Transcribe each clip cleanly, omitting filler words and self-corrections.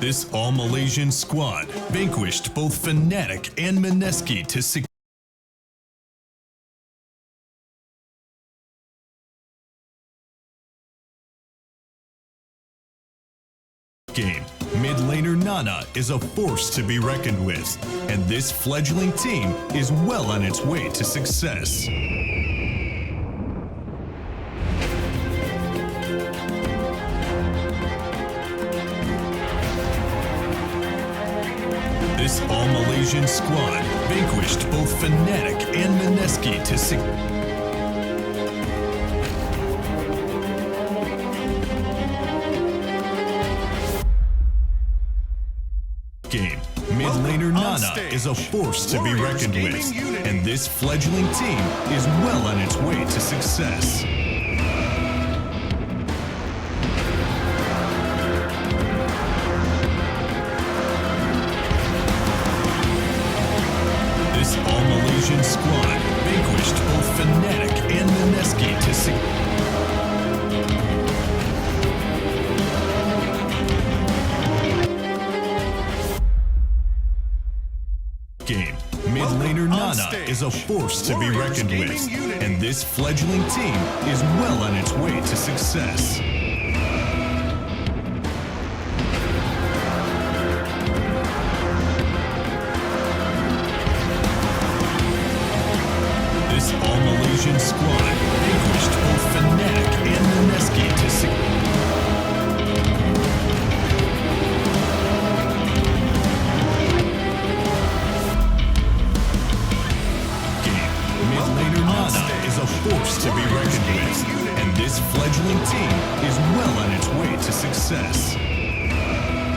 This all-Malaysian squad vanquished both Fnatic and Mineski to secure game. Mid laner Nana is a force to be reckoned with, and this fledgling team is well on its way to success. This all-Malaysian squad vanquished both Fnatic and Mineski to game. Mid laner Nana is a force to be reckoned with, and this fledgling team is well on its way to success. This all-Malaysian squad vanquished both Fnatic and Mineski to game. Mid laner Nana is a force to be reckoned with, and this fledgling team is well on its way to success. This all-Malaysian squad vanquished both Fnatic and Mineski to Mid laner Nana is a force to be reckoned with, and this fledgling team is well on its way to success.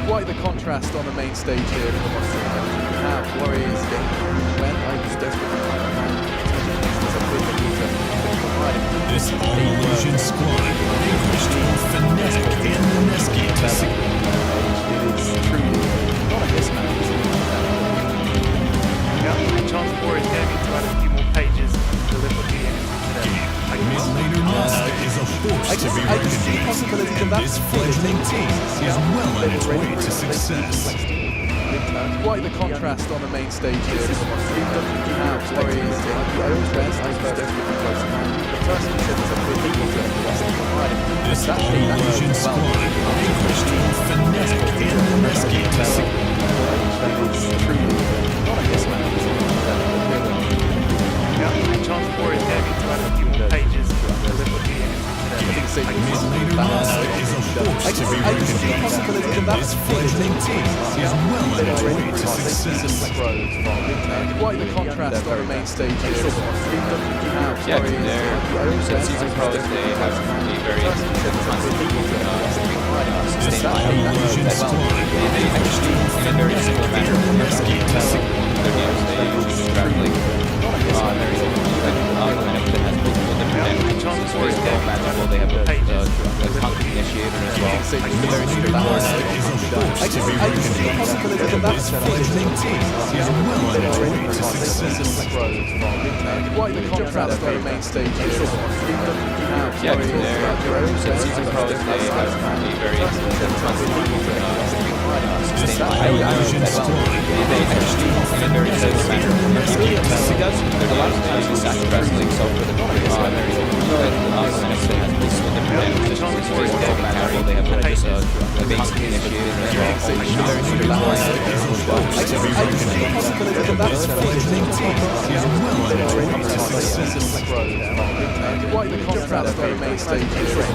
Quite the contrast on the main stage here for Monster Energy. You have Warriors getting when I was desperately trying to find this all-Malaysian squad vanquished both Fnatic and Mineski to it is truly not a mismatch. Yeah, chance for Warriors Gaming to add a few more pages to live with the Mid laner Nana is a force to be reckoned with, and this fledgling team is well on its way to success. Quite the contrast on the main stage here. You have Warriors I always rest, I was desperately close to mine. The first one said something equal to the rest of the fighting. This all-Malaysian squad vanquished both Fnatic and Mineski to that is truly not a mismatch. Yeah, chance for Warriors Gaming to add a few more pages to live with the Mid laner Nana is a force to be reckoned with, and this fledgling team is well on its way to success. Quite the contrast on the main stage here. You have Yeah, Warriors their season pros, they have a very constant This all-Malaysian squad they actually, in a very similar manner, their games, they usually draft like very even lineup that has multiple different damages. It's very well magical. They have a concrete initiator as well. It's a very straightforward. is a force to be reckoned with, and this fledgling team is well on its way to success. Quite the contrast on the main stage here. Yeah, their season pros, they have a very constant This all-Malaysian squad they actually, in a very similar manner, he does. There's a lot of times he sacrifices like so for the Mineski has multiple different damages. It's very well magical. They have just a basic initiator as well. Very straightforward. to be reckoned with, and this fledgling team is well on its way to success. Quite the contrast on the main stage here.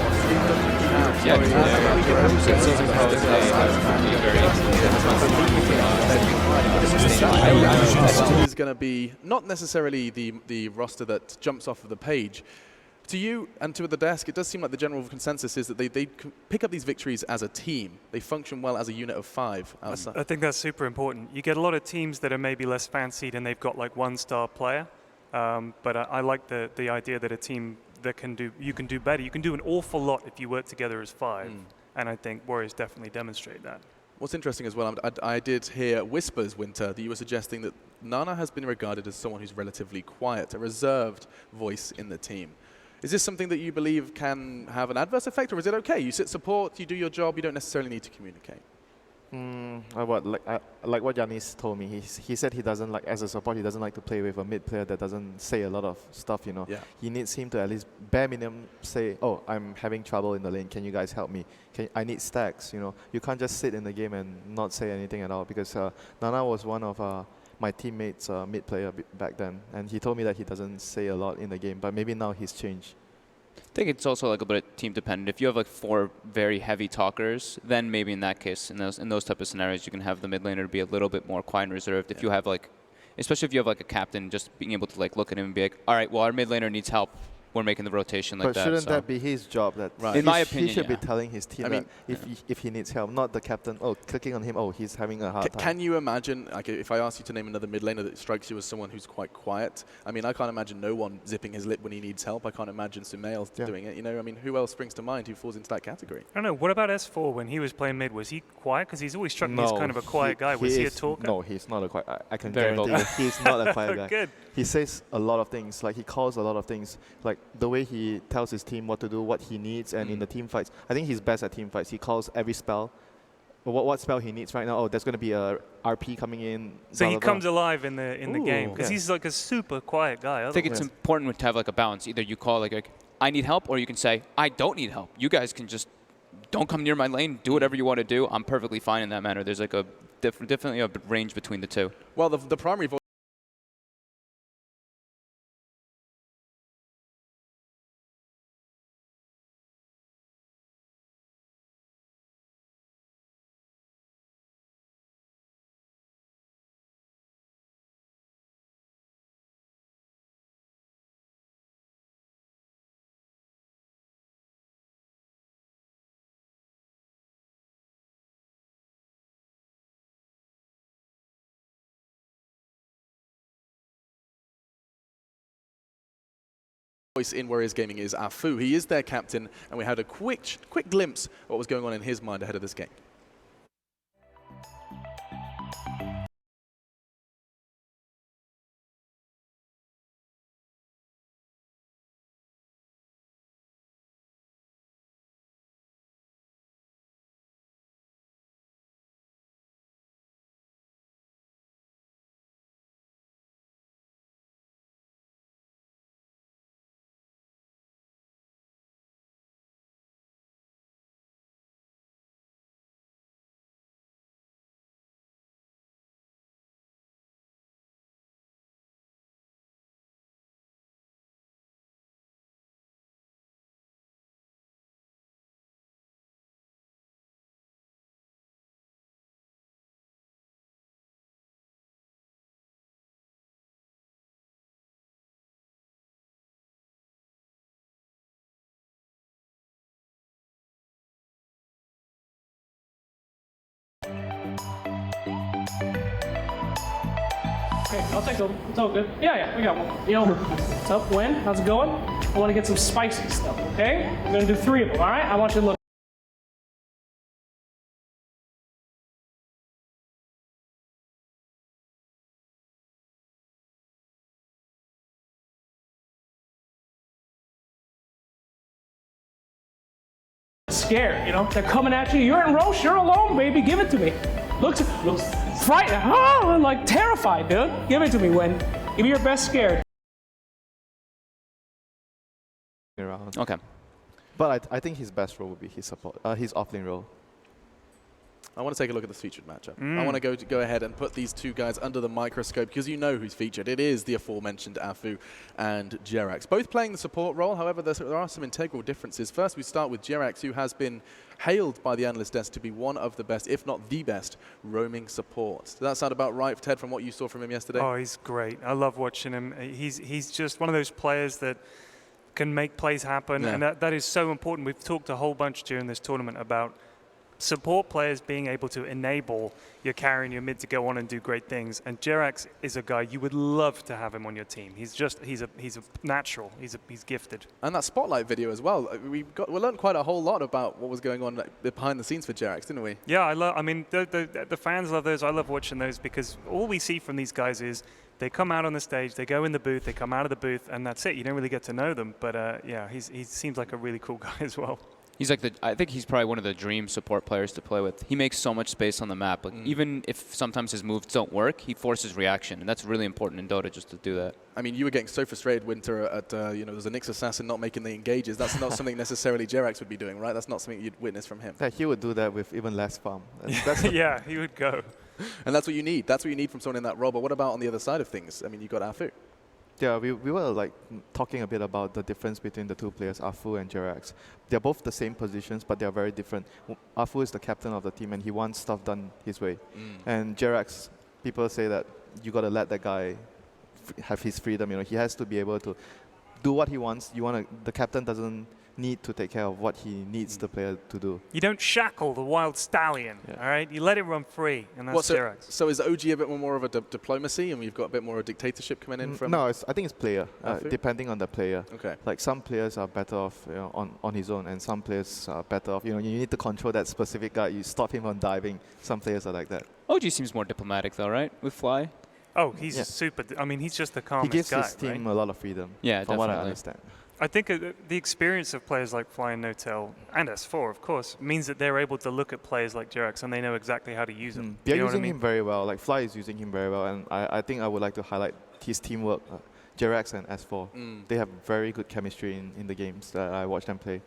Yeah, their season pros, they have a very is going to be not necessarily the roster that jumps off of the page. To you and to the desk, it does seem like the general consensus is that they pick up these victories as a team. They function well as a unit of 5. I think that's super important. You get a lot of teams that are maybe less fancied and they've got like one star player. But I like the idea that a team that you can do better. You can do an awful lot if you work together as 5. And I think Warriors definitely demonstrate that. What's interesting as well, I did hear whispers, Winter, that you were suggesting that Nana has been regarded as someone who's relatively quiet, a reserved voice in the team. Is this something that you believe can have an adverse effect, or is it okay? You sit support, you do your job, you don't necessarily need to communicate. Like what Yanis told me. He said he doesn't like, as a support, he doesn't like to play with a mid player that doesn't say a lot of stuff. You know, Yeah. he needs him to at least bare minimum say, "Oh, I'm having trouble in the lane. Can you guys help me? I need stacks." You know, you can't just sit in the game and not say anything at all, because Nana was one of my teammates' mid player back then, and he told me that he doesn't say a lot in the game, but maybe now he's changed. I think it's also like a bit team dependent. If you have like 4 very heavy talkers, then maybe in that case, in those type of scenarios, you can have the mid laner be a little bit more quiet and reserved. If you have like, especially if you have like a captain, just being able to like look at him and be like, all right, well our mid laner needs help. We're making the rotation like that. But shouldn't that be his job? That in my opinion, he should yeah. be telling his team that if he needs help, not the captain. Oh, clicking on him. Oh, he's having a hard time. Can you imagine, like, if I asked you to name another mid laner that strikes you as someone who's quite quiet? I mean, I can't imagine no one zipping his lip when he needs help. I can't imagine Sumail doing it. You know, I mean, who else springs to mind who falls into that category? I don't know. What about S4 when he was playing mid? Was he quiet? Because he's always struck me as kind of a quiet guy. Was he a talker? No, he's not a quiet. I can Very guarantee you, he's not a quiet guy. Good. He says a lot of things. Like, he calls a lot of things. Like the way he tells his team what to do, what he needs, and in the team fights, I think he's best at team fights. He calls every spell. What spell he needs right now? Oh, there's going to be a RP coming in. So he blah, comes blah. alive in the game because Yeah. he's like a super quiet guy. I think it's important to have like a balance. Either you call like I need help, or you can say I don't need help. You guys can just don't come near my lane. Do whatever you want to do. I'm perfectly fine in that manner. There's like a definitely a range between the two. Well, the primary voice in Warriors Gaming is Afu. He is their captain, and we had a quick glimpse of what was going on in his mind ahead of this game. Okay, I'll take them. It's all good. Yeah, we got one. Yo, what's up, Win? How's it going? I want to get some spicy stuff, okay? We're going to do 3 of them, all right? I want you to look. Scared, you know? They're coming at you. You're in Roche. You're alone, baby. Give it to me. Looks frightened. Oh, like terrified, dude. Give it to me, Win. Give me your best scared. Around. Okay. But I think his best role would be his support, his offlane role. I want to take a look at this featured matchup. I want to go ahead and put these two guys under the microscope because you know who's featured. It is the aforementioned Afu and Jerax, both playing the support role. However, there are some integral differences. First, we start with Jerax, who has been hailed by the analyst desk to be one of the best, if not the best, roaming support. Does that sound about right, Ted, from what you saw from him yesterday? Oh, he's great. I love watching him. He's just one of those players that can make plays happen, and that is so important. We've talked a whole bunch during this tournament about support players being able to enable your carry and your mid to go on and do great things. And Jerax is a guy you would love to have him on your team. He's a natural. He's gifted. And that spotlight video as well. We learned quite a whole lot about what was going on behind the scenes for Jerax, didn't we? Yeah, I mean, the fans love those. I love watching those because all we see from these guys is they come out on the stage, they go in the booth, they come out of the booth, and that's it. You don't really get to know them. But yeah, he seems like a really cool guy as well. He's like I think he's probably one of the dream support players to play with. He makes so much space on the map. Like even if sometimes his moves don't work, he forces reaction, and that's really important in Dota just to do that. I mean, you were getting so frustrated, Winter, at there's a Nyx assassin not making the engages. That's not something necessarily Jerax would be doing, right? That's not something you'd witness from him. Yeah, he would do that with even less farm. Yeah, he would go. And that's what you need. That's what you need from someone in that role. But what about on the other side of things? I mean, you got Afu. Yeah, we were like talking a bit about the difference between the two players, Afu and Jerax. They're both the same positions, but they're very different. Afu is the captain of the team, and he wants stuff done his way. And Jerax, people say that you got to let that guy have his freedom. He has to be able to do what he wants. The captain doesn't need to take care of what he needs the player to do. You don't shackle the wild stallion, all right? You let it run free, and that's Jerax. So is OG a bit more of a diplomacy, and we've got a bit more of a dictatorship coming in from? No, I think it's player, depending on the player. Okay. Like some players are better off on his own, and some players are better off. You need to control that specific guy. You stop him from diving. Some players are like that. OG seems more diplomatic though, right? With Fly. Oh, he's super. I mean, he's just the calmest guy. He gives guy, his team a lot of freedom. Yeah, from what I definitely. understand. I think the experience of players like Fly and Notel, and S4, of course, means that they're able to look at players like Jerax and they know exactly how to use him. They're using him very well. Like Fly is using him very well, and I think I would like to highlight his teamwork. Jerax and S4, they have very good chemistry in the games that I watch them play.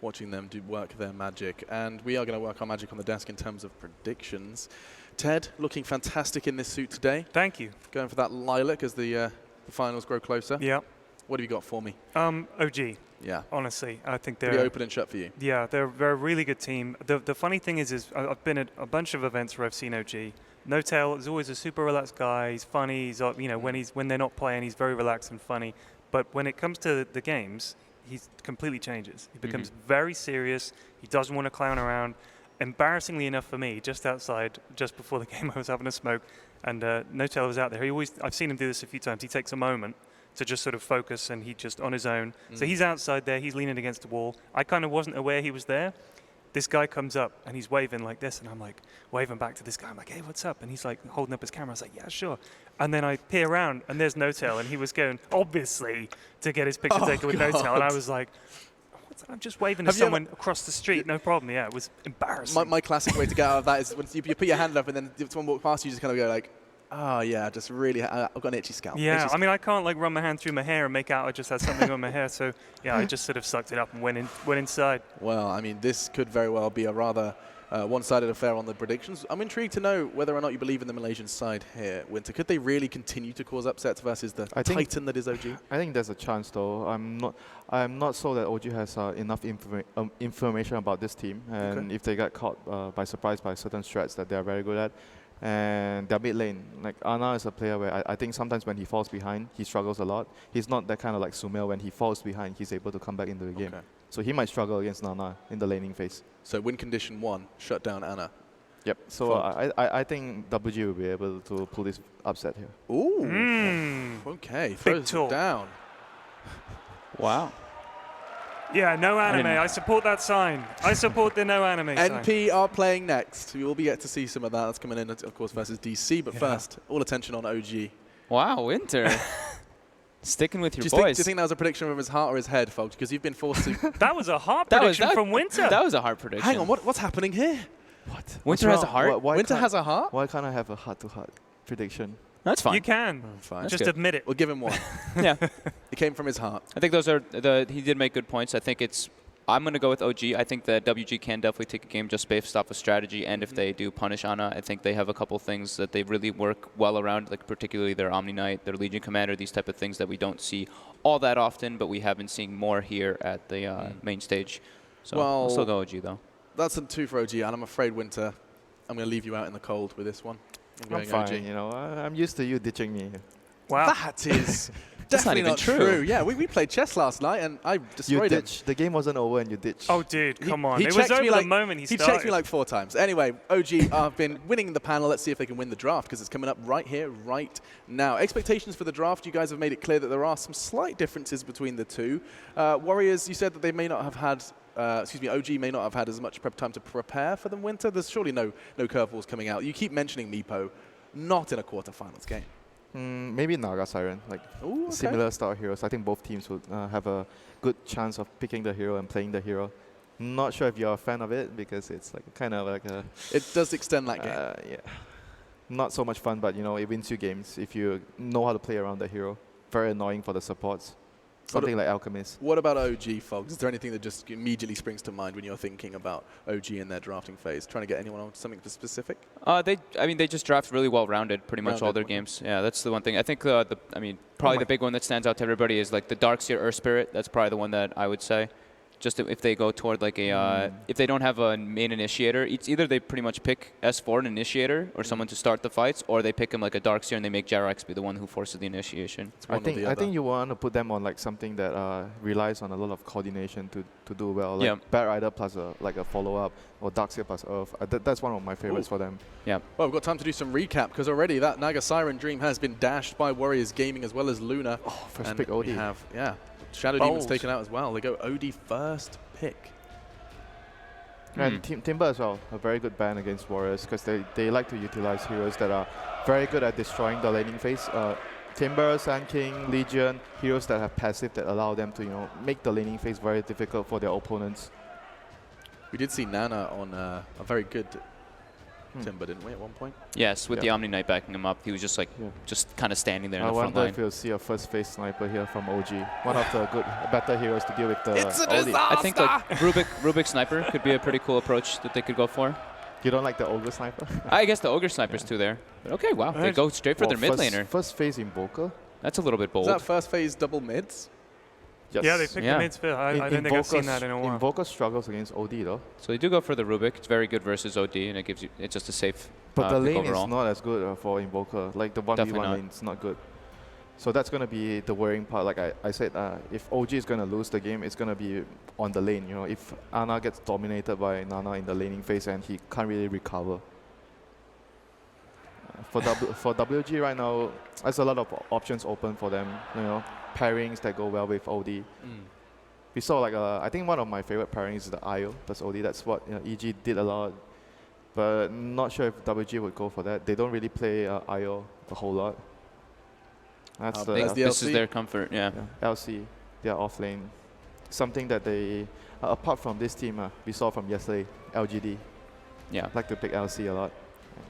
Watching them do work their magic. And we are going to work our magic on the desk in terms of predictions. Ted, looking fantastic in this suit today. Thank you. Going for that lilac as the finals grow closer. Yeah. What have you got for me? OG. Yeah. Honestly, I think they're pretty open and shut for you. Yeah, they're a really good team. The funny thing is I've been at a bunch of events where I've seen OG. Notel is always a super relaxed guy. He's funny. He's when they're not playing, he's very relaxed and funny. But when it comes to the games, he completely changes. He becomes very serious. He doesn't want to clown around. Embarrassingly enough for me, just outside, just before the game, I was having a smoke, and Notel was out there. I've seen him do this a few times. He takes a moment to just sort of focus, and he just on his own. So he's outside there. He's leaning against the wall. I kind of wasn't aware he was there. This guy comes up, and he's waving like this, and I'm like waving back to this guy. I'm like, hey, what's up? And he's like holding up his camera. I was like, yeah, sure. And then I peer around, and there's Notel, and he was going, obviously, to get his picture taken with Notel. And I was like, I'm just waving to someone across the street, no problem. Yeah, it was embarrassing. My classic way to get out of that is when you put your hand up, and then if someone walks past you, just kind of go like, oh, yeah, just really, I've got an itchy scalp. Yeah, I mean, I can't like run my hand through my hair and make out I just had something on my hair. So, yeah, I just sort of sucked it up and went inside. Well, I mean, this could very well be a rather one-sided affair on the predictions. I'm intrigued to know whether or not you believe in the Malaysian side here, Winter. Could they really continue to cause upsets versus the titan that is OG? I think there's a chance, though. I'm not so that OG has enough information about this team, and if they get caught by surprise by certain strats that they're very good at, and their mid lane, like Ana is a player where I think sometimes when he falls behind, he struggles a lot. He's not that kind of like Sumail. When he falls behind, he's able to come back into the game. So he might struggle against Nana in the laning phase. So win condition 1, shut down Ana. Yep. So I think WG will be able to pull this upset here. Ooh. Okay. Throws it down. Wow. Yeah, no anime. I support that sign. I support the no anime sign. NP are playing next. We will get to see some of that. That's coming in, of course, versus DC. But first, all attention on OG. Wow, Winter. Sticking with your boys. boys. Do you think that was a prediction from his heart or his head, folks? Because you've been forced to... That was a heart prediction from Winter. That was a heart prediction. Hang on, what's happening here? What? Winter has a heart? Winter has a heart? Why can't I have a heart-to-heart prediction? That's fine. You can. Fine. Just admit it. We'll give him one. Yeah. It came from his heart. I think those are he did make good points. I think I'm going to go with OG. I think that WG can definitely take a game just based off of strategy, and if they do punish Ana, I think they have a couple things that they really work well around, like particularly their Omni Knight, their Legion Commander, these type of things that we don't see all that often, but we have been seeing more here at the main stage. So I'll still go OG, though. That's a 2 for OG, and I'm afraid, Winter, I'm going to leave you out in the cold with this one. I'm fine, I'm used to you ditching me. Wow. That is definitely not true. Yeah, we played chess last night, and I destroyed him. The game wasn't over, and you ditched. Oh, dude, come on. It was over the moment he started. He checked me like 4 times. Anyway, OG have been winning the panel. Let's see if they can win the draft, because it's coming up right here, right now. Expectations for the draft, you guys have made it clear that there are some slight differences between the two. Warriors, you said that they may not have had... OG may not have had as much prep time to prepare for the Winter. There's surely no curveballs coming out. You keep mentioning Meepo, not in a quarterfinals game. Maybe Naga Siren, similar style heroes. I think both teams would have a good chance of picking the hero and playing the hero. Not sure if you're a fan of it because it's like kind of like a It does extend that game. yeah, not so much fun, but you know it wins you games if you know how to play around the hero. Very annoying for the supports. Something like Alchemist. What about OG, Fogs? Is there anything that just immediately springs to mind when you're thinking about OG in their drafting phase? Trying to get anyone on something specific? They just draft really well-rounded, pretty much all their Rounded. games. Yeah, that's the one thing. I think probably the big one that stands out to everybody is like the Darkseer Earth Spirit. That's probably the one that I would say. Just if they go toward like a, if they don't have a main initiator, it's either they pretty much pick S4 an initiator or someone to start the fights, or they pick him like a Darkseer and they make Jerax be the one who forces the initiation. It's one or the I other. think you want to put them on like something that relies on a lot of coordination to do well. Like Bat Rider plus a follow-up, or Darkseer plus Earth. That's one of my favorites for them. Yeah. Well, we've got time to do some recap because already that Naga Siren Dream has been dashed by Warriors Gaming as well as Luna. Oh, first and pick OD. we have, Shadow Demon's taken out as well. They go OD first pick. And Timber as well, a very good ban against Warriors because they like to utilize heroes that are very good at destroying the laning phase. Timber, Sand King, Legion, heroes that have passive that allow them to make the laning phase very difficult for their opponents. We did see Nana on a very good Timber, didn't we, at one point? Yes, with the Omni Knight backing him up, he was just like just kind of standing there in I the front wonder line. if you'll see a first phase sniper here from OG. One of the better heroes to deal with the It's a OD. disaster! I think like Rubik Sniper could be a pretty cool approach that they could go for. You don't like the Ogre sniper? I guess the Ogre Sniper's too there. But okay, wow, they go straight for their mid laner. First phase Invoker? That's a little bit bold. Is that first phase double mids? Yes. Yeah, they picked the mids first. I don't think I've seen that in a while. Invoker struggles against OD though. So they do go for the Rubik. It's very good versus OD, and it gives you it's just a safe. But the pick lane overall. is not as good for Invoker. Like the 1v1 Definitely not. lane is not good. So that's going to be the worrying part. Like I said, if OG is going to lose the game, it's going to be on the lane. If Ana gets dominated by Nana in the laning phase and he can't really recover. For WG right now, there's a lot of options open for them. Pairings that go well with OD. We saw I think one of my favorite pairings is the IO plus OD. That's what EG did a lot. But not sure if WG would go for that. They don't really play IO a whole lot. That's This is their comfort, yeah. LC, they're off lane. Something that they, apart from this team, we saw from yesterday, LGD. Yeah. Like to pick LC a lot.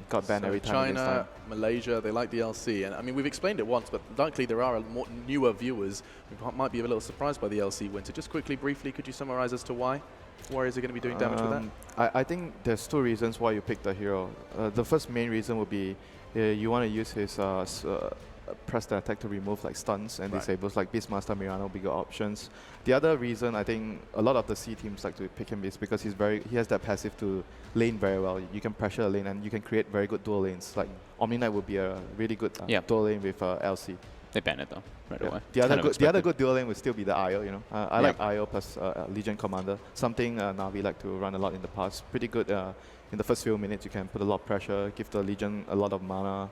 Got banned every time. China, Malaysia, they like the LC. And I mean, we've explained it once, but likely there are more newer viewers who might be a little surprised by the LC win. So just quickly, briefly, could you summarize as to why Warriors are going to be doing damage with that? I think there's two reasons why you pick the hero. The first main reason would be you want to use his press the attack to remove like stuns and disables like Beastmaster, Mirano, bigger options. The other reason I think a lot of the C teams like to pick him is because he has that passive to lane very well. You can pressure a lane and you can create very good dual lanes. Like Omni Knight would be a really good dual lane with LC. They ban it though, right away. The other good dual lane would still be the IO. I like IO plus Legion Commander. Something Navi like to run a lot in the past. Pretty good in the first few minutes. You can put a lot of pressure, give the Legion a lot of mana.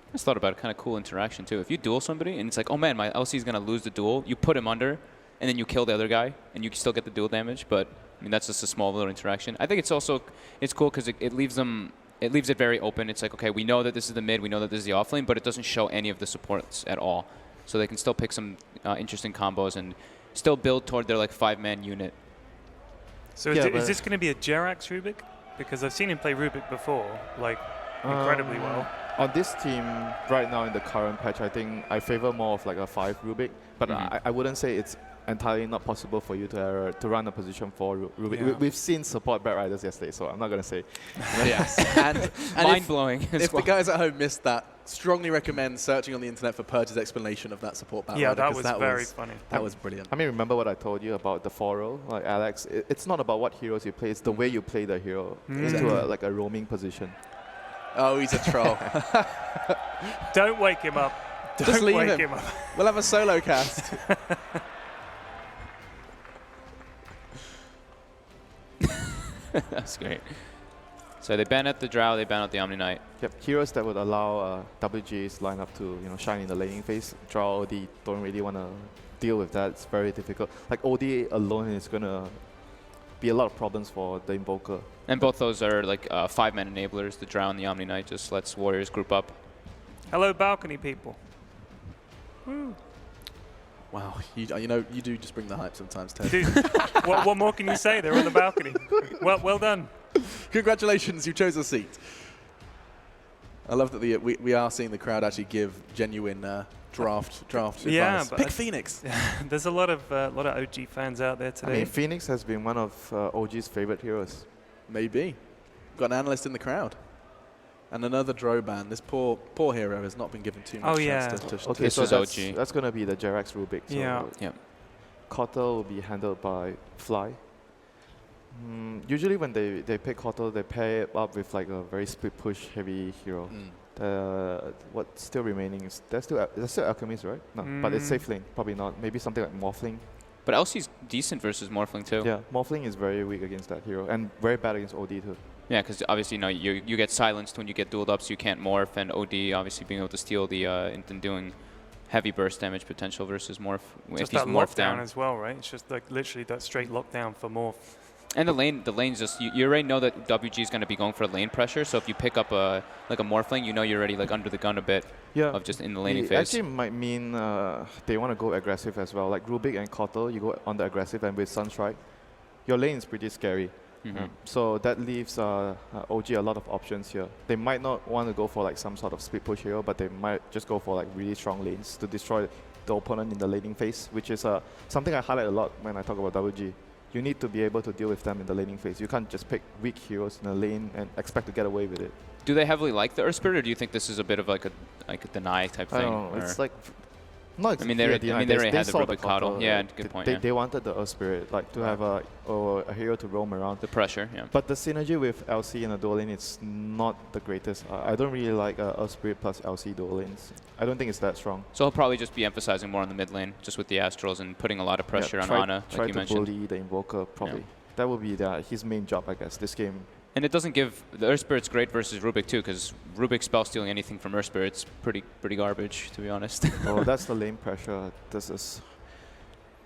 I just thought about a kind of cool interaction too. If you duel somebody and it's like, oh man, my LC is gonna lose the duel, you put him under, and then you kill the other guy, and you can still get the duel damage. But I mean, that's just a small little interaction. I think it's cool because it leaves it very open. It's like, okay, we know that this is the mid, we know that this is the off lane, but it doesn't show any of the supports at all. So they can still pick some interesting combos and still build toward their like 5-man unit. So is this going to be a Jerax Rubik? Because I've seen him play Rubik before, like incredibly well. On this team right now in the current patch, I think I favor more of like a 5 Rubik, but I wouldn't say it's entirely not possible for you to run a position 4 Rubik. Yeah. We've seen support Bat Riders yesterday, so I'm not going to say. Yes. and Mind-blowing. If the guys at home missed that, strongly recommend searching on the internet for Purge's explanation of that support battle. Yeah, that was very funny. That was brilliant. I mean, remember what I told you about the 4 role? Like Alex, it's not about what heroes you play, it's the way you play the hero into a roaming position. Oh, he's a troll. Don't wake him up. Just Don't leave wake him. him up. We'll have a solo cast. That's great. So they ban out the Drow, they ban out the Omni Knight. Yep, heroes that would allow WG's lineup to shine in the laning phase. Drow OD don't really want to deal with that. It's very difficult. Like OD alone is gonna be a lot of problems for the Invoker. And both those are like 5-man enablers. The Drow and the Omni Knight just lets Warriors group up. Hello, balcony people. Woo. Wow, you know, you do just bring the hype sometimes, Ted. Dude, what more can you say? They're on the balcony. Well done. Congratulations, you chose a seat. I love that we are seeing the crowd actually give genuine draft yeah, advice. Pick Phoenix. There's a lot of OG fans out there today. I mean, Phoenix has been one of OG's favorite heroes. Maybe. Got an analyst in the crowd. And another Droban. This poor hero has not been given too much chance to okay, this so is OG. that's going to be the Jerax Rubik. So Yeah. Yep. Kotal will be handled by Fly. Usually when they pick Kotal, they pair it up with like a very split push heavy hero. What's still remaining is there's still Alchemist, right? No, but it's safe lane. Probably not. Maybe something like Morphling. But LC's decent versus Morphling too. Yeah, Morphling is very weak against that hero and very bad against OD too. Yeah, because obviously you get silenced when you get dueled up, so you can't morph, and OD obviously being able to steal the and doing heavy burst damage potential versus morph. Just if he's that morphed lockdown as well, right? It's just like literally that straight lockdown for morph. And the lane's just you already know that WG is going to be going for lane pressure. So if you pick up a Morphling, you know you're already like under the gun a bit. Yeah. Of just in the laning It phase. actually might mean they want to go aggressive as well. Like Rubik and Kotal, you go on the aggressive, and with Sunstrike, your lane is pretty scary. So that leaves OG a lot of options here. They might not want to go for like some sort of split push hero, but they might just go for like really strong lanes to destroy the opponent in the laning phase, which is something I highlight a lot when I talk about WG. You need to be able to deal with them in the laning phase. You can't just pick weak heroes in the lane and expect to get away with it. Do they heavily like the Earth Spirit, or do you think this is a bit of like a deny type thing? I don't know. It's like not. I mean, they already had the Rubik Coddle. Yeah, good point. They wanted the Earth Spirit, like to have a hero to roam around. The pressure, yeah. But the synergy with LC in a dual lane, it's not the greatest. I don't really like Earth Spirit plus LC dual lanes. I don't think it's that strong. So he'll probably just be emphasizing more on the mid lane, just with the Astrals and putting a lot of pressure on Ana, like you mentioned. Try to bully the Invoker, probably. Yeah. That would be his main job, I guess, this game. And it doesn't give the Earth Spirit's great versus Rubik too, because Rubik spell stealing anything from Earth Spirit's pretty garbage, to be honest. Oh, that's the lane pressure. This is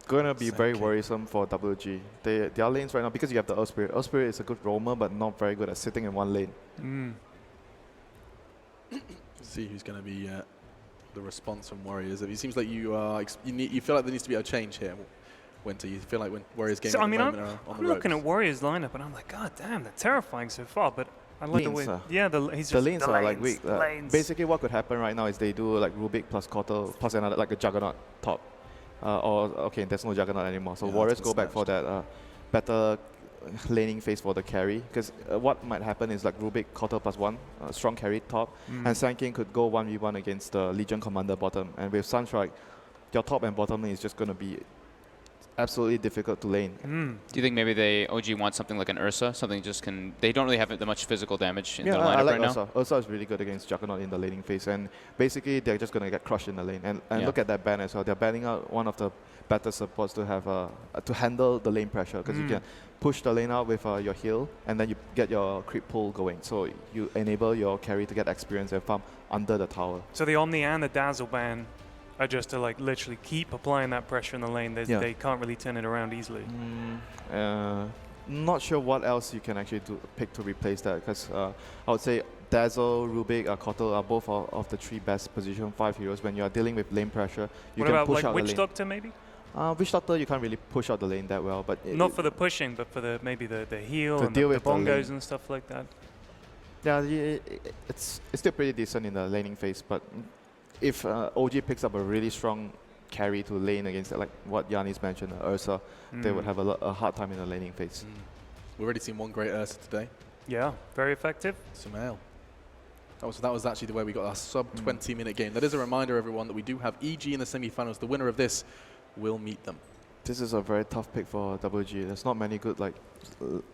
going to be very worrisome for WG. Their lanes right now, because you have the Earth Spirit. Earth Spirit is a good roamer, but not very good at sitting in one lane. See who's going to be the response from Warriors. It seems like you feel like there needs to be a change here. Winter, you feel like when Warriors game I'm on looking at Warriors lineup and I'm like, God damn, they're terrifying so far. But I like the way, the lanes are like weak. Basically, what could happen right now is they do like Rubik plus Kotal plus another like a Juggernaut top, there's no Juggernaut anymore. So Warriors go back for that better laning phase for the carry, because what might happen is like Rubik Kotal plus one strong carry top, and Sun King could go 1v1 against the Legion Commander bottom, and with Sunstrike, your top and bottom lane is just going to be absolutely difficult to lane. Do you think maybe OG wants something like an Ursa? Something just they don't really have that much physical damage in their lineup I like right Ursa. now? Ursa is really good against Juggernaut in the laning phase, and basically they're just going to get crushed in the lane. And look at that ban as well. They're banning out one of the better supports to have to handle the lane pressure, because you can push the lane out with your heal, and then you get your creep pull going. So you enable your carry to get experience and farm under the tower. So the Omni and the Dazzle ban are just to like literally keep applying that pressure in the lane. They can't really turn it around easily. Not sure what else you can actually pick to replace that, because I would say Dazzle, Rubik, Kotal are both of the 3 best position 5 heroes. When you are dealing with lane pressure, you can push out the lane. Witch Doctor maybe? Witch Doctor, you can't really push out the lane that well, but not for the pushing, but for maybe the heal and the bongos and stuff like that. Yeah, it's still pretty decent in the laning phase, but if OG picks up a really strong carry to lane against like what Yannis mentioned, Ursa, they would have a hard time in the laning phase. We've already seen one great Ursa today. Yeah, very effective. Sumail. That was actually the way we got our sub 20-minute game. That is a reminder, everyone, that we do have EG in the semi-finals. The winner of this will meet them. This is a very tough pick for WG. There's not many good like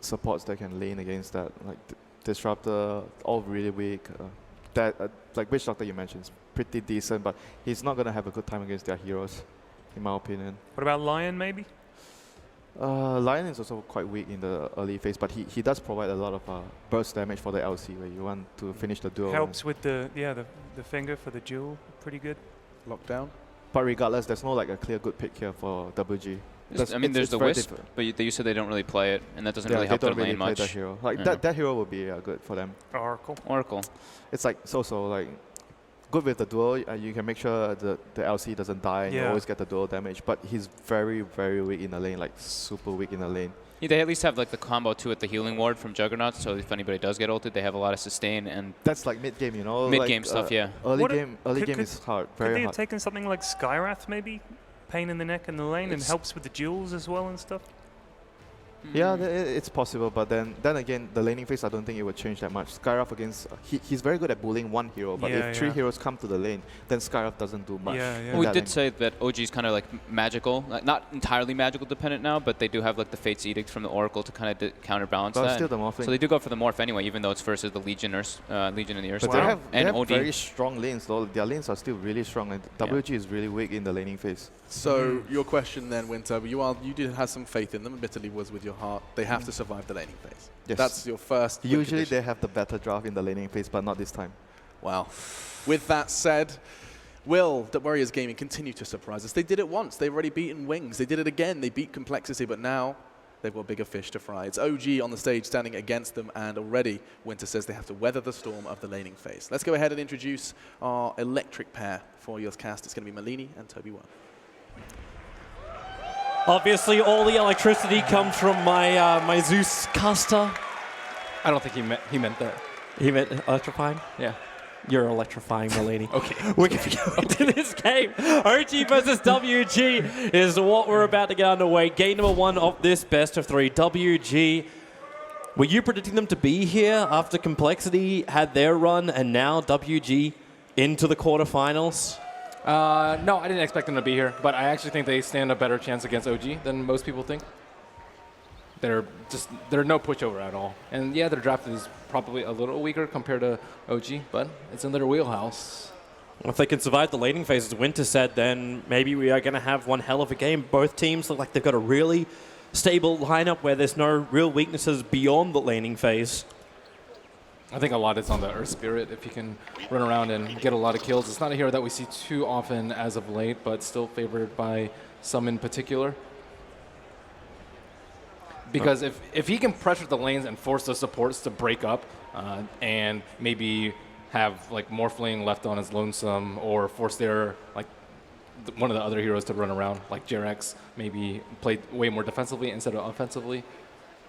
supports that can lane against that. Like Disruptor, all really weak. Like Witch Doctor you mentioned is pretty decent, but he's not gonna have a good time against their heroes, in my opinion. What about Lion maybe? Lion is also quite weak in the early phase, but he does provide a lot of burst damage for the LC where you want to finish the duel. Helps with the finger for the duel, pretty good. Lockdown. But regardless, there's no like a clear good pick here for WG. There's the Wisp, but you said they don't really play it, and that doesn't really help their lane much. That hero. Like that hero would be good for them. Oracle. It's like so like good with the duel. You can make sure the LC doesn't die and you always get the duel damage. But he's very, very weak in the lane, like super weak in the lane. Yeah, they at least have like the combo too with the healing ward from Juggernaut, so if anybody does get ulted, they have a lot of sustain and that's like mid game, you know. Mid game stuff, yeah. Early game is hard, very hard. Could they have taken something like Skywrath maybe, pain in the neck in the lane, and helps with the duels as well and stuff? Yeah, it's possible, but then again, the laning phase, I don't think it would change that much. Skywrath against he's very good at bullying one hero, but if 3 heroes come to the lane, then Skywrath doesn't do much. We did say that OG is kind of like magical, not entirely magical dependent now, but they do have like the Fate's Edict from the Oracle to kind of counterbalance that. Still the morphling. So they do go for the morph anyway, even though it's versus the Legion and the Earth. But they have very strong lanes though. Their lanes are still really strong, and WG is really weak in the laning phase. So your question then, Winter, you did have some faith in them, admittedly was with your heart. They have to survive the laning phase. Yes. That's your first. Usually they have the better draft in the laning phase, but not this time. Wow. With that said, will the Warriors Gaming continue to surprise us? They did it once. They've already beaten Wings. They did it again. They beat Complexity, but now they've got bigger fish to fry. It's OG on the stage standing against them, and already Winter says they have to weather the storm of the laning phase. Let's go ahead and introduce our electric pair for your cast. It's going to be Malini and Toby One. Obviously, all the electricity comes from my my Zeus caster. I don't think he meant that. He meant electrifying? Yeah. You're electrifying, Malini. Okay. We're going to go into this game. OG versus WG is what we're about to get underway. Game number 1 of this best of 3. WG, were you predicting them to be here after Complexity had their run and now WG into the quarterfinals? No, I didn't expect them to be here, but I actually think they stand a better chance against OG than most people think. They're no pushover at all. And yeah, their draft is probably a little weaker compared to OG, but it's in their wheelhouse. Well, if they can survive the laning phase, as Winter said, then maybe we are going to have one hell of a game. Both teams look like they've got a really stable lineup where there's no real weaknesses beyond the laning phase. I think a lot is on the Earth Spirit. If he can run around and get a lot of kills. It's not a hero that we see too often as of late, but still favored by some in particular. Because if he can pressure the lanes and force the supports to break up and maybe have like Morphling left on his lonesome or force their one of the other heroes to run around, like Jerax maybe play way more defensively instead of offensively,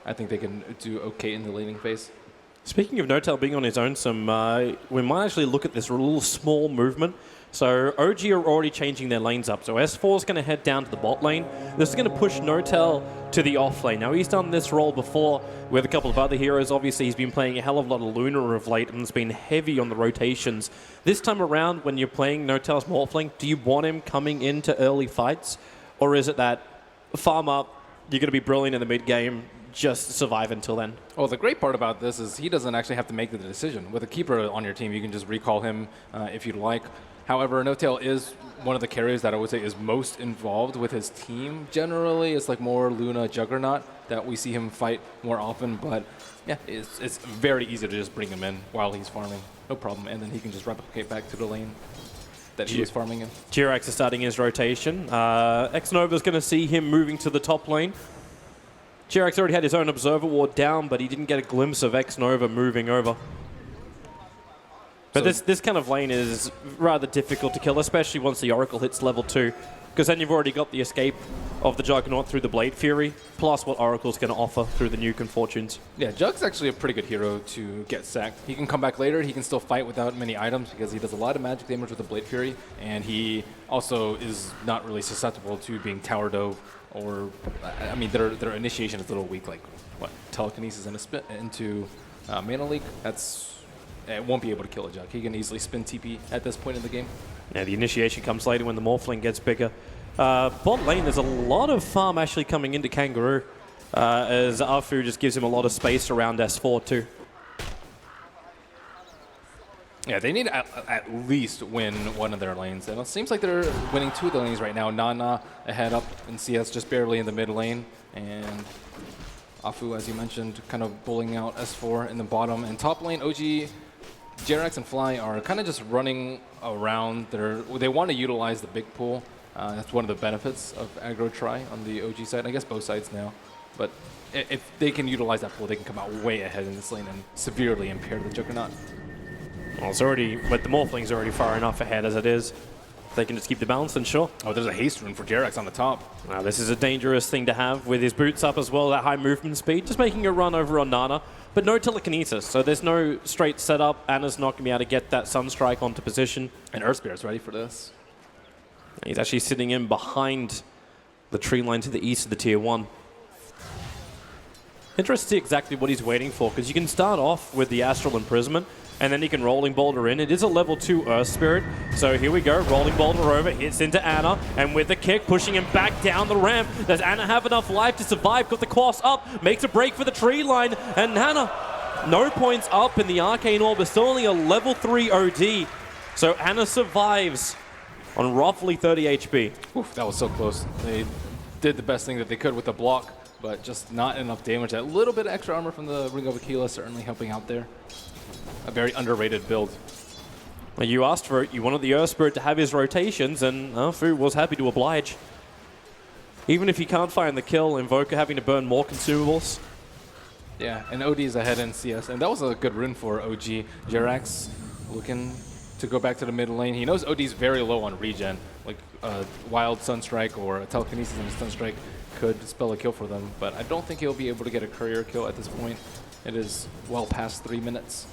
I think they can do okay in the laning phase. Speaking of Notel being on his own, we might actually look at this little small movement. So OG are already changing their lanes up. So S4 is going to head down to the bot lane. This is going to push Notel to the off lane. Now, he's done this role before with a couple of other heroes. Obviously, he's been playing a hell of a lot of Luna of late and has been heavy on the rotations. This time around, when you're playing Notel's Morphling, do you want him coming into early fights? Or is it that farm up, you're going to be brilliant in the mid game, just survive until then? Well, the great part about this is he doesn't actually have to make the decision. With a keeper on your team, you can just recall him if you'd like. However, Notel is one of the carriers that I would say is most involved with his team. Generally, it's like more Luna Juggernaut that we see him fight more often. But yeah, it's very easy to just bring him in while he's farming. No problem. And then he can just replicate back to the lane that he was farming in. Jirax is starting his rotation. X-Nova's going to see him moving to the top lane. Jirax already had his own Observer Ward down, but he didn't get a glimpse of X-Nova moving over. But this kind of lane is rather difficult to kill, especially once the Oracle hits level 2, because then you've already got the escape of the Juggernaut through the Blade Fury, plus what Oracle's going to offer through the Nuke and Fortunes. Yeah, Jug's actually a pretty good hero to get sacked. He can come back later, he can still fight without many items, because he does a lot of magic damage with the Blade Fury, and he also is not really susceptible to being tower dove, or, I mean, their initiation is a little weak, like, what, telekinesis into Mana Leak? It won't be able to kill a Jug. He can easily spin TP at this point in the game. Yeah, the initiation comes later when the Morphling gets bigger. Bot lane, there's a lot of farm actually coming into Kangaroo, as Afu just gives him a lot of space around S4 too. Yeah, they need to at least win one of their lanes. And it seems like they're winning 2 of the lanes right now. Nana ahead up and CS just barely in the mid lane. And Afu, as you mentioned, kind of bullying out S4 in the bottom. And top lane, OG, Jerax and Fly are kind of just running around. They want to utilize the big pool. That's one of the benefits of aggro try on the OG side. I guess both sides now. But if they can utilize that pool, they can come out way ahead in this lane and severely impair the Juggernaut. Well, it's already, but the Morphling's already far enough ahead as it is. If they can just keep the balance, then sure. Oh, there's a haste rune for Jerax on the top. Now, this is a dangerous thing to have with his boots up as well, that high movement speed, just making a run over on Nana, but no telekinesis, so there's no straight setup. Anna's not going to be able to get that Sunstrike onto position. And Earthspear's ready for this. He's actually sitting in behind the tree line to the east of the Tier 1. Interested to see exactly what he's waiting for, because you can start off with the Astral Imprisonment, and then you can Rolling Boulder in. It is a level 2 Earth Spirit, so here we go. Rolling Boulder over, hits into Anna, and with the kick, pushing him back down the ramp. Does Anna have enough life to survive? Got the cross up, makes a break for the tree line, and Anna, no points up in the Arcane Orb, but still only a level 3 OD. So Anna survives on roughly 30 HP. Oof, that was so close. They did the best thing that they could with the block, but just not enough damage. That little bit of extra armor from the Ring of Aquila certainly helping out there. A very underrated build. Well, you asked for it. You wanted the Earth Spirit to have his rotations, and Fu was happy to oblige. Even if he can't find the kill, Invoker having to burn more consumables. Yeah, and OD is ahead in CS, and that was a good rune for OG. Jerax looking to go back to the mid lane. He knows OD's very low on regen, like Wild Sunstrike or a Telekinesis and a Sunstrike could spell a kill for them, but I don't think he'll be able to get a courier kill at this point. It is well past 3 minutes.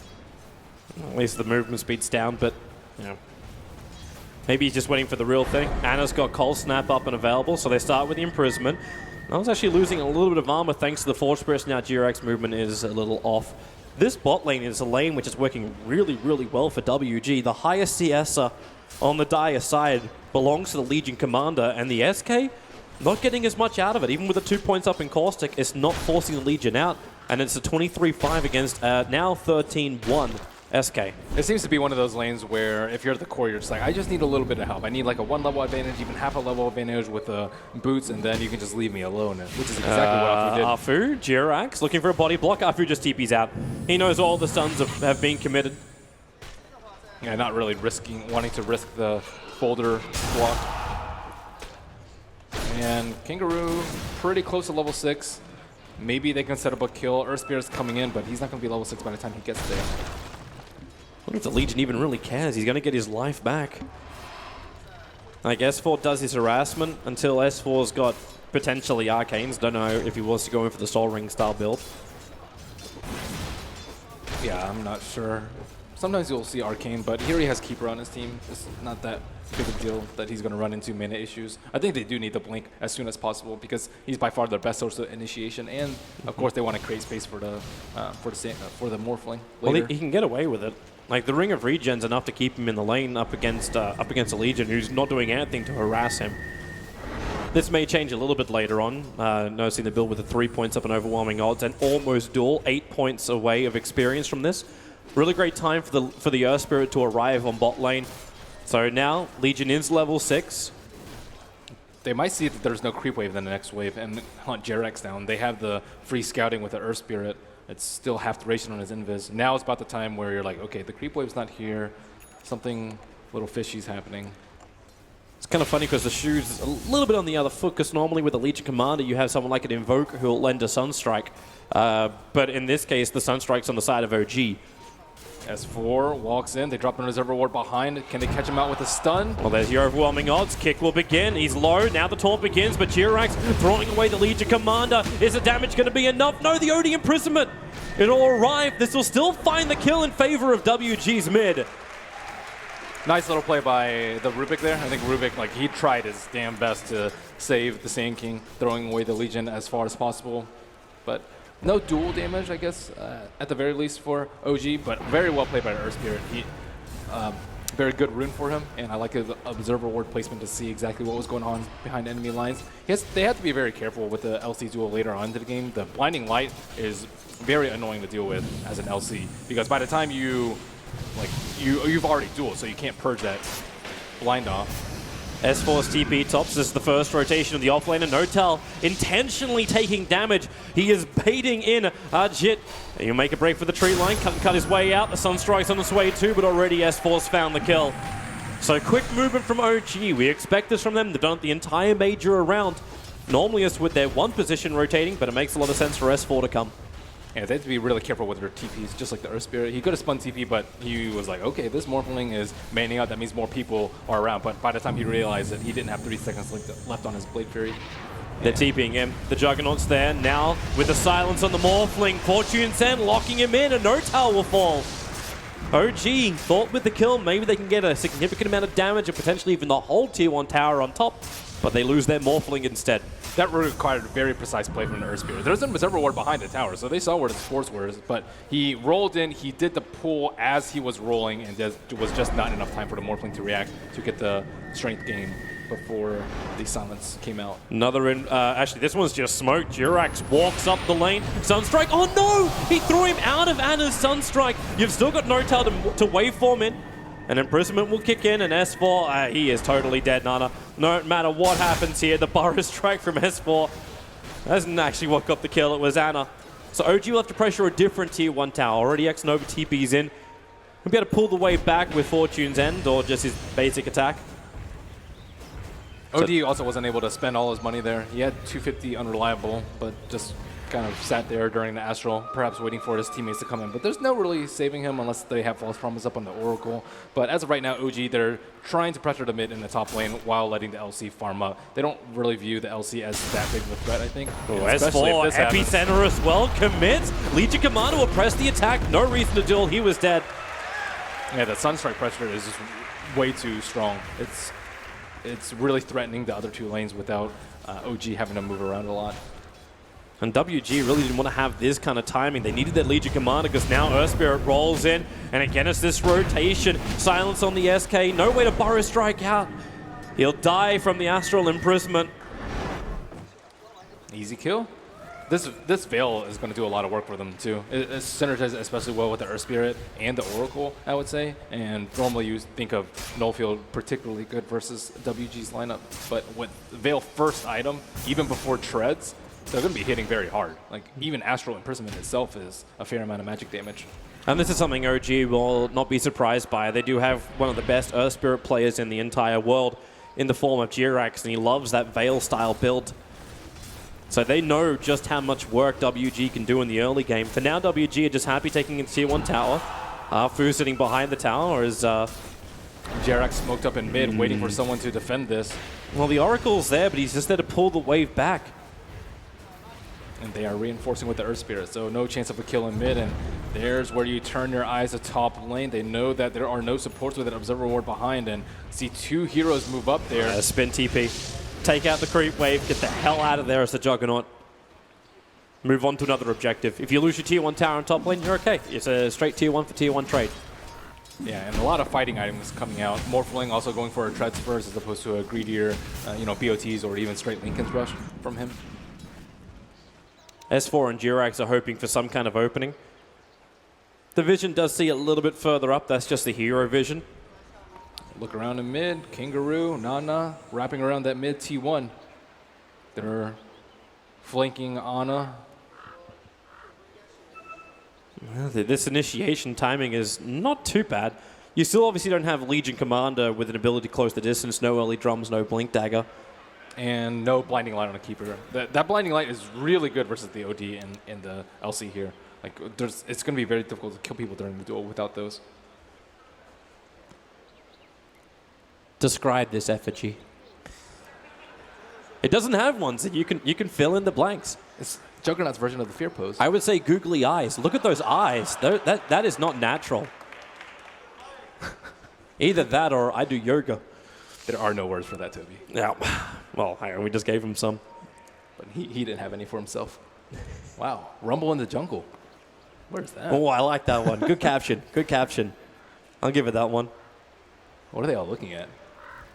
At least the movement speed's down, but you know, maybe he's just waiting for the real thing. Anna's got Cold Snap up and available, so they start with the Imprisonment. I was actually losing a little bit of armor thanks to the Forge Burst. Now Jerax's movement is a little off. This bot lane is a lane which is working really, really well for WG. The highest CSer on the Dire side belongs to the Legion Commander, and the SK not getting as much out of it. Even with the 2 points up in Caustic, it's not forcing the Legion out, and it's a 23-5 against now 13-1 SK. It seems to be one of those lanes where if you're the core, you're just like, I just need a little bit of help. I need like a 1 level advantage, even half a level advantage with boots, and then you can just leave me alone, which is exactly what Afu did. Afu, Jerax, looking for a body block. Afu just TP's out. He knows all the stuns have been committed. Yeah, not really wanting to risk the boulder block. And Kangaroo pretty close to level 6. Maybe they can set up a kill. Earthspear's coming in, but he's not going to be level 6 by the time he gets there. I wonder if the Legion even really cares. He's going to get his life back. Like, S4 does his harassment until S4's got potentially Arcanes. Don't know if he wants to go in for the Soul Ring style build. Yeah, I'm not sure. Sometimes you'll see Arcane, but here he has Keeper on his team. It's not that big a deal that he's going to run into mana issues. I think they do need the Blink as soon as possible because he's by far their best source of initiation, and of course they want to create space for the Morphling later. Well, he can get away with it. Like, the Ring of Regen's enough to keep him in the lane up against a Legion who's not doing anything to harass him. This may change a little bit later on. Noticing the build with the 3 points up and overwhelming odds and almost dual 8 points away of experience from this. Really great time for the Earth Spirit to arrive on bot lane. So now Legion is level 6. They might see that there's no creep wave in the next wave and hunt Jerax down. They have the free scouting with the Earth Spirit. It's still half duration on his invis. Now it's about the time where you're like, okay, the creep wave's not here. Something little fishy's happening. It's kind of funny because the shoe's a little bit on the other foot, because normally with a Legion Commander you have someone like an Invoker who will lend a Sunstrike. But in this case, the Sunstrike's on the side of OG. S4 walks in, they drop an Reservoir Ward behind. Can they catch him out with a stun? Well, there's your overwhelming odds. Kick will begin. He's low. Now the taunt begins, but Jerax throwing away the Legion Commander. Is the damage going to be enough? No, the OD Imprisonment. It'll arrive. This will still find the kill in favor of WG's mid. Nice little play by the Rubik there. I think Rubik, like, he tried his damn best to save the Sand King, throwing away the Legion as far as possible. But no dual damage, I guess, at the very least for OG, but very well played by Earth Spirit. Very good rune for him, and I like his Observer Ward placement to see exactly what was going on behind enemy lines. They have to be very careful with the LC duel later on into the game. The Blinding Light is very annoying to deal with as an LC, because by the time you've already dueled, so you can't purge that blind off. S4's TP tops. This is the first rotation of the offlaner. Notel intentionally taking damage. He is baiting in Jit. He'll make a break for the tree line. Cut his way out. The Sunstrike's on its way too, but already S4's found the kill. So quick movement from OG. We expect this from them. They've done it the entire major around. Normally it's with their one position rotating, but it makes a lot of sense for S4 to come. And they have to be really careful with their TPs, just like the Earth Spirit. He could have spun TP, but he was like, okay, this Morphling is manning out. That means more people are around. But by the time he realized that he didn't have 3 seconds left on his Blade Fury. They're TPing him. The Juggernaut's there. Now, with the silence on the Morphling, Fortune Send locking him in, and no tower will fall. OG thought with the kill, maybe they can get a significant amount of damage and potentially even the whole Tier 1 tower on top, but they lose their Morphling instead. That required very precise play from the Earth Spirit. There's a Berserker Ward behind the tower, so they saw where the force was, but he rolled in, he did the pull as he was rolling, and there was just not enough time for the Morphling to react to get the strength gain before the silence came out. Another in, actually this one's just smoke. Jirax walks up the lane. Sunstrike, oh no! He threw him out of Anna's Sunstrike. You've still got Notel to waveform in. And Imprisonment will kick in, and S4, he is totally dead, Nana. No matter what happens here, the Burrow Strike from S4 hasn't actually what got the kill, it was Anna. So OG will have to pressure a different Tier 1 tower. Already X-Nova TP's in. He'll be able to pull the way back with Fortune's End, or just his basic attack. OD also wasn't able to spend all his money there. He had 250 unreliable, but just kind of sat there during the Astral, perhaps waiting for his teammates to come in. But there's no really saving him unless they have False Promise up on the Oracle. But as of right now, OG, they're trying to pressure the mid in the top lane while letting the LC farm up. They don't really view the LC as that big of a threat, I think. S4, Epicenter as well, commits. Legion Commander will press the attack. No reason to duel, he was dead. Yeah, the Sunstrike pressure is just way too strong. It's really threatening the other 2 lanes without OG having to move around a lot. And WG really didn't want to have this kind of timing. They needed that Legion Commander because now Earth Spirit rolls in. And again, it's this rotation. Silence on the SK. No way to Burrow Strike out. He'll die from the Astral Imprisonment. Easy kill. This Veil is going to do a lot of work for them, too. It synergizes especially well with the Earth Spirit and the Oracle, I would say. And normally you think of Nullfield particularly good versus WG's lineup. But with Veil first item, even before Treads, they're going to be hitting very hard. Like, even Astral Imprisonment itself is a fair amount of magic damage. And this is something OG will not be surprised by. They do have one of the best Earth Spirit players in the entire world in the form of Jirax, and he loves that Veil-style build. So they know just how much work WG can do in the early game. For now, WG are just happy taking in Tier 1 tower. Fu sitting behind the tower as Jirax smoked up in mid, waiting for someone to defend this. Well, the Oracle's there, but he's just there to pull the wave back. And they are reinforcing with the Earth Spirit, so no chance of a kill in mid, and there's where you turn your eyes to top lane. They know that there are no supports with an Observer Ward behind, and see 2 heroes move up there. Spin TP. Take out the creep wave, get the hell out of there as the Juggernaut. Move on to another objective. If you lose your Tier 1 tower on top lane, you're okay. It's a straight Tier 1 for Tier 1 trade. Yeah, and a lot of fighting items coming out. Morphling also going for a Treads first as opposed to a greedier, BOTs or even straight Linken's Rush from him. S4 and Jirax are hoping for some kind of opening. The vision does see a little bit further up. That's just the hero vision. Look around in mid. Kangaroo, Nana, wrapping around that mid T1. They're flanking Ana. Well, this initiation timing is not too bad. You still obviously don't have Legion Commander with an ability to close the distance, no early drums, no Blink Dagger. And no Blinding Light on a Keeper. That Blinding Light is really good versus the OD and the LC here. Like, it's going to be very difficult to kill people during the duel without those. Describe this effigy. It doesn't have one, so you can fill in the blanks. It's Juggernaut's version of the Fear Pose. I would say googly eyes. Look at those eyes. That is not natural. Either that or I do yoga. There are no words for that, Toby. Yeah. Well, hang on, we just gave him some. But he didn't have any for himself. Wow. Rumble in the jungle. Where's that? Oh, I like that one. Good caption. Good caption. I'll give it that one. What are they all looking at?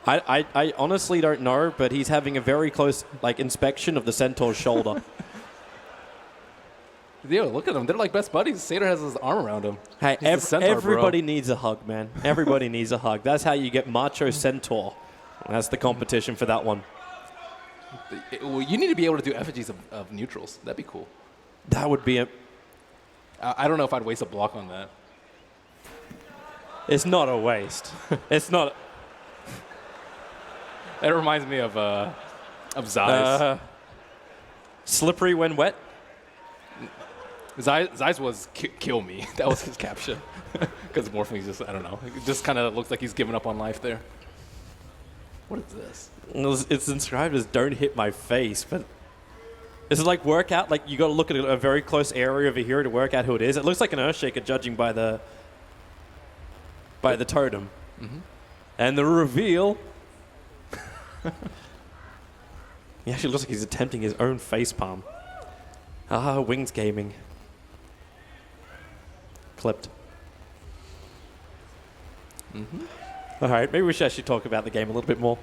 I honestly don't know, but he's having a very close inspection of the Centaur's shoulder. Yo, look at them. They're like best buddies. Satyr has his arm around him. Hey, everybody needs a hug, man. Everybody needs a hug. That's how you get Macho Centaur. That's the competition for that one. Well, you need to be able to do effigies of neutrals. That'd be cool. That would be a... I don't know if I'd waste a block on that. It's not a waste. It's not... That reminds me of Zai's. Slippery when wet? Zeiss was kill me. That was his caption. Because Morphling just, I don't know. It just kind of looks like he's giving up on life there. What is this? It's inscribed as "Don't hit my face," but is it like workout? Like you got to look at a very close area of a hero to work out who it is. It looks like an Earthshaker, judging by the totem, and the reveal. He actually looks like he's attempting his own facepalm. Ah, Wings Gaming. Clipped. All right, maybe we should actually talk about the game a little bit more.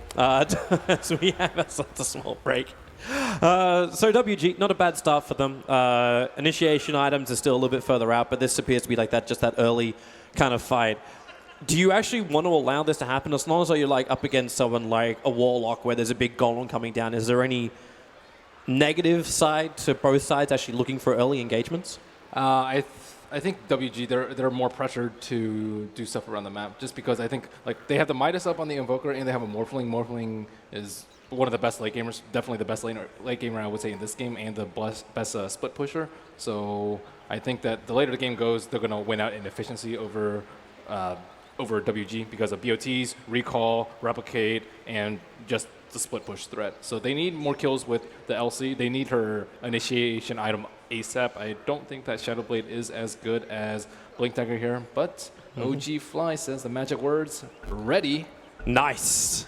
So we have a small break. So WG, not a bad start for them. Initiation items are still a little bit further out, but this appears to be like that, just that early kind of fight. Do you actually want to allow this to happen? As long as you're like up against someone like a Warlock where there's a big golem coming down, is there any negative side to both sides actually looking for early engagements? I think WG, they're more pressured to do stuff around the map, just because I think like they have the Midas up on the Invoker and they have a Morphling. Morphling is one of the best late gamers, definitely the best late gamer I would say in this game, and the best split pusher. So I think that the later the game goes, they're going to win out in efficiency over WG because of BOTs, recall, replicate, and just the split push threat. So they need more kills with the LC. They need her initiation item ASAP. I don't think that Shadowblade is as good as Blink Dagger here, but OG Fly says the magic words, ready. Nice.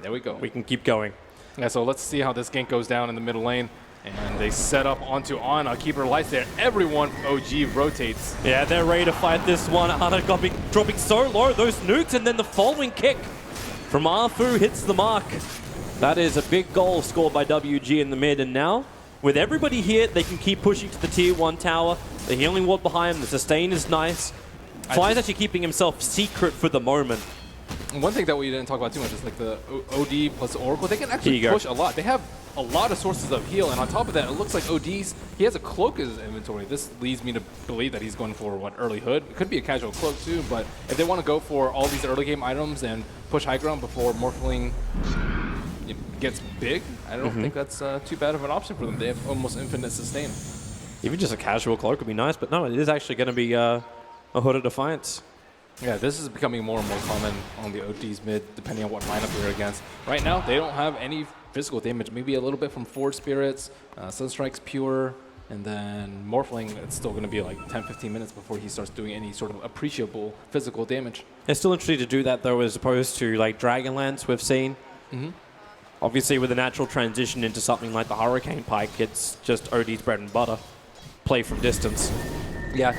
There we go. We can keep going. Yeah, so let's see how this gank goes down in the middle lane. And they set up onto Ana, keep her lights there. Everyone from OG rotates. Yeah, they're ready to fight this one. Ana dropping so low, those nukes, and then the following kick from Afu hits the mark. That is a big goal scored by WG in the mid, and now, with everybody here, they can keep pushing to the tier 1 tower. The healing ward behind him, the sustain is nice. Fly's actually keeping himself secret for the moment. One thing that we didn't talk about too much is like the OD plus Oracle. They can actually push a lot. They have a lot of sources of heal, and on top of that, it looks like he has a cloak in his inventory. This leads me to believe that he's going for what, early hood? It could be a casual cloak too, but if they want to go for all these early game items and push high ground before Morphling gets big, I don't think that's too bad of an option for them. They have almost infinite sustain. Even just a casual cloak would be nice, but no, it is actually going to be a Hood of Defiance. Yeah, this is becoming more and more common on the OD's mid, depending on what lineup you're against. Right now, they don't have any physical damage. Maybe a little bit from Forge Spirits, Sunstrike's Pure, and then Morphling, it's still going to be like 10-15 minutes before he starts doing any sort of appreciable physical damage. It's still interesting to do that, though, as opposed to like Dragonlance we've seen. Obviously, with a natural transition into something like the Hurricane Pike, it's just OD's bread and butter. Play from distance. Yeah,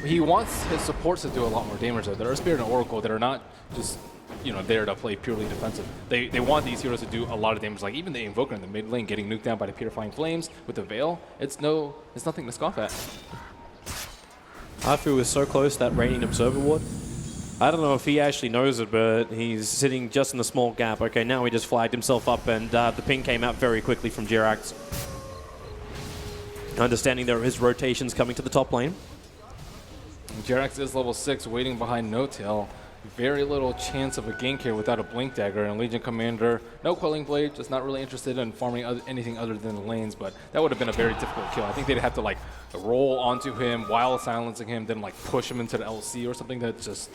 he wants his supports to do a lot more damage. There are Spirit and Oracle that are not just there to play purely defensive. They want these heroes to do a lot of damage. Like even the Invoker in the mid lane getting nuked down by the Purifying Flames with the Veil. It's nothing to scoff at. Afu was so close to that Radiant Observer ward. I don't know if he actually knows it, but he's sitting just in a small gap. Okay, now he just flagged himself up, and the ping came out very quickly from Jirax. Understanding there are his rotations coming to the top lane. Jirax is level 6, waiting behind No-Tail. Very little chance of a gank here without a Blink Dagger. And Legion Commander, no Quelling Blade, just not really interested in farming anything other than the lanes. But that would have been a very difficult kill. I think they'd have to like roll onto him while silencing him, then like push him into the LC or something that's just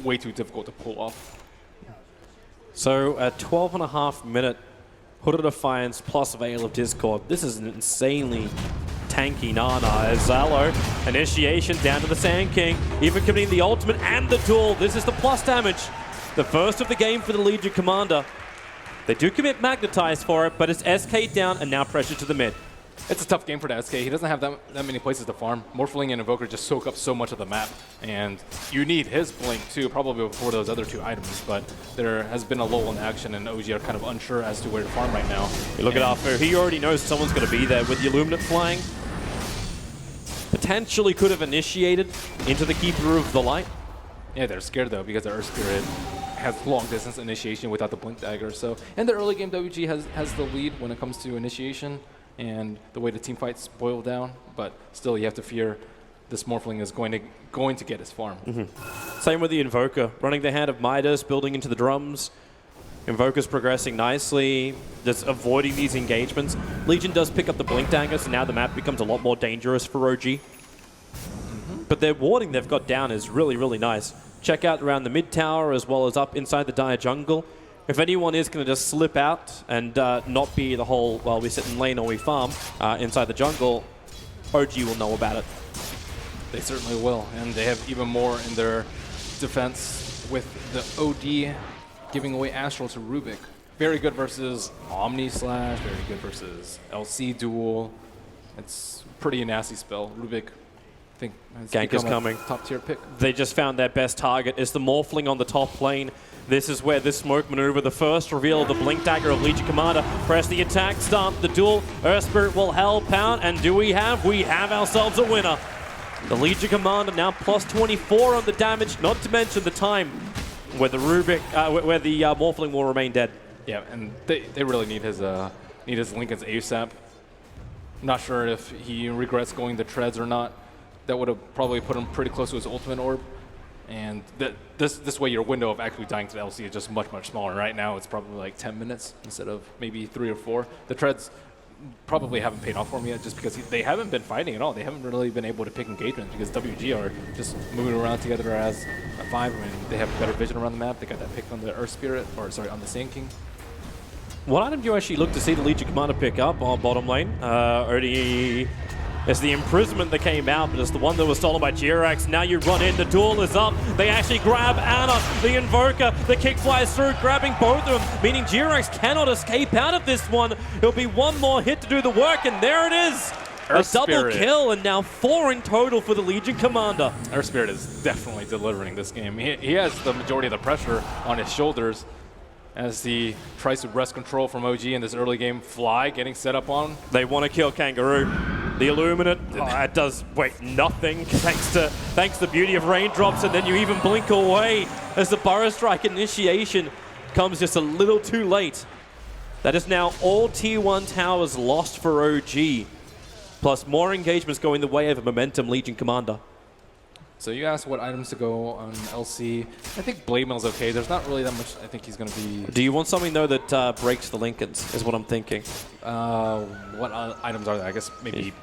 way too difficult to pull off. So a 12.5 minute Hood of Defiance plus Veil of Discord. This is an insanely tanky Nana as Zalo. Initiation down to the Sand King, even committing the ultimate and the duel. This is the plus damage. The first of the game for the Legion Commander. They do commit Magnetize for it, but it's SK down and now pressure to the mid. It's a tough game for the SK. He doesn't have that many places to farm. Morphling and Invoker just soak up so much of the map, and you need his Blink too, probably before those other two items, but there has been a lull in action, and OG are kind of unsure as to where to farm right now. You look at Afu, he already knows someone's going to be there with the Illuminate flying. Potentially could have initiated into the Keeper of the Light. Yeah, they're scared though because the Earth Spirit has long distance initiation without the Blink Dagger. So in the early game, WG has the lead when it comes to initiation and the way the team fights boil down. But still, you have to fear this Morphling is going to get his farm. Same with the Invoker, running the hand of Midas, building into the drums. Invoker's progressing nicely, just avoiding these engagements. Legion does pick up the Blink Dagger, so now the map becomes a lot more dangerous for OG. but their warding they've got down is really, really nice. Check out around the mid tower as well as up inside the dire jungle. If anyone is going to just slip out and not be the whole, well, we sit in lane or we farm inside the jungle, OG will know about it. They certainly will, and they have even more in their defense with the OD giving away Astral to Rubik. Very good versus Omni Slash, very good versus LC Duel. It's pretty nasty spell. Rubik, I think, has Gank is coming. Top tier pick. They just found their best target. It's the Morphling on the top lane. This is where this smoke maneuver, the first reveal of the Blink Dagger of Legion Commander. Press the attack, start the duel. Earth Spirit will help out, and do we have? We have ourselves a winner. The Legion Commander now plus 24 on the damage, not to mention the time where the Morphling will remain dead. Yeah, and they really need his Linken's ASAP. Not sure if he regrets going the treads or not. That would have probably put him pretty close to his ultimate orb. And this way your window of actually dying to the LC is just much, much smaller. Right now it's probably like 10 minutes instead of maybe 3 or 4. The treads probably haven't paid off for him yet just because they haven't been fighting at all. They haven't really been able to pick engagements because WG are just moving around together as a 5 when they have better vision around the map. They got that pick on the Earth Spirit, or sorry, on the Sand King. What item do you actually look to see the Legion Commander pick up on bottom lane? Only it's the imprisonment that came out, but it's the one that was stolen by Jirax. Now you run in, the duel is up. They actually grab Ana, the Invoker. The kick flies through, grabbing both of them, meaning Jirax cannot escape out of this one. It'll be one more hit to do the work, and there it is. A double kill, and now 4 in total for the Legion Commander. Earth Spirit is definitely delivering this game. He has the majority of the pressure on his shoulders as he tries to wrest control from OG in this early game. Fly getting set up on. They want to kill Kangaroo. The Illuminate, it does nothing thanks to the beauty of raindrops, and then you even blink away as the Burrow Strike initiation comes just a little too late. That is now all Tier 1 towers lost for OG, plus more engagements going the way of a Momentum Legion Commander. So you asked what items to go on LC. I think Blade Mail's okay. There's not really that much I think he's going to be... Do you want something, though, that breaks the Lincolns, is what I'm thinking. What items are there? I guess maybe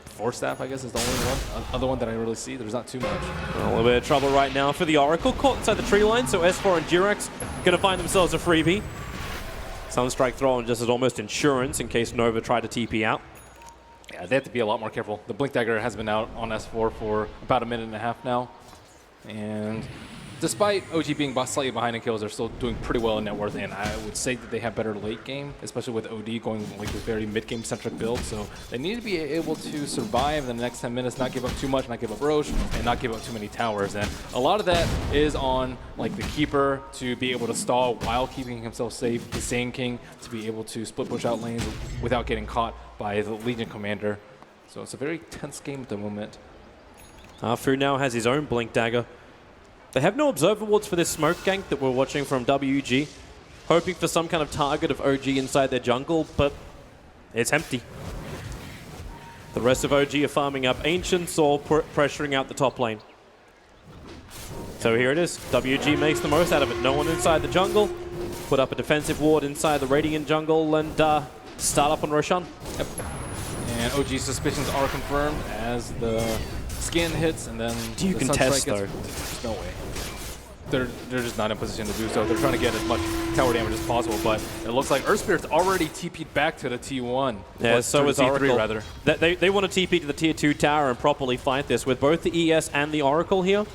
Force Staff, I guess, is the only other one that I really see. There's not too much. A little bit of trouble right now for the Oracle. Caught inside the tree line, so S4 and Jirax going to find themselves a freebie. Sunstrike thrown just as almost insurance in case Nova tried to TP out. Yeah, they have to be a lot more careful. The Blink Dagger has been out on S4 for about 1.5 minutes now. And despite OG being slightly behind in kills, they're still doing pretty well in net worth. And I would say that they have better late game, especially with OD going like this very mid-game centric build. So they need to be able to survive in the next 10 minutes, not give up too much, not give up Roche, and not give up too many towers. And a lot of that is on like the Keeper to be able to stall while keeping himself safe, the Sand King to be able to split push out lanes without getting caught by the Legion Commander. So it's a very tense game at the moment. Fu now has his own Blink Dagger. They have no Observer Wards for this smoke gank that we're watching from WG, hoping for some kind of target of OG inside their jungle, but it's empty. The rest of OG are farming up Ancients or pressuring out the top lane. So here it is. WG makes the most out of it. No one inside the jungle. Put up a defensive ward inside the Radiant jungle and start up on Roshan. Yep. And OG's suspicions are confirmed as the skin hits, and then do you contest though? There's no way. They're just not in position to do so. They're trying to get as much tower damage as possible, but it looks like Earth Spirit's already TP'd back to the T1. Yeah, so is Oracle. T3 rather. They want to TP to the Tier 2 tower and properly fight this with both the ES and the Oracle here.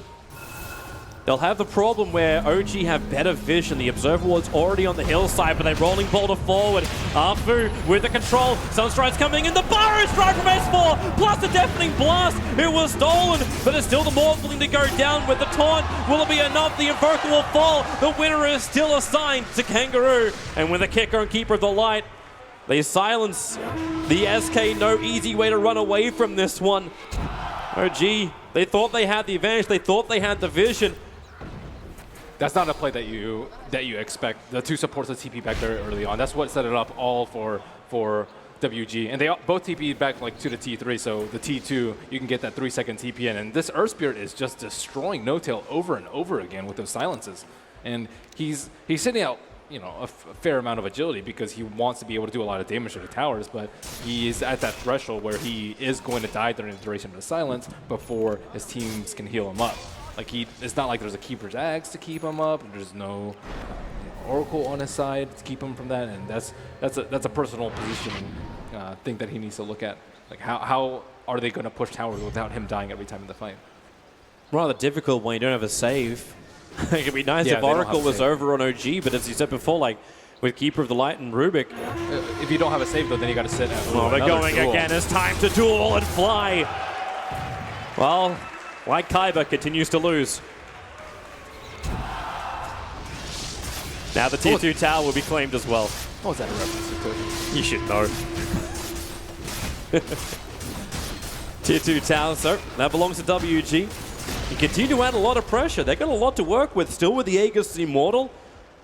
They'll have the problem where OG have better vision. The Observer Ward's already on the hillside, but they're rolling boulder forward. Afu with the control. Sunstride's coming in. The Burrow Strike from S4, plus the Deafening Blast. It was stolen, but it's still the Morphling to go down with the taunt. Will it be enough? The Invoker will fall. The winner is still assigned to Kangaroo. And with the Kicker and Keeper of the Light, they silence the SK. No easy way to run away from this one. OG, they thought they had the advantage. They thought they had the vision. That's not a play that you expect. The two supports the TP back there early on. That's what set it up all for WG. And they both TP'd back like to the T3, so the T2, you can get that 3-second TP in. And this Earth Spirit is just destroying No-Tail over and over again with those silences. And he's sitting out, you know, a fair amount of agility because he wants to be able to do a lot of damage to the towers, but he is at that threshold where he is going to die during the duration of the silence before his teams can heal him up. Like it's not like there's a Keeper's Axe to keep him up. There's no Oracle on his side to keep him from that, and that's a personal positioning thing that he needs to look at. Like how are they going to push towers without him dying every time in the fight? Rather difficult when you don't have a save. It'd be nice if Oracle was over on OG, but as you said before, like with Keeper of the Light and Rubik. If you don't have a save though, then you got to sit at they're going duel. Again. It's time to duel and fly. Well, like Kaiba continues to lose. Now the Tier 2 tower will be claimed as well. What was that a reference to? You should know. Tier 2 tower, so that belongs to WG. You continue to add a lot of pressure. They've got a lot to work with still with the Aegis Immortal.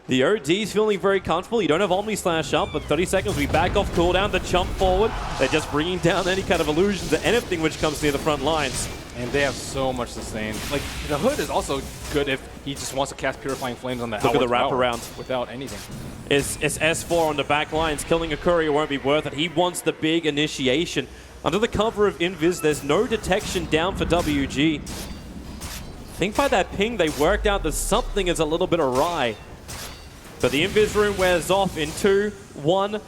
The OD's feeling very comfortable. You don't have Omni Slash up, but 30 seconds we back off cooldown, the jump forward. They're just bringing down any kind of illusions to anything which comes near the front lines. And they have so much sustain. Like, the Hood is also good if he just wants to cast Purifying Flames on the Look at the wraparound. Without anything. It's S4 on the back lines. Killing a courier won't be worth it. He wants the big initiation. Under the cover of Invis, there's no detection down for WG. I think by that ping, they worked out that something is a little bit awry. But the Invis room wears off in 2, 1.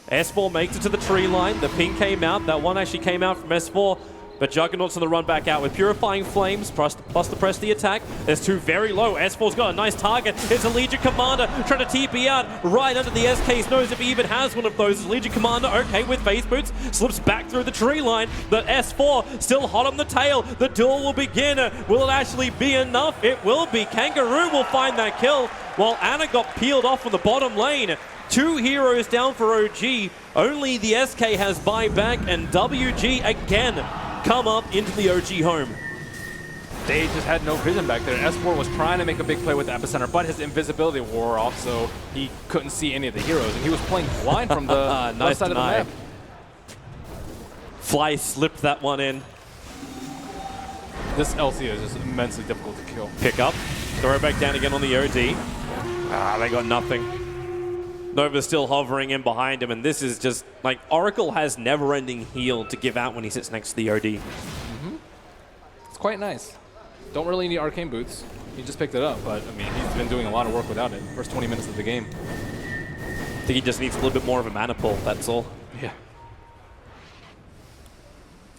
S4 makes it to the tree line. The ping came out. That one actually came out from S4. But Juggernaut's on the run back out with Purifying Flames, plus the press the attack. There's 2 very low. S4's got a nice target. It's a Legion Commander trying to TP out right under the SK's nose if he even has one of those. Legion Commander, okay, with face boots, slips back through the tree line. The S4 still hot on the tail. The duel will begin. Will it actually be enough? It will be. Kangaroo will find that kill, while Anna got peeled off on the bottom lane. 2 heroes down for OG. Only the SK has buyback, and WG again come up into the OG home. They just had no vision back there. S4 was trying to make a big play with the Epicenter, but his invisibility wore off, so he couldn't see any of the heroes, and he was playing blind from the nice side of the map. Fly slipped that one in. This LC is just immensely difficult to kill. Pick up, throw it back down again on the OD. They got nothing. Nova's still hovering in behind him, and this is just like Oracle has never-ending heal to give out when he sits next to the OD. It's quite nice. Don't really need arcane boots. He just picked it up, but I mean, he's been doing a lot of work without it. First 20 minutes of the game. I think he just needs a little bit more of a mana pull, that's all. Yeah.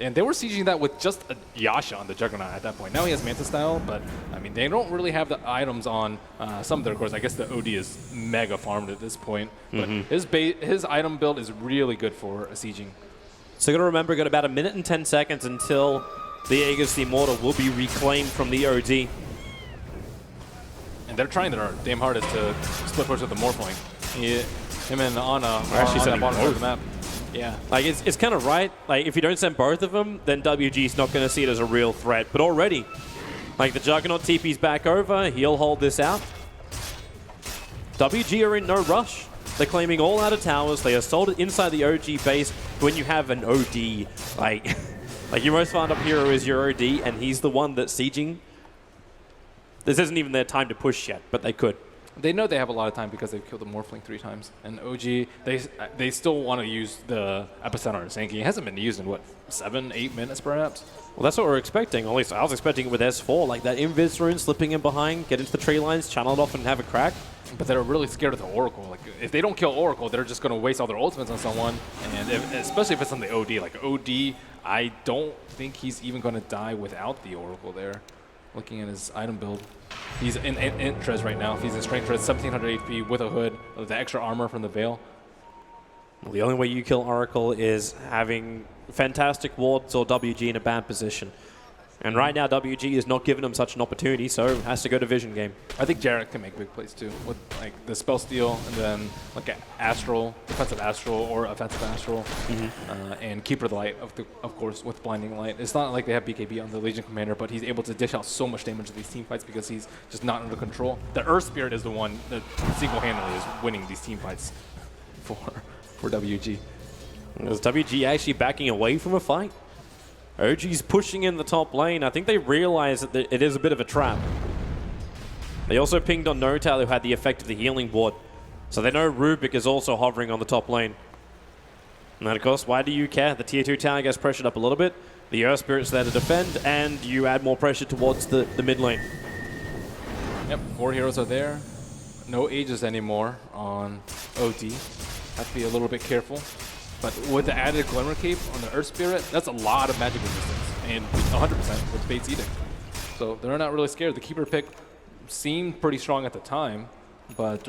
And they were sieging that with just a Yasha on the Juggernaut at that point. Now he has Manta Style, but I mean, they don't really have the items on some of their cores. I guess the OD is mega farmed at this point. But his item build is really good for a sieging. So you got to remember, got about 1 minute and 10 seconds until the Aegis the Immortal will be reclaimed from the OD. And they're trying their damn hardest to split push with the Morphling. Him and Ana are actually on the bottom of the map. Yeah. Like, it's kind of right. Like, if you don't send both of them, then WG's not going to see it as a real threat. But already, like, the Juggernaut TP's back over. He'll hold this out. WG are in no rush. They're claiming all out of towers. They are sold inside the OG base. When you have an OD, like your most farmed up hero is your OD, and he's the one that's sieging. This isn't even their time to push yet, but they could. They know they have a lot of time because they've killed the Morphling 3 times. And OG, they still want to use the Epicenter on Senki. It hasn't been used in, what, 7, 8 minutes perhaps? Well, that's what we're expecting. At least I was expecting it with S4. Like that Invis rune slipping in behind, get into the tree lines, channel it off and have a crack. But they're really scared of the Oracle. Like, if they don't kill Oracle, they're just going to waste all their ultimates on someone. And especially if it's on the OD. Like, OD, I don't think he's even going to die without the Oracle there. Looking at his item build. He's in Trez right now. If he's in Strength Trez, 1700 HP with a hood, with the extra armor from the Veil. Well, the only way you kill Oracle is having fantastic wards or WG in a bad position. And right now, WG is not giving him such an opportunity, so it has to go to Vision game. I think Jarrett can make big plays too, with like the Spell Steal and then like Astral, Defensive Astral or Offensive Astral, and Keeper of the Light, of course, with Blinding Light. It's not like they have BKB on the Legion Commander, but he's able to dish out so much damage to these team fights because he's just not under control. The Earth Spirit is the one that single-handedly is winning these team fights for WG. Is WG actually backing away from a fight? OG's pushing in the top lane. I think they realize that it is a bit of a trap. They also pinged on Notal, who had the effect of the healing ward. So they know Rubik is also hovering on the top lane. And then, of course, why do you care? The tier 2 tower gets pressured up a little bit. The Earth Spirit's there to defend, and you add more pressure towards the mid lane. Yep, 4 heroes are there. No Aegis anymore on OD. Have to be a little bit careful. But with the added Glimmer Cape on the Earth Spirit, that's a lot of magic resistance. And 100% with Fate's Edict. So they're not really scared. The Keeper pick seemed pretty strong at the time, but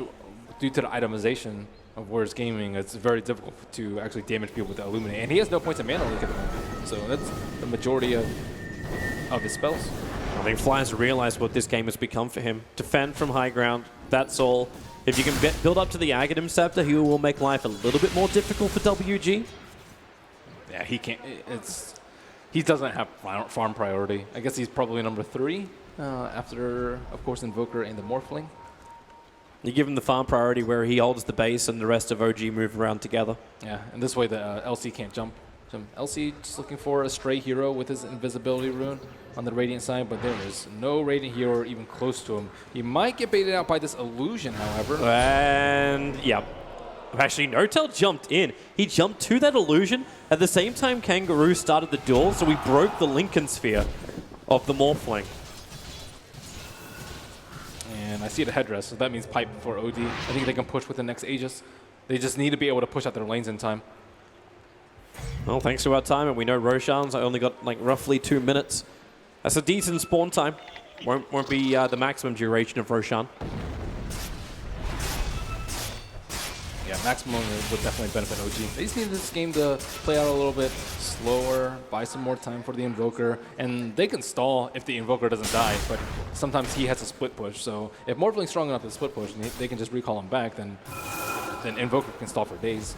due to the itemization of Warriors Gaming, it's very difficult to actually damage people with the Illuminate. And he has no points of mana link at the moment. So that's the majority of his spells. I think Fly's realized what this game has become for him. Defend from high ground, that's all. If you can build up to the Aghanim Scepter, he will make life a little bit more difficult for WG. Yeah, he can't. He doesn't have farm priority. I guess he's probably number 3 after, of course, Invoker and the Morphling. You give him the farm priority where he holds the base and the rest of OG move around together. Yeah, and this way the LC can't jump. So LC just looking for a stray hero with his invisibility rune on the Radiant side, but there is no Radiant hero even close to him. He might get baited out by this illusion, however. And, yeah. Actually, Notel jumped in. He jumped to that illusion at the same time Kangaroo started the duel, so he broke the Lincoln Sphere of the Morphling. And I see the headdress, so that means pipe for OD. I think they can push with the next Aegis. They just need to be able to push out their lanes in time. Well, thanks to our time, and we know Roshan's only got like roughly 2 minutes. That's a decent spawn time. Won't be the maximum duration of Roshan. Yeah, maximum would definitely benefit OG. They just need this game to play out a little bit slower, buy some more time for the Invoker, and they can stall if the Invoker doesn't die, but sometimes he has a split push, so if Morphling's strong enough to split push and they can just recall him back, then Invoker can stall for days.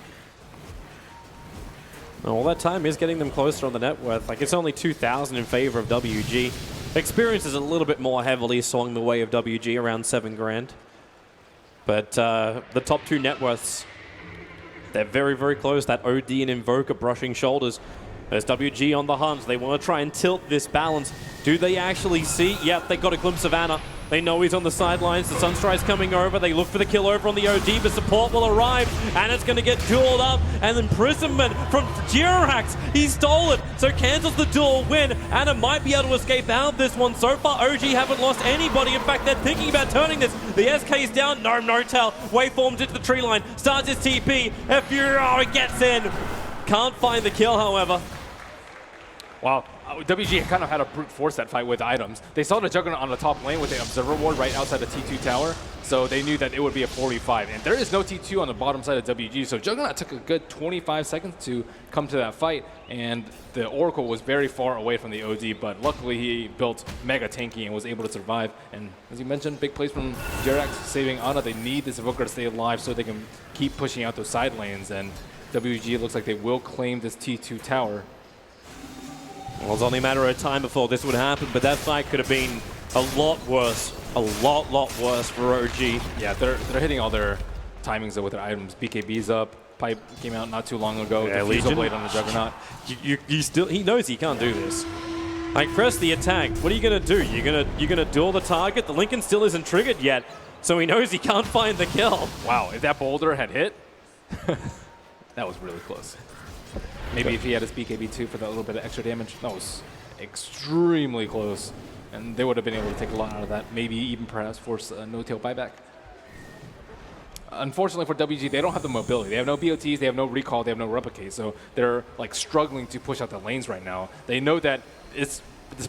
All that time is getting them closer on the net worth. Like, it's only 2,000 in favor of WG. Experience is a little bit more heavily swung the way of WG, around 7 grand. But the top 2 net worths, they're very, very close. That OD and Invoker brushing shoulders. There's WG on the hunt. They want to try and tilt this balance. Do they actually see? Yep, they got a glimpse of Ana. They know he's on the sidelines. The Sunstrike's coming over. They look for the kill over on the OD, but support will arrive. Ana's going to get dueled up. And imprisonment from Jirax. He stole it, so cancels the duel win. Ana might be able to escape out of this one. So far, OG haven't lost anybody. In fact, they're thinking about turning this. The SK's down. No tell. Waveforms into the tree line. Starts his TP. Furo gets in. Can't find the kill, however. Wow, WG kind of had to brute force that fight with items. They saw the Juggernaut on the top lane with the Observer Ward right outside the T2 tower, so they knew that it would be a 45. And there is no T2 on the bottom side of WG, so Juggernaut took a good 25 seconds to come to that fight, and the Oracle was very far away from the OD, but luckily he built mega tanky and was able to survive. And as you mentioned, big plays from Jirax saving Ana. They need this Invoker to stay alive so they can keep pushing out those side lanes, and WG looks like they will claim this T2 tower. Well, it's only a matter of time before this would happen, but that fight could have been a lot worse. A lot worse for OG. Yeah, they're hitting all their timings with their items. BKB's up. Pipe came out not too long ago. Yeah, Diffusal Blade on the Juggernaut. He knows he can't do this. Like, press the attack. What are you gonna do? You're gonna duel the target? The Lincoln still isn't triggered yet, so he knows he can't find the kill. Wow, if that boulder had hit, that was really close. Maybe if he had his BKB too for that little bit of extra damage. That was extremely close. And they would have been able to take a lot out of that. Maybe even perhaps force a no-tail buyback. Unfortunately for WG, they don't have the mobility. They have no BOTs, they have no recall, they have no replicate. So they're like struggling to push out the lanes right now. They know that this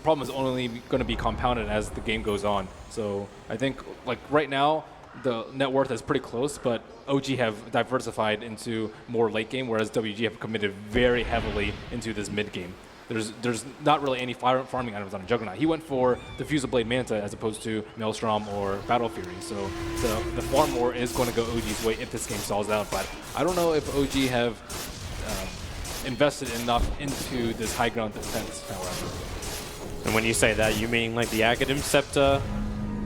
problem is only going to be compounded as the game goes on. So I think like right now, the net worth is pretty close, but OG have diversified into more late game, whereas WG have committed very heavily into this mid game. There's not really any farming items on a Juggernaut. He went for Diffusal Blade Manta as opposed to Maelstrom or Battle Fury, so the farm war is going to go OG's way if this game stalls out, but I don't know if OG have invested enough into this high ground defense, however. And when you say that, you mean like the Aghanim Scepter?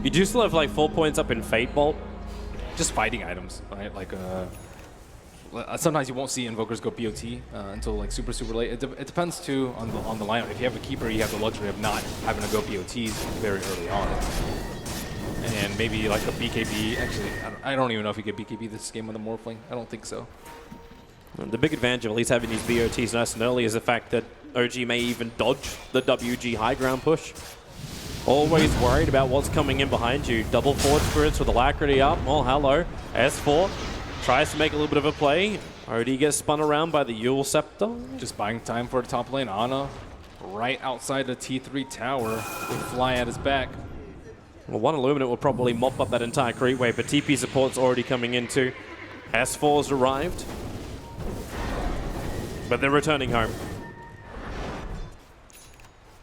You do still have like 4 points up in Fate Bolt. Just fighting items, right? Like sometimes you won't see Invokers go BOT until like super late. It depends too on the lineup. If you have a Keeper, you have the luxury of not having to go BOTs very early on. and maybe like a BKB. Actually, I don't even know if you get BKB this game on the Morphling. I don't think so. The big advantage of at least having these BOTs nice and early is the fact that OG may even dodge the WG high ground push. Always worried about what's coming in behind you. Double forward spirits with Alacrity up. Oh, hello. S4 tries to make a little bit of a play. OD gets spun around by the Yule Scepter. Just buying time for the top lane. Ana right outside the T3 tower with Fly at his back. Well, one Illuminate will probably mop up that entire creep wave, but TP support's already coming in too. S4's arrived, but they're returning home.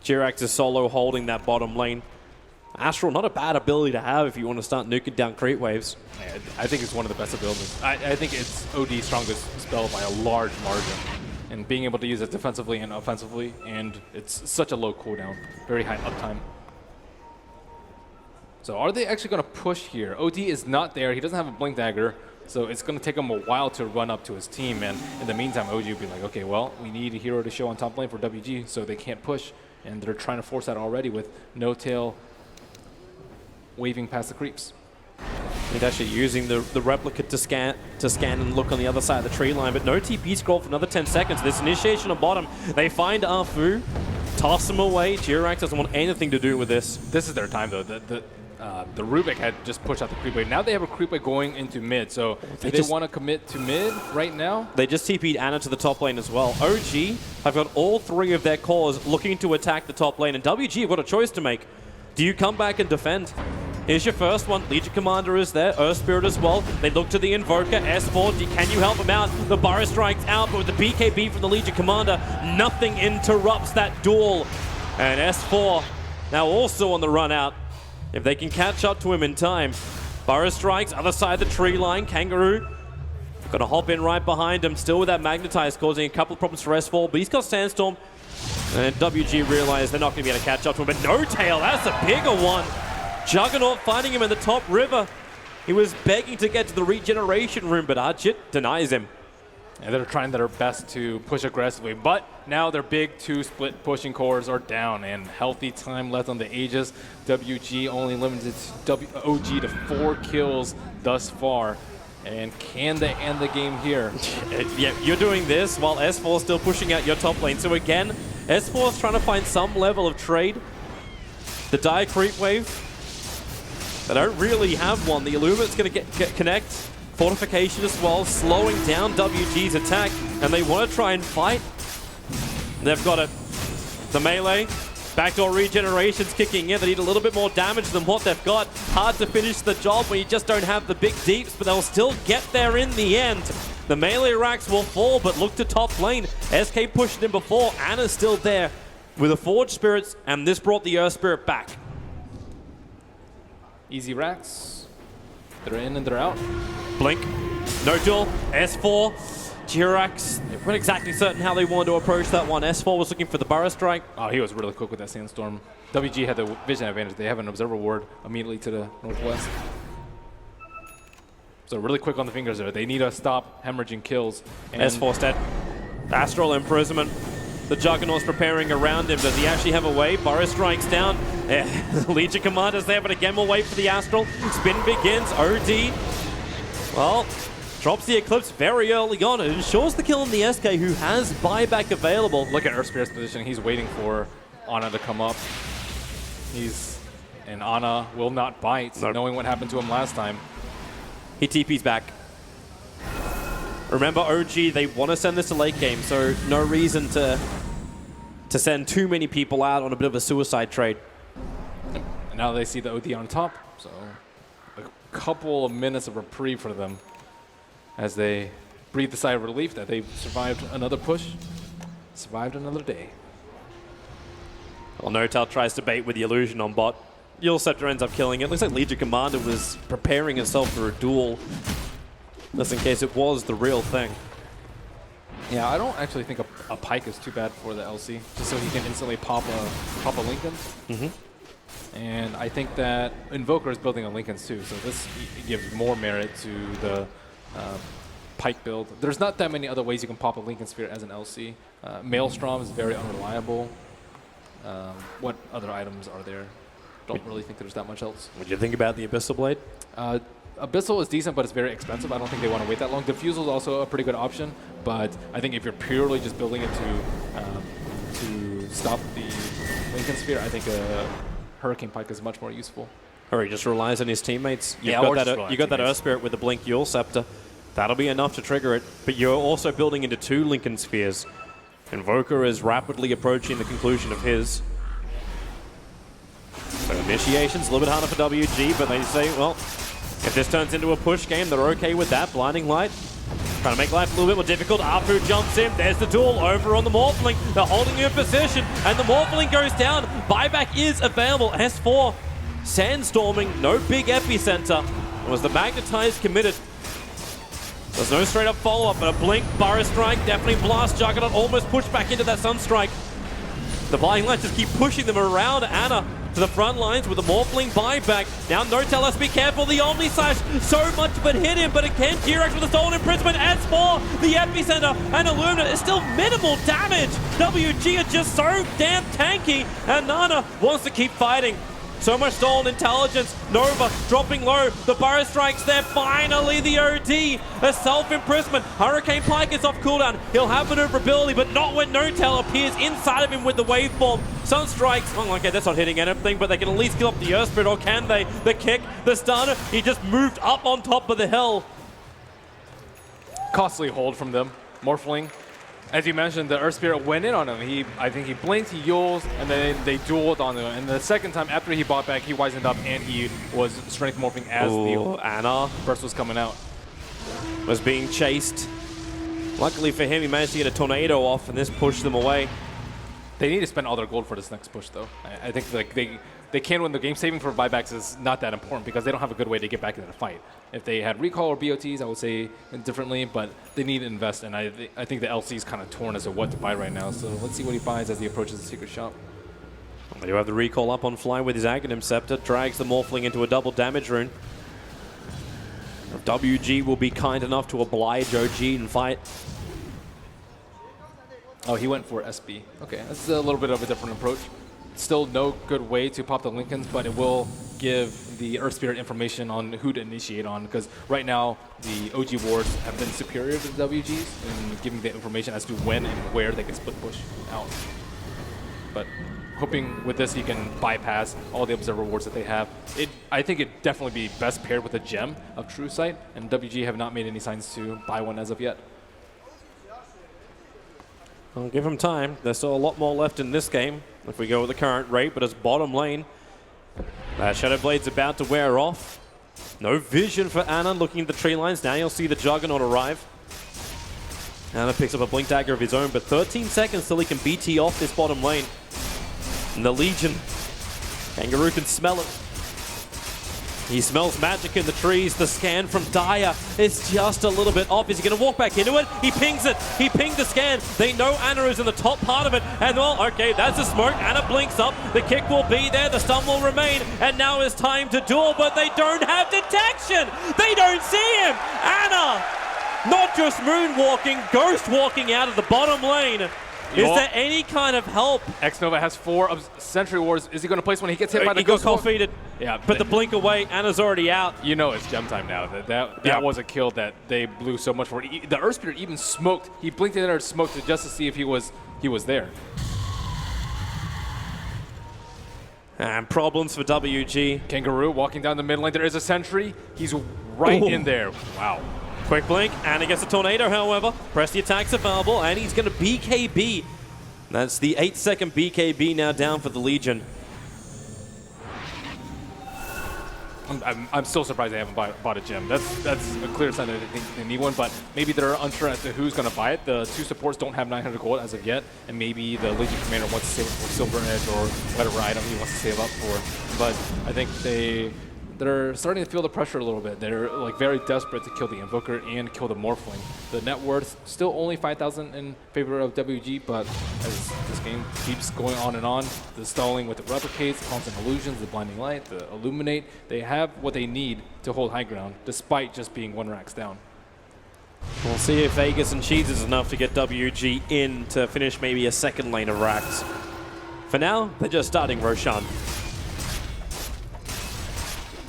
Jirax is solo holding that bottom lane. Astral, not a bad ability to have if you want to start nuking down creep waves. Yeah, I think it's one of the best abilities. I think it's OD's strongest spell by a large margin. And being able to use it defensively and offensively, and it's such a low cooldown, very high uptime. So are they actually going to push here? OD is not there. He doesn't have a Blink Dagger, so it's going to take him a while to run up to his team. And in the meantime, OG will be like, okay, well, we need a hero to show on top lane for WG, so they can't push. And they're trying to force that already with No Tail waving past the creeps. He's actually using the replicate to scan and look on the other side of the tree line, but no TP scroll for another 10 seconds. This initiation on bottom. They find Afu, toss him away. Jirax doesn't want anything to do with this. This is their time, though. The Rubik had just pushed out the creep wave. Now they have a creep wave going into mid, so do they want to commit to mid right now? They just TP'd Ana to the top lane as well. OG have got all three of their cores looking to attack the top lane, and WG have got a choice to make. Do you come back and defend? Here's your first one. Legion Commander is there. Earth Spirit as well. They look to the Invoker. S4, can you help him out? The Burrow strikes out, but with the BKB from the Legion Commander, nothing interrupts that duel. And S4 now also on the run out. If they can catch up to him in time. Burrow strikes, other side of the tree line. Kangaroo gonna hop in right behind him. Still with that Magnetize, causing a couple of problems for S4, but he's got Sandstorm. And WG realize they're not gonna be able to catch up to him, but No Tail, that's a bigger one. Juggernaut finding him in the top river. He was begging to get to the regeneration room, but Archit denies him. And they're trying their best to push aggressively, but now their big two split pushing cores are down, and healthy time left on the Aegis. WG only limited OG to 4 kills thus far. And can they end the game here? Yeah, you're doing this while S4 is still pushing out your top lane. So again, S4 is trying to find some level of trade. The Dire Creep Wave, they don't really have one. The Illuminate's going to connect. Fortification as well, slowing down WG's attack, and they want to try and fight. They've got it. The melee, backdoor regeneration's kicking in. They need a little bit more damage than what they've got. Hard to finish the job when you just don't have the big deeps, but they'll still get there in the end. The melee racks will fall, but look to top lane. SK pushed him before. Ana's still there with the Forged Spirits, and this brought the Earth Spirit back. Easy racks. They're in and they're out. Blink, no duel, S4, Jirax. They weren't exactly certain how they wanted to approach that one. S4 was looking for the Burrow Strike. Oh, he was really quick with that Sandstorm. WG had the vision advantage. They have an Observer Ward immediately to the northwest. So really quick on the fingers there. They need to stop hemorrhaging kills. And S4's dead. Astral Imprisonment. The Juggernaut's preparing around him. Does he actually have a way? Burrow strikes down. Legion Commander's there, but again we'll wait for the Astral. Spin begins. OD, well, drops the Eclipse very early on. It ensures the kill on the SK, who has buyback available. Look at Earth Spirit's position. He's waiting for Ana to come up. And Ana will not bite, knowing what happened to him last time. He TP's back. Remember, OG, they want to send this to late game, so no reason to send too many people out on a bit of a suicide trade. And now they see the OD on top, so a couple of minutes of reprieve for them as they breathe the sigh of relief that they survived another push, survived another day. Well, Notal tries to bait with the illusion on bot. Yule Scepter ends up killing it. Looks like Legion Commander was preparing himself for a duel, just in case it was the real thing. Yeah, I don't actually think a Pike is too bad for the LC, just so he can instantly pop a Lincoln. And I think that Invoker is building on Lincolns too, so this gives more merit to the Pike build. There's not that many other ways you can pop a Lincoln Sphere as an LC. Maelstrom is very unreliable. What other items are there? don't really think there's that much else. What do you think about the Abyssal Blade? Abyssal is decent, but it's very expensive. I don't think they want to wait that long. Diffusal is also a pretty good option, but I think if you're purely just building it to stop the Lincoln Sphere, I think Hurricane Pike is much more useful. Or he just relies on his teammates. You got that Earth Spirit with the Blink Yule Scepter. That'll be enough to trigger it, but you're also building into 2 Lincoln Spheres. Invoker is rapidly approaching the conclusion of his. So initiation's a little bit harder for WG, but they say, well, if this turns into a push game, they're okay with that. Blinding Light, trying to make life a little bit more difficult. Apu jumps in, there's the duel over on the Morphling. They're holding you in position, and the Morphling goes down. Buyback is available. S4 sandstorming, no big epicenter. It was the Magnetize committed. There's no straight up follow-up, but a Blink, Burrow Strike, definitely Blast, Juggernaut almost pushed back into that Sunstrike. The Blinding Lights just keep pushing them around Ana to the front lines with the Morphling buyback. Now Notel has to be careful, the Omni Slash, so much but hit him, but again, G-Rex with a stolen imprisonment, S4, the epicenter, and Illumina is still minimal damage. WG are just so damn tanky, and Nana wants to keep fighting. So much stolen intelligence. Nova dropping low. The Burrow Strike's there. Finally, the OD. A self-imprisonment. Hurricane Pike is off cooldown. He'll have maneuverability, but not when Notel appears inside of him with the waveform. Sunstrikes. Oh, okay, that's not hitting anything, but they can at least kill up the Earth Spirit, or can they? The kick, the stun. He just moved up on top of the hill. Costly hold from them. Morphling. As you mentioned, the Earth Spirit went in on him. I think he blinked, he Yules, and then they dueled on him. And the second time after he bought back, he wisened up and he was strength morphing as the Ana burst was coming out. Was being chased. Luckily for him, he managed to get a tornado off, and this pushed them away. They need to spend all their gold for this next push, though. I think like they can win the game. Saving for buybacks is not that important because they don't have a good way to get back into the fight. If they had recall or BOTs, I would say differently, but they need to invest, and I think the LC is kind of torn as to what to buy right now. So let's see what he buys as he approaches the secret shop. They do have the recall up on fly with his Aghanim Scepter, drags the Morphling into a double damage rune. WG will be kind enough to oblige OG and fight. Oh, he went for SB. Okay, that's a little bit of a different approach. Still no good way to pop the Lincolns, but it will give the Earth Spirit information on who to initiate on, because right now the OG wards have been superior to the WGs in giving the information as to when and where they can split push out. But hoping with this he can bypass all the Observer wards that they have. I think it'd definitely be best paired with a gem of True Sight, and WG have not made any signs to buy one as of yet. I'll give him time. There's still a lot more left in this game if we go with the current rate, but it's bottom lane. Shadow Blade's about to wear off. No vision for Ana looking at the tree lines. Now you'll see the Juggernaut arrive. Ana picks up a Blink Dagger of his own, but 13 seconds till he can BT off this bottom lane. And the Legion. Kangaroo can smell it. He smells magic in the trees. The scan from Daya is just a little bit off. Is he going to walk back into it? He pings it. He pinged the scan. They know Ana is in the top part of it. And well, okay, that's the smoke. Ana blinks up. The kick will be there. The stun will remain. And now it's time to duel, but they don't have detection. They don't see him. Ana, not just moonwalking, ghost walking out of the bottom lane. Is there any kind of help? X-Nova has 4 of Sentry Wards. Is he going to place when he gets hit by the ghost? He got cold-feeded. Yeah, but the blink away, Ana's already out. You know it's gem time now. That was a kill that they blew so much for. The Earth Spirit even smoked. He blinked in there and smoked it just to see if he was there. And problems for WG. Kangaroo walking down the mid lane. There is a sentry. He's right in there. Wow. Quick blink, and he gets a tornado, however. Press the attacks available, and he's going to BKB. That's the 8-second BKB now down for the Legion. I'm still surprised they haven't bought a gem. That's a clear sign that they need one, but maybe they're unsure as to who's going to buy it. The 2 supports don't have 900 gold as of yet, and maybe the Legion Commander wants to save it for Silver Edge or whatever item he wants to save up for. But I think they're starting to feel the pressure a little bit. They're like very desperate to kill the Invoker and kill the Morphling. The net worth still only 5,000 in favor of WG, but as this game keeps going on, the stalling with the Replicates, the Constant Illusions, the Blinding Light, the Illuminate, they have what they need to hold high ground, despite just being 1 racks down. We'll see if Vegas and Cheese is enough to get WG in to finish maybe a second lane of racks. For now, they're just starting Roshan.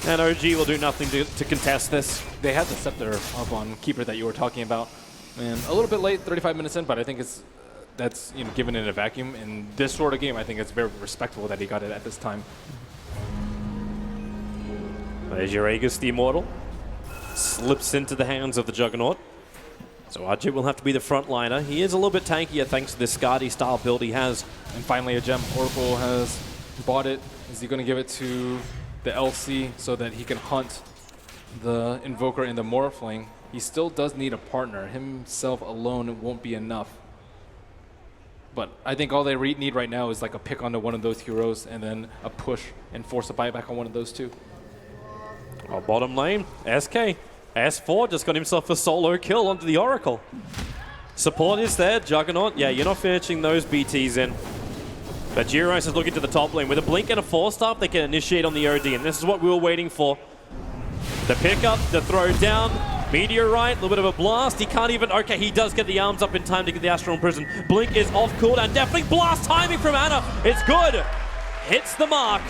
And OG will do nothing to contest this. They had the scepter up on Keeper that you were talking about. And a little bit late, 35 minutes in, but I think that's given in a vacuum. In this sort of game, I think it's very respectable that he got it at this time. There's your Aegis the Immortal. Slips into the hands of the Juggernaut. So Ajit will have to be the frontliner. He is a little bit tankier thanks to this Skadi style build he has. And finally a gem. Oracle has bought it. Is he going to give it to the LC so that he can hunt the Invoker and the Morphling? He still does need a partner. Himself alone won't be enough. But I think all they need right now is like a pick onto one of those heroes and then a push and force a buyback on one of those two. Oh, bottom lane, SK. S4 just got himself a solo kill onto the Oracle. Support is there, Juggernaut. Yeah, you're not finishing those BTs in. But Gyros is looking to the top lane. With a Blink and a 4-star, they can initiate on the OD, and this is what we were waiting for. The pickup, the throw down, Meteorite, a little bit of a blast. He can't even... Okay, he does get the arms up in time to get the Astral Prison. Blink is off cooldown. Definitely blast timing from Ana. It's good. Hits the mark.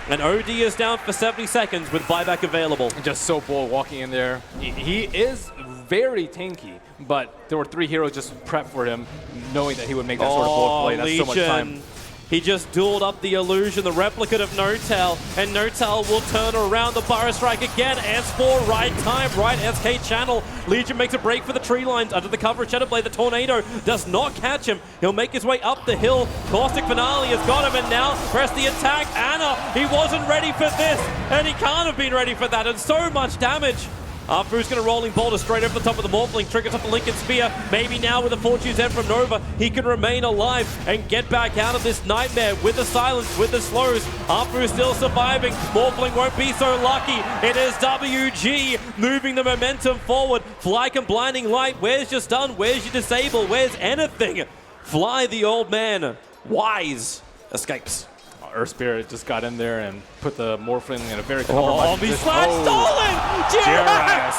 And OD is down for 70 seconds with buyback available. Just so bold walking in there. He is very tanky, but there were 3 heroes just prepped for him, knowing that he would make that sort of bold play. That's Legion. so much time. He just dueled up the illusion, the replicate of No-Tail, and No-Tail will turn around the Burrow Strike again. S4, right time, right SK channel. Legion makes a break for the tree lines under the cover of Shadowblade. The Tornado does not catch him. He'll make his way up the hill. Caustic Finale has got him, and now press the attack. Ana, he wasn't ready for this, and he can't have been ready for that, and so much damage. Afu's going to rolling boulder straight over the top of the Morphling, triggers up the Lincoln Spear. Maybe now with a Fortune's End from Nova, he can remain alive and get back out of this nightmare with the silence, with the slows. Afu still surviving. Morphling won't be so lucky. It is WG moving the momentum forward. Fly can blinding light. Where's your stun? Where's your disable? Where's anything? Fly the old man. Wise escapes. Earth Spirit just got in there and put the Morphling in a very compromising position. Stolen! Jirax!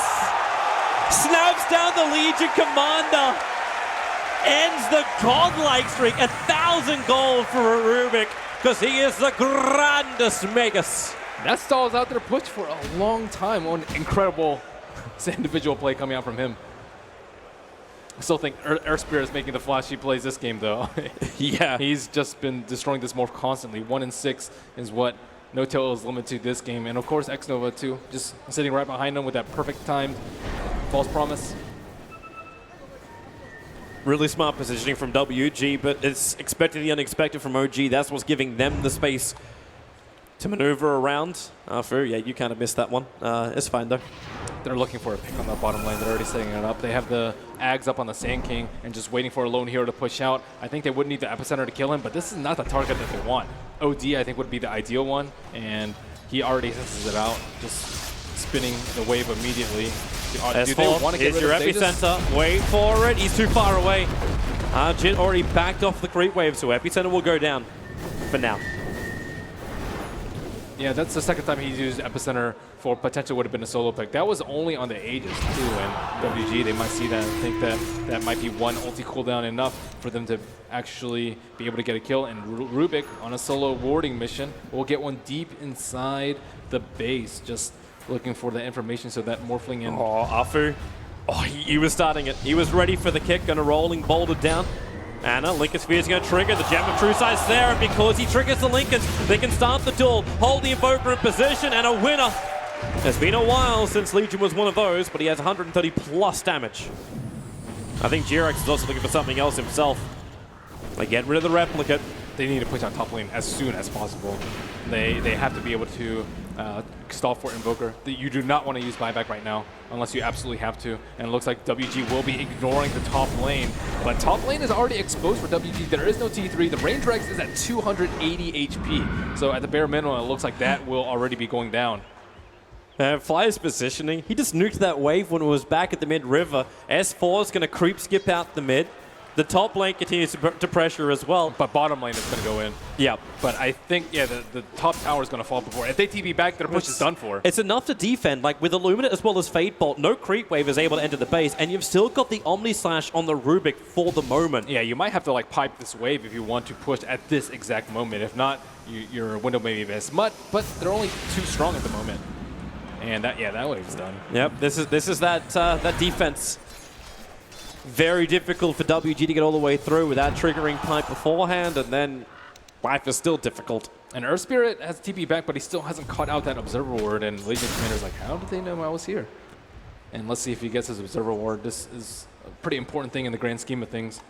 Snaps down the Legion Commander. Ends the godlike streak. 1,000 gold for Rubik because he is the grandest Magus. That stalls out there pushed for a long time. One incredible individual play coming out from him. I still think Earth Spirit is making the flashy plays this game, though. Yeah. He's just been destroying this morph constantly. 1 in 6 is what No-Tail is limited to this game. And, of course, X-Nova, too. Just sitting right behind him with that perfect timed false promise. Really smart positioning from WG, but it's expecting the unexpected from OG. That's what's giving them the space to maneuver around. Yeah, you kind of missed that one. It's fine, though. They're looking for a pick on the bottom lane. They're already setting it up. They have the Ags up on the Sand King and just waiting for a lone hero to push out. I think they would need the Epicenter to kill him, but this is not the target that they want. OD, I think, would be the ideal one, and he already senses it out, just spinning the wave immediately. Do they want to get rid your of Epicenter. Wait for it. He's too far away. Jin already backed off the creep wave, so Epicenter will go down for now. Yeah, that's the second time he's used Epicenter for potential would have been a solo pick. That was only on the Aegis too, and WG, they might see that and think that that might be one ulti cooldown enough for them to actually be able to get a kill. And Rubik on a solo warding mission will get one deep inside the base, just looking for the information so that Morphling and... Oh, Afu. Oh, he was starting it. He was ready for the kick, going to rolling boulder down. Ana, Lincoln Spear is going to trigger. The Gem of True Sight's there, and because he triggers the Lincolns, they can start the duel, hold the Invoker in position, and a winner. It's been a while since Legion was one of those, but he has 130 plus damage. I think Jirax is also looking for something else himself. They get rid of the replicate. They need to push on top lane as soon as possible. They have to be able to stall for Invoker. You do not want to use buyback right now unless you absolutely have to. And it looks like WG will be ignoring the top lane. But top lane is already exposed for WG. There is no T3. The range Rex is at 280 HP. So at the bare minimum, it looks like that will already be going down. Fly's positioning. He just nuked that wave when it was back at the mid-river. S4 is going to creep skip out the mid. The top lane continues to pressure as well. But bottom lane is going to go in. Yeah. But I think, yeah, the top tower is going to fall before. If they TP back, their push is done for. It's enough to defend. Like with Illuminate as well as Fate Bolt, no creep wave is able to enter the base, and you've still got the Omni Slash on the Rubik for the moment. Yeah, you might have to like pipe this wave if you want to push at this exact moment. If not, your window may be missed. But they're only too strong at the moment. And that wave's done. Yep, this is that defense. Very difficult for WG to get all the way through without triggering pipe beforehand, and then life is still difficult. And Earth Spirit has TP back, but he still hasn't caught out that Observer Ward, and Legion Commander's like, how did they know I was here? And let's see if he gets his Observer Ward. This is a pretty important thing in the grand scheme of things.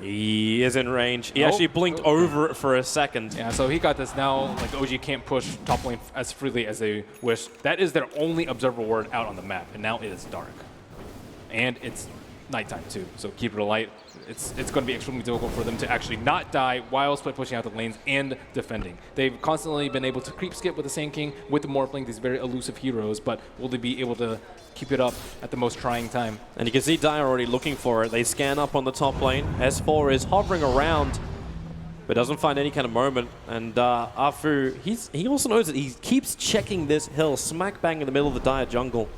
He is in range. He actually blinked over it for a second. Yeah, so he got this now. Like, OG can't push top lane as freely as they wish. That is their only Observer Ward out on the map, and now it is dark. And it's nighttime too, so keep it alight. It's going to be extremely difficult for them to actually not die while split pushing out the lanes and defending. They've constantly been able to creep skip with the Sand King, with the Morphling, these very elusive heroes, but will they be able to keep it up at the most trying time? And you can see Dire already looking for it. They scan up on the top lane. S4 is hovering around, but doesn't find any kind of moment. And Afu, he also knows that he keeps checking this hill smack bang in the middle of the Dire jungle.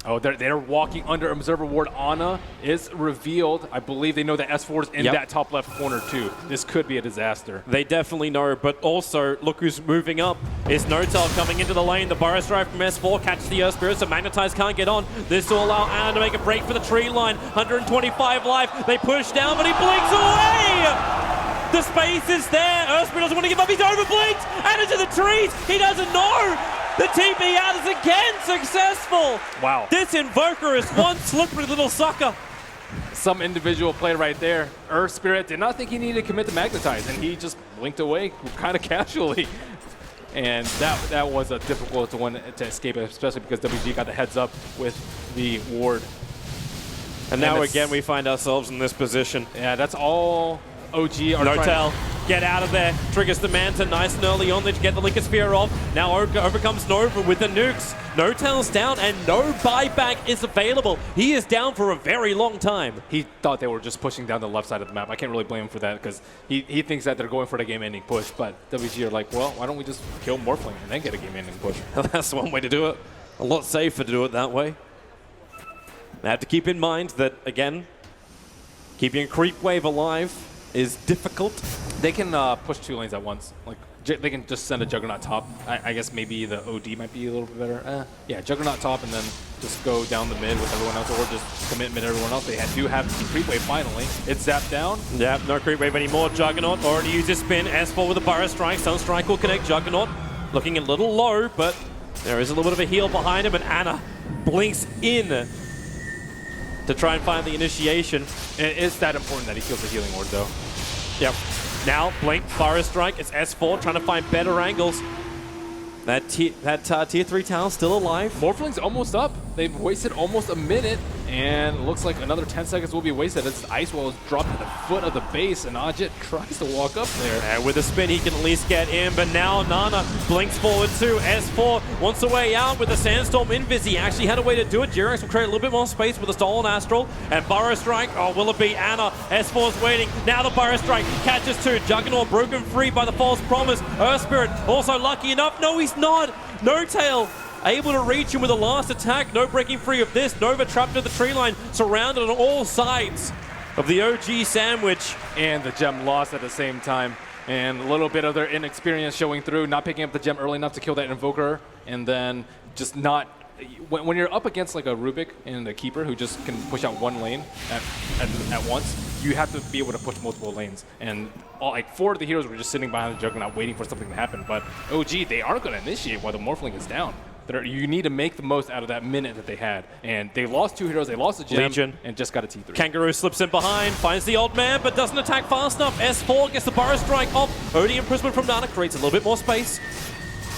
Oh, they're walking under Observer Ward. Ana is revealed. I believe they know that S4 is in that top left corner too. This could be a disaster. They definitely know, but also look who's moving up. It's Notel coming into the lane. The Burrow Strike from S4 catches the Earth Spirit, so Magnetize can't get on. This will allow Ana to make a break for the tree line. 125 life. They push down, but he blinks away! The space is there. Earth Spirit doesn't want to give up. He's overblinked and into the trees. He doesn't know. The TP out is again successful. Wow. This Invoker is one slippery little sucker. Some individual play right there. Earth Spirit did not think he needed to commit to Magnetize, and he just blinked away kind of casually. And that was a difficult one to escape, especially because WG got the heads up with the ward. And now again we find ourselves in this position. Yeah, that's all OG are Notel, get out of there. Triggers the Manta nice and early on to get the Linker Sphere off. Now overcomes Nova with the nukes. Notel's down and no buyback is available. He is down for a very long time. He thought they were just pushing down the left side of the map. I can't really blame him for that because he thinks that they're going for the game-ending push. But WG are like, well, why don't we just kill Morphling and then get a game-ending push? That's one way to do it. A lot safer to do it that way. They have to keep in mind that, again, keeping a creep wave alive is difficult. They can push 2 lanes at once. Like they can just send a Juggernaut top. I guess maybe the OD might be a little bit better. Yeah, Juggernaut top and then just go down the mid with everyone else, or just commit mid everyone else. They do have the creep wave finally. It's zapped down. Yeah, no creep wave anymore. Juggernaut already used his spin. S4 with a Burrow Strike. Sunstrike will connect Juggernaut. Looking a little low, but there is a little bit of a heal behind him, and Ana blinks in to try and find the initiation. It is that important that he kills the healing ward, though. Yep. Now, blink, Burrow Strike. It's S4 trying to find better angles. That tier 3 tower still alive. Morphling's almost up. They've wasted almost a minute, and it looks like another 10 seconds will be wasted as Ice Wall is dropped at the foot of the base, and Ajit tries to walk up there. And with a spin, he can at least get in, but now Nana blinks forward too. S4 wants a way out with the Sandstorm Invis. He actually had a way to do it. Jirax will create a little bit more space with a Stolen Astral, and Burrow Strike. Oh, will it be Ana? S4's waiting. Now the Burrow Strike catches 2. Juggernaut broken free by the False Promise. Earth Spirit also lucky enough. No, he's not. Notail able to reach him with a last attack. No breaking free of this. Nova trapped at the tree line, surrounded on all sides of the OG sandwich. And the gem lost at the same time. And a little bit of their inexperience showing through, not picking up the gem early enough to kill that Invoker, and then just not... When you're up against like a Rubik and a Keeper who just can push out one lane at once, you have to be able to push multiple lanes. And like 4 of the heroes were just sitting behind the Juggernaut waiting for something to happen. But OG, they aren't going to initiate while the Morphling is down. You need to make the most out of that minute that they had. And they lost 2 heroes, they lost a gem, Legion. And just got a T3. Kangaroo slips in behind, finds the old man, but doesn't attack fast enough. S4 gets the Burrow Strike off. OD imprisonment from Nana creates a little bit more space.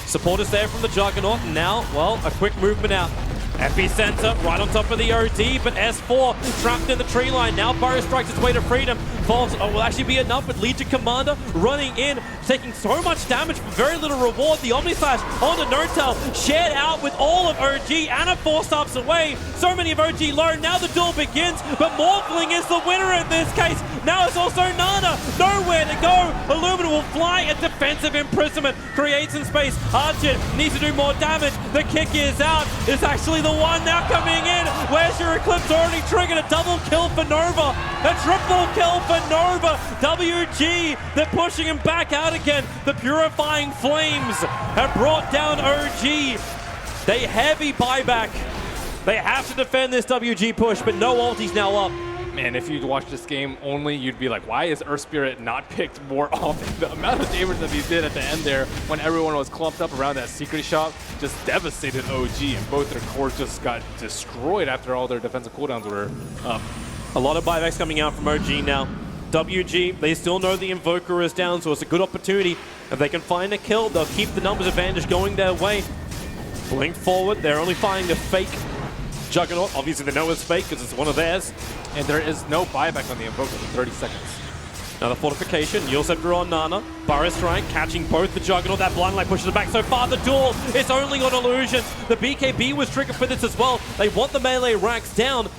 Support is there from the Juggernaut, and now, well, a quick movement out. Epicenter right on top of the OD, but S4 trapped in the tree line. Now Burrow strikes its way to freedom. Falls will actually be enough with Legion Commander running in, taking so much damage for very little reward. The Omni Slash onto Notel, shared out with all of OG. Ana 4 stops away. So many of OG low. Now the duel begins, but Morphling is the winner in this case. Now it's also Nana. Nowhere to go. Illumina will fly. A defensive imprisonment creates some space. Archer needs to do more damage. The kick is out. It's actually the one now coming in. Where's your Eclipse? Already triggered a double kill for Nova. A triple kill for Nova. WG, they're pushing him back out again. The Purifying Flames have brought down OG. They heavy buyback. They have to defend this WG push, but no ulti's now up. Man, if you'd watched this game only, you'd be like, why is Earth Spirit not picked more often? The amount of damage that he did at the end there when everyone was clumped up around that secret shop just devastated OG, and both their cores just got destroyed after all their defensive cooldowns were up. A lot of buybacks coming out from OG now. WG, they still know the Invoker is down, so it's a good opportunity. If they can find a kill, they'll keep the numbers advantage going their way. Blink forward, they're only finding a fake Juggernaut. Obviously they know it's fake because it's one of theirs. And there is no buyback on the Invoker for 30 seconds. Now the fortification, Yule Scepter on Nana. Burrow Strike catching both the Juggernaut. That blind light pushes it back so far. The duel, it's only on illusion. The BKB was triggered for this as well. They want the melee racks down.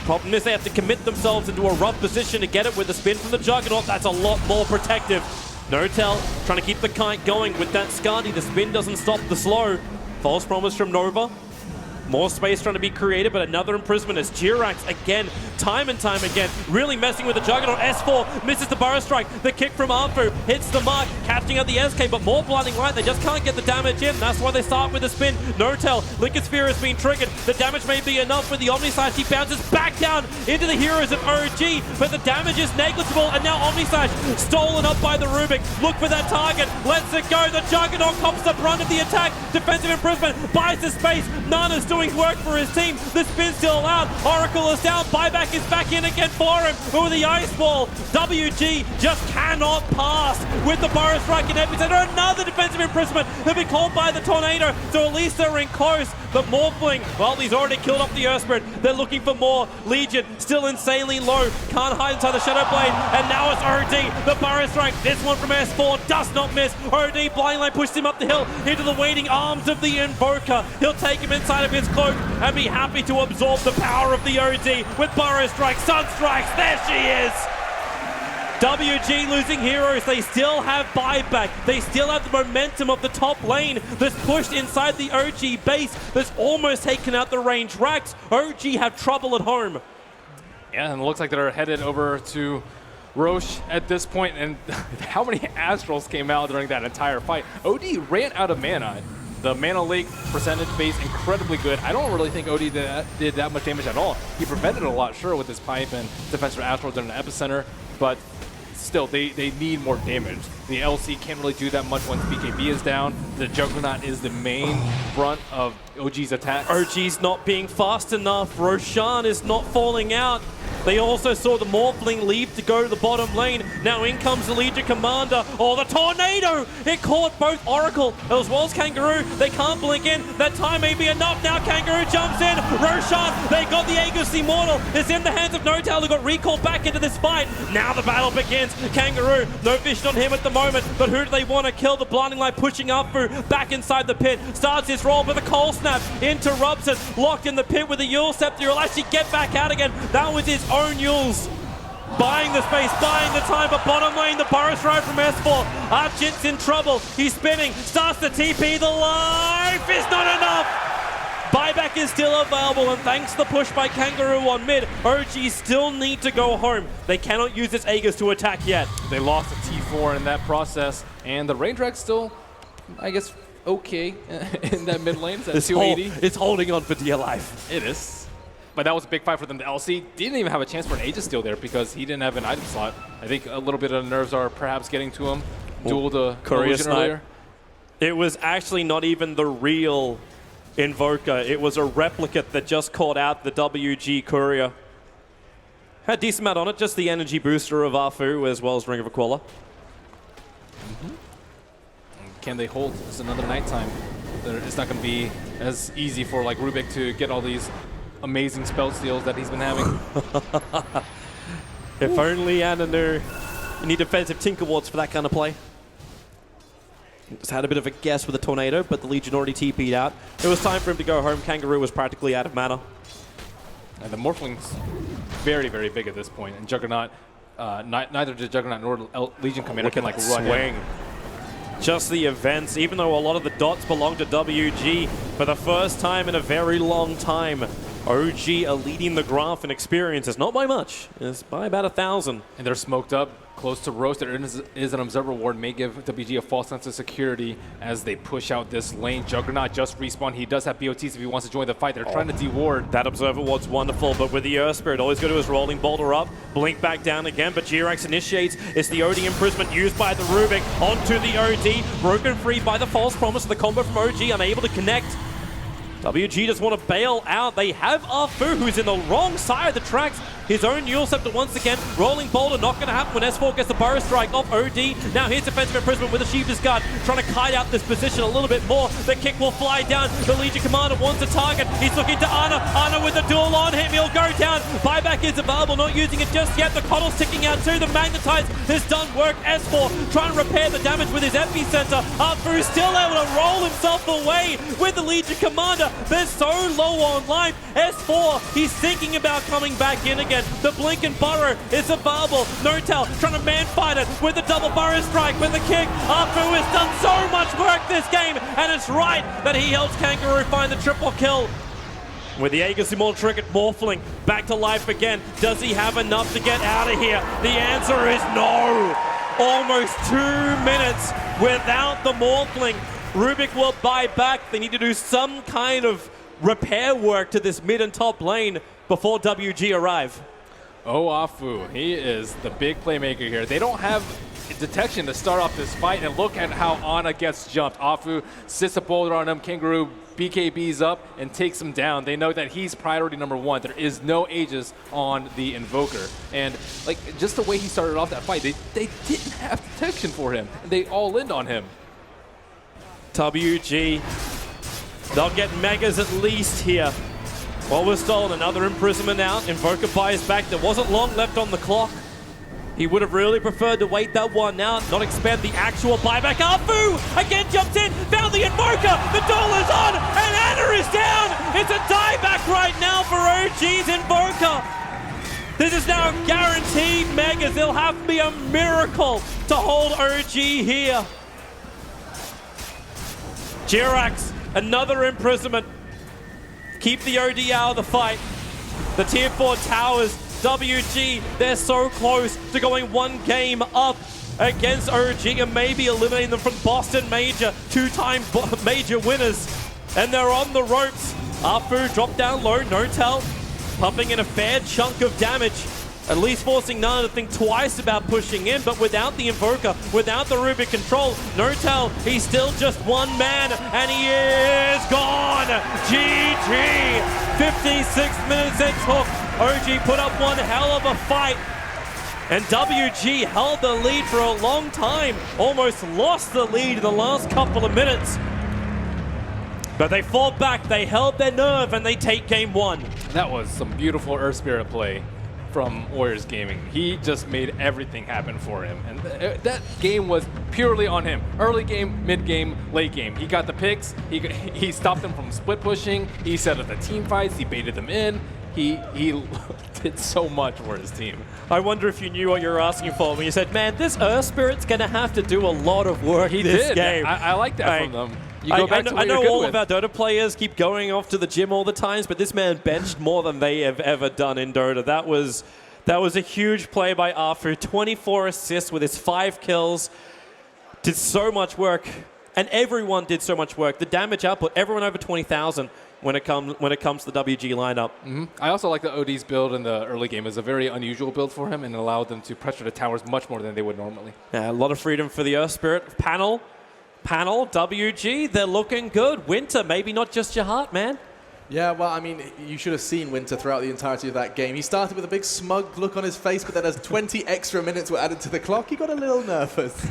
Problem is they have to commit themselves into a rough position to get it with the spin from the Juggernaut. That's a lot more protective. Notel trying to keep the kite going with that Skadi. The spin doesn't stop the slow. False promise from Nova. More space trying to be created, but another imprisonment as Jirax again, time and time again, really messing with the Juggernaut. S4 misses the Burrow Strike. The kick from Arfu hits the mark, catching out the SK, but more blinding light. They just can't get the damage in. That's why they start with the spin. Notel, Lincoln Sphere has been triggered. The damage may be enough with the Omnislash. He bounces back down into the heroes of OG, but the damage is negligible, and now Omnislash stolen up by the Rubik. Look for that target. Lets it go. The Juggernaut cops the brunt of the attack. Defensive imprisonment buys the space. Nana's doing work for his team. The spin's still allowed. Oracle is down. Buyback is back in again for him. With the ice wall. WG just cannot pass with the Burrow Strike in epicenter. Another defensive imprisonment. They'll be called by the Tornado, so at least they're in close. But Morphling, well, he's already killed off the Earth Spirit. They're looking for more. Legion still insanely low. Can't hide inside the Shadow Blade. And now it's OD. The Burrow Strike. This one from S4 does not miss. OD blind line pushes him up the hill into the waiting arms of the Invoker. He'll take him inside of his cloak and be happy to absorb the power of the OD with Burrow Strike. Sun Strikes. There she is. WG losing heroes. They still have buyback. They still have the momentum of the top lane that's pushed inside the OG base that's almost taken out the range racks. OG have trouble at home. Yeah, and it looks like they're headed over to Roche at this point, and how many Astrals came out during that entire fight? OD ran out of mana. The mana leak percentage base incredibly good. I don't really think OD did that much damage at all. He prevented a lot, sure, with his pipe and defensive Astral during the epicenter, but still, they need more damage. The LC can't really do that much once BKB is down. The Juggernaut is the main brunt of OG's attacks. OG's not being fast enough. Roshan is not falling out. They also saw the Morphling leave to go to the bottom lane. Now in comes the Legion Commander. Oh, the Tornado! It caught both Oracle as well as Kangaroo. They can't blink in. That time may be enough. Now Kangaroo jumps in. Roshan, they got the Aegis Immortal. It's in the hands of Notel, who got recalled back into this fight. Now the battle begins. Kangaroo, no vision on him at the moment, but who do they want to kill? The Blinding Light pushing up through, back inside the pit. Starts his roll, but the Cold Snap interrupts it. Locked in the pit with the Yule Scepter. He'll actually get back out again. That was his own Yules. Buying the space, buying the time, but bottom lane, the Burrow Strike from S4. Archit's in trouble. He's spinning, starts the TP. The life is not enough. Buyback is still available, and thanks to the push by Kangaroo on mid, OG still need to go home. They cannot use this Aegis to attack yet. They lost a T4 in that process, and the range rack's still, I guess, okay in that mid lane. It's 280. It's holding on for dear life. It is. But that was a big fight for them. The LC didn't even have a chance for an Aegis steal there because he didn't have an item slot. I think a little bit of nerves are perhaps getting to him. Duel the illusion earlier. It was actually not even the real Invoker. It was a replicate that just caught out the WG Courier. Had a decent amount on it, just the energy booster of Arfu as well as Ring of Aquila. Can they hold? It's another nighttime. It's not going to be as easy for like Rubik to get all these amazing spell steals that he's been having. If only Anna knew. You need defensive Tinker Warts for that kind of play. Just had a bit of a guess with the Tornado, but the Legion already TP'd out. It was time for him to go home. Kangaroo was practically out of mana. And the Morphling's very, very big at this point. And Juggernaut, neither did Juggernaut nor Legion Commander can like run swing. Just the events, even though a lot of the dots belong to WG, for the first time in a very long time, OG are leading the graph in experience. It's not by much. It's by about 1,000. And they're smoked up close to Roast. There is an Observer Ward, may give WG a false sense of security as they push out this lane. Juggernaut just respawned. He does have BOTs if he wants to join the fight. They're trying to deward. That Observer Ward's wonderful, but with the Earth Spirit, always go to his Rolling Boulder up, blink back down again, but G-Rex initiates. It's the OD imprisonment used by the Rubik onto the OD, broken free by the false promise of the combo from OG, unable to connect. WG just want to bail out. They have Afu, who's in the wrong side of the tracks. His own Eul Scepter once again. Rolling Boulder not going to happen when S4 gets the Burrow Strike off OD. Now here's defensive imprisonment with a Sheep's Guard, trying to kite out this position a little bit more. The kick will fly down. The Legion Commander wants a target. He's looking to Ana. Ana with the duel on him. He'll go down. Buyback is available, not using it just yet. The Coddle's ticking out too. The Magnetize has done work. S4 trying to repair the damage with his Epicenter. Afu still able to roll himself away with the Legion Commander. They're so low on life. S4, he's thinking about coming back in again. The Blink and Burrow is available. Notel trying to man fight it with the double Burrow Strike with the kick. Afu has done so much work this game, and it's right that he helps Kangaroo find the triple kill. With the Aegis Immortal Trinket Morphling back to life again, does he have enough to get out of here? The answer is no. Almost 2 minutes without the Morphling. Rubik will buy back. They need to do some kind of repair work to this mid and top lane before WG arrive. Oh, Afu, he is the big playmaker here. They don't have detection to start off this fight, and look at how Ana gets jumped. Afu sits a boulder on him. Kangaroo BKBs up and takes him down. They know that he's priority number one. There is no Aegis on the Invoker. And like just the way he started off that fight, they didn't have detection for him. They all in on him. WG, they'll get Megas at least here. Well, we're stolen. Another imprisonment out. Invoker buys back. There wasn't long left on the clock. He would have really preferred to wait that one out, not expend the actual buyback. Afu again jumps in, found the Invoker. The duel is on, and Ana is down. It's a dieback right now for OG's Invoker. This is now guaranteed Megas. It'll have to be a miracle to hold OG here. Jirax, another imprisonment. Keep the OD out of the fight. The tier 4 towers, WG, they're so close to going one game up against OG and maybe eliminating them from Boston Major, two-time major winners. And they're on the ropes. Afu dropped down low, Notel pumping in a fair chunk of damage. At least forcing Nana to think twice about pushing in, but without the Invoker, without the Rubik control, Notel, he's still just one man, and he is gone! GG! 56 minutes it took. OG put up one hell of a fight, and WG held the lead for a long time, almost lost the lead in the last couple of minutes. But they fought back, they held their nerve, and they take game one. That was some beautiful Earth Spirit play from Warriors Gaming. He just made everything happen for him. And that game was purely on him. Early game, mid game, late game. He got the picks. He stopped them from split pushing. He set up the team fights. He baited them in. He did so much for his team. I wonder if you knew what you were asking for when you said, man, this Earth Spirit's going to have to do a lot of work this game. I like that from them. You I go back to what know you're good all with. of our Dota players keep going off to the gym all the times, but this man benched more than they have ever done in Dota. That was a huge play by Afu. 24 assists with his 5 kills. Did so much work, and everyone did so much work. The damage output, everyone over 20,000 when it comes to the WG lineup. Mm-hmm. I also like the OD's build in the early game. It's a very unusual build for him and allowed them to pressure the towers much more than they would normally. Yeah, a lot of freedom for the Earth Spirit. Panel, WG, they're looking good. Winter, maybe not just your heart, man. Yeah, well, I mean, you should have seen Winter throughout the entirety of that game. He started with a big smug look on his face, but then as 20 extra minutes were added to the clock, he got a little nervous.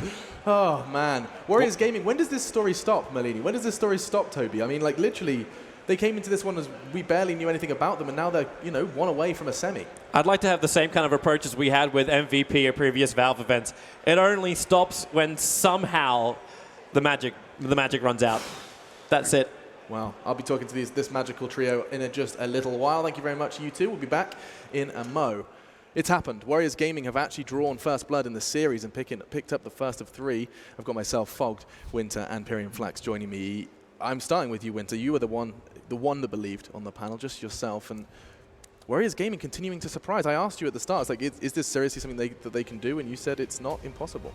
Oh, man. Warriors Gaming, when does this story stop, Malini? When does this story stop, Toby? I mean, like, literally, they came into this one as we barely knew anything about them, and now they're, one away from a semi. I'd like to have the same kind of approach as we had with MVP at previous Valve events. It only stops when somehow the magic runs out. That's it. Well, I'll be talking to this magical trio in just a little while. Thank you very much, you two. We'll be back in a mo. It's happened. Warriors Gaming have actually drawn first blood in the series and picked up the first of 3. I've got myself, Fogged, Winter, and Pyrian Flax joining me. I'm starting with you, Winter. You were the one the one that believed on the panel, just yourself, and Warriors Gaming continuing to surprise. I asked you at the start, it's like, is this seriously something that they can do? And you said it's not impossible.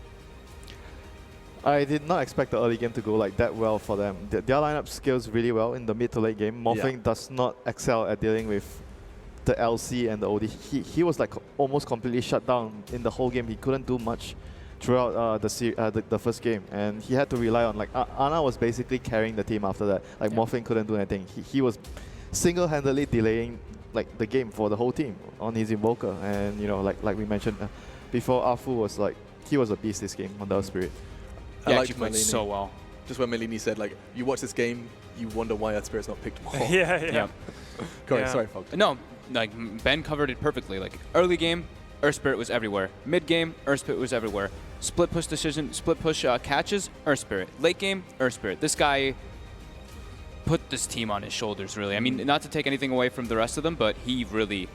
I did not expect the early game to go like that well for them. Their lineup scales really well in the mid to late game. Morphling does not excel at dealing with the LC and the OD. He was like almost completely shut down in the whole game. He couldn't do much throughout the first game, and he had to rely on, like, Ana was basically carrying the team after that. Like, Morphling couldn't do anything. He was single-handedly delaying like the game for the whole team on his Invoker, and you know, like we mentioned before, Afu was like, he was a beast this game on the Spirit. He actually played so well. Just when Melini said, like, you watch this game, you wonder why Earth Spirit's not picked more. Yeah. Correct, sorry, Fog. No, like, Ben covered it perfectly. Like, early game, Earth Spirit was everywhere. Mid game, Earth Spirit was everywhere. Split push decision, split push catches, Earth Spirit. Late game, Earth Spirit. This guy put this team on his shoulders, really. I mean, not to take anything away from the rest of them, but he really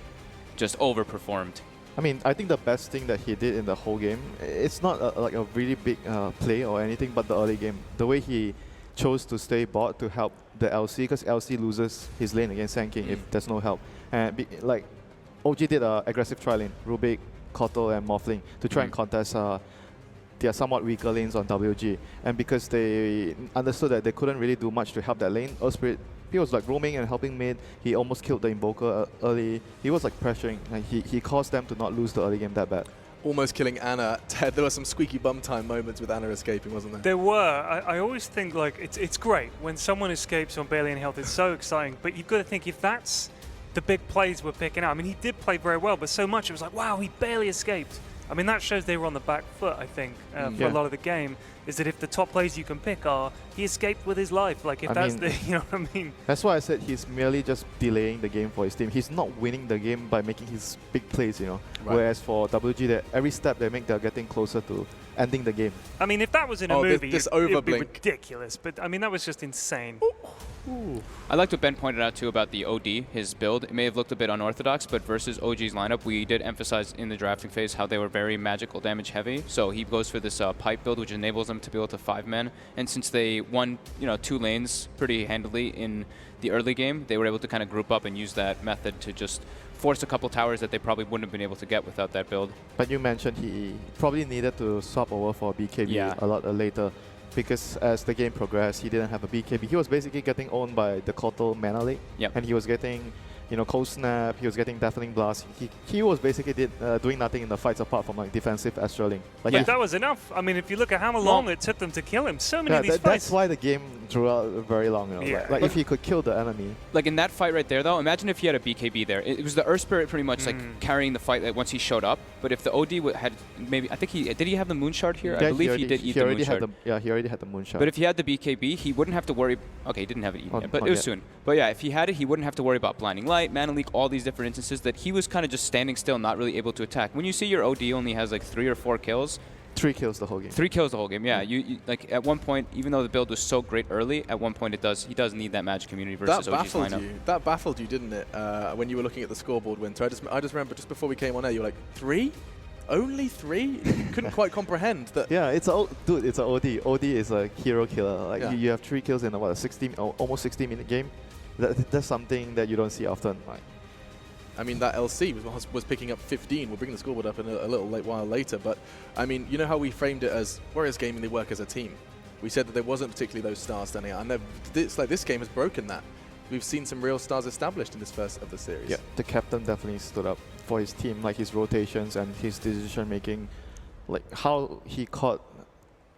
just overperformed. I mean, I think the best thing that he did in the whole game, it's not like a really big play or anything, but the early game. The way he chose to stay bot to help the LC, because LC loses his lane against Sand King if there's no help. And like, OG did an aggressive tri lane, Rubik, Kotal, and Morphling, to try and contest their somewhat weaker lanes on WG. And because they understood that they couldn't really do much to help that lane, Earthspirit, he was like roaming and helping mid. He almost killed the Invoker early. He was like pressuring, and he caused them to not lose the early game that bad. Almost killing Ana. Ted, there were some squeaky bum time moments with Ana escaping, wasn't there? There were. I always think, like, it's great when someone escapes on barely any health. It's so exciting. But you've got to think, if that's the big plays we're picking out. I mean, he did play very well, but so much it was like, wow, he barely escaped. I mean, that shows they were on the back foot, I think, for a lot of the game, is that if the top plays you can pick are, he escaped with his life. Like, if that's the, you know what I mean? That's why I said he's merely just delaying the game for his team. He's not winning the game by making his big plays, you know. Right. Whereas for WG, every step they make, they're getting closer to ending the game. I mean, if that was in a movie, it would be ridiculous. But, I mean, that was just insane. Ooh. I liked what Ben pointed out, too, about the OD, his build. It may have looked a bit unorthodox, but versus OG's lineup, we did emphasize in the drafting phase how they were very magical damage heavy. So he goes for this pipe build, which enables them to be able to 5-man. And since they won, 2 lanes pretty handily in the early game, they were able to kind of group up and use that method to just force a couple towers that they probably wouldn't have been able to get without that build. But you mentioned he probably needed to swap over for BKB a lot later, because as the game progressed, he didn't have a BKB. He was basically getting owned by the Kotal Mana Lake, and he was getting, Cold Snap, he was getting Deafening Blast. He was basically doing nothing in the fights apart from like defensive Astraling. Like, but that was enough. I mean, if you look at how long it took them to kill him, so many of these fights. That's why the game drew out very long. Like if he could kill the enemy. Like in that fight right there, though, imagine if he had a BKB there. It was the Earth Spirit pretty much like carrying the fight once he showed up. But if the OD had maybe, I think did he have the Moon Shard here? Yeah, I believe he did eat the Moon Shard. He already had the Moon Shard. But if he had the BKB, he wouldn't have to worry. Okay, he didn't have it eaten yet, but it was soon. But yeah, if he had it, he wouldn't have to worry about Blinding Light, Mana Leak, all these different instances that he was kind of just standing still, not really able to attack. When you see your OD only has like 3 or 4 kills. 3 kills the whole game. 3 kills the whole game, yeah. You like at one point, even though the build was so great early, at one point he does need that Magic Community versus OG's lineup. That baffled you, didn't it? When you were looking at the scoreboard winter, I just remember just before we came on air, you were like, 3? Only 3? You couldn't quite comprehend that. Yeah, it's an OD. OD is a hero killer. Like you have 3 kills in a almost 60-minute game. That's something that you don't see often. Like, I mean, that LC was picking up 15. We'll bring the scoreboard up in a little while later. But, I mean, you know how we framed it as Warriors Gaming, they work as a team. We said that there wasn't particularly those stars standing out. And this game has broken that. We've seen some real stars established in this first of the series. Yeah, the captain definitely stood up for his team, like his rotations and his decision-making. Like how he caught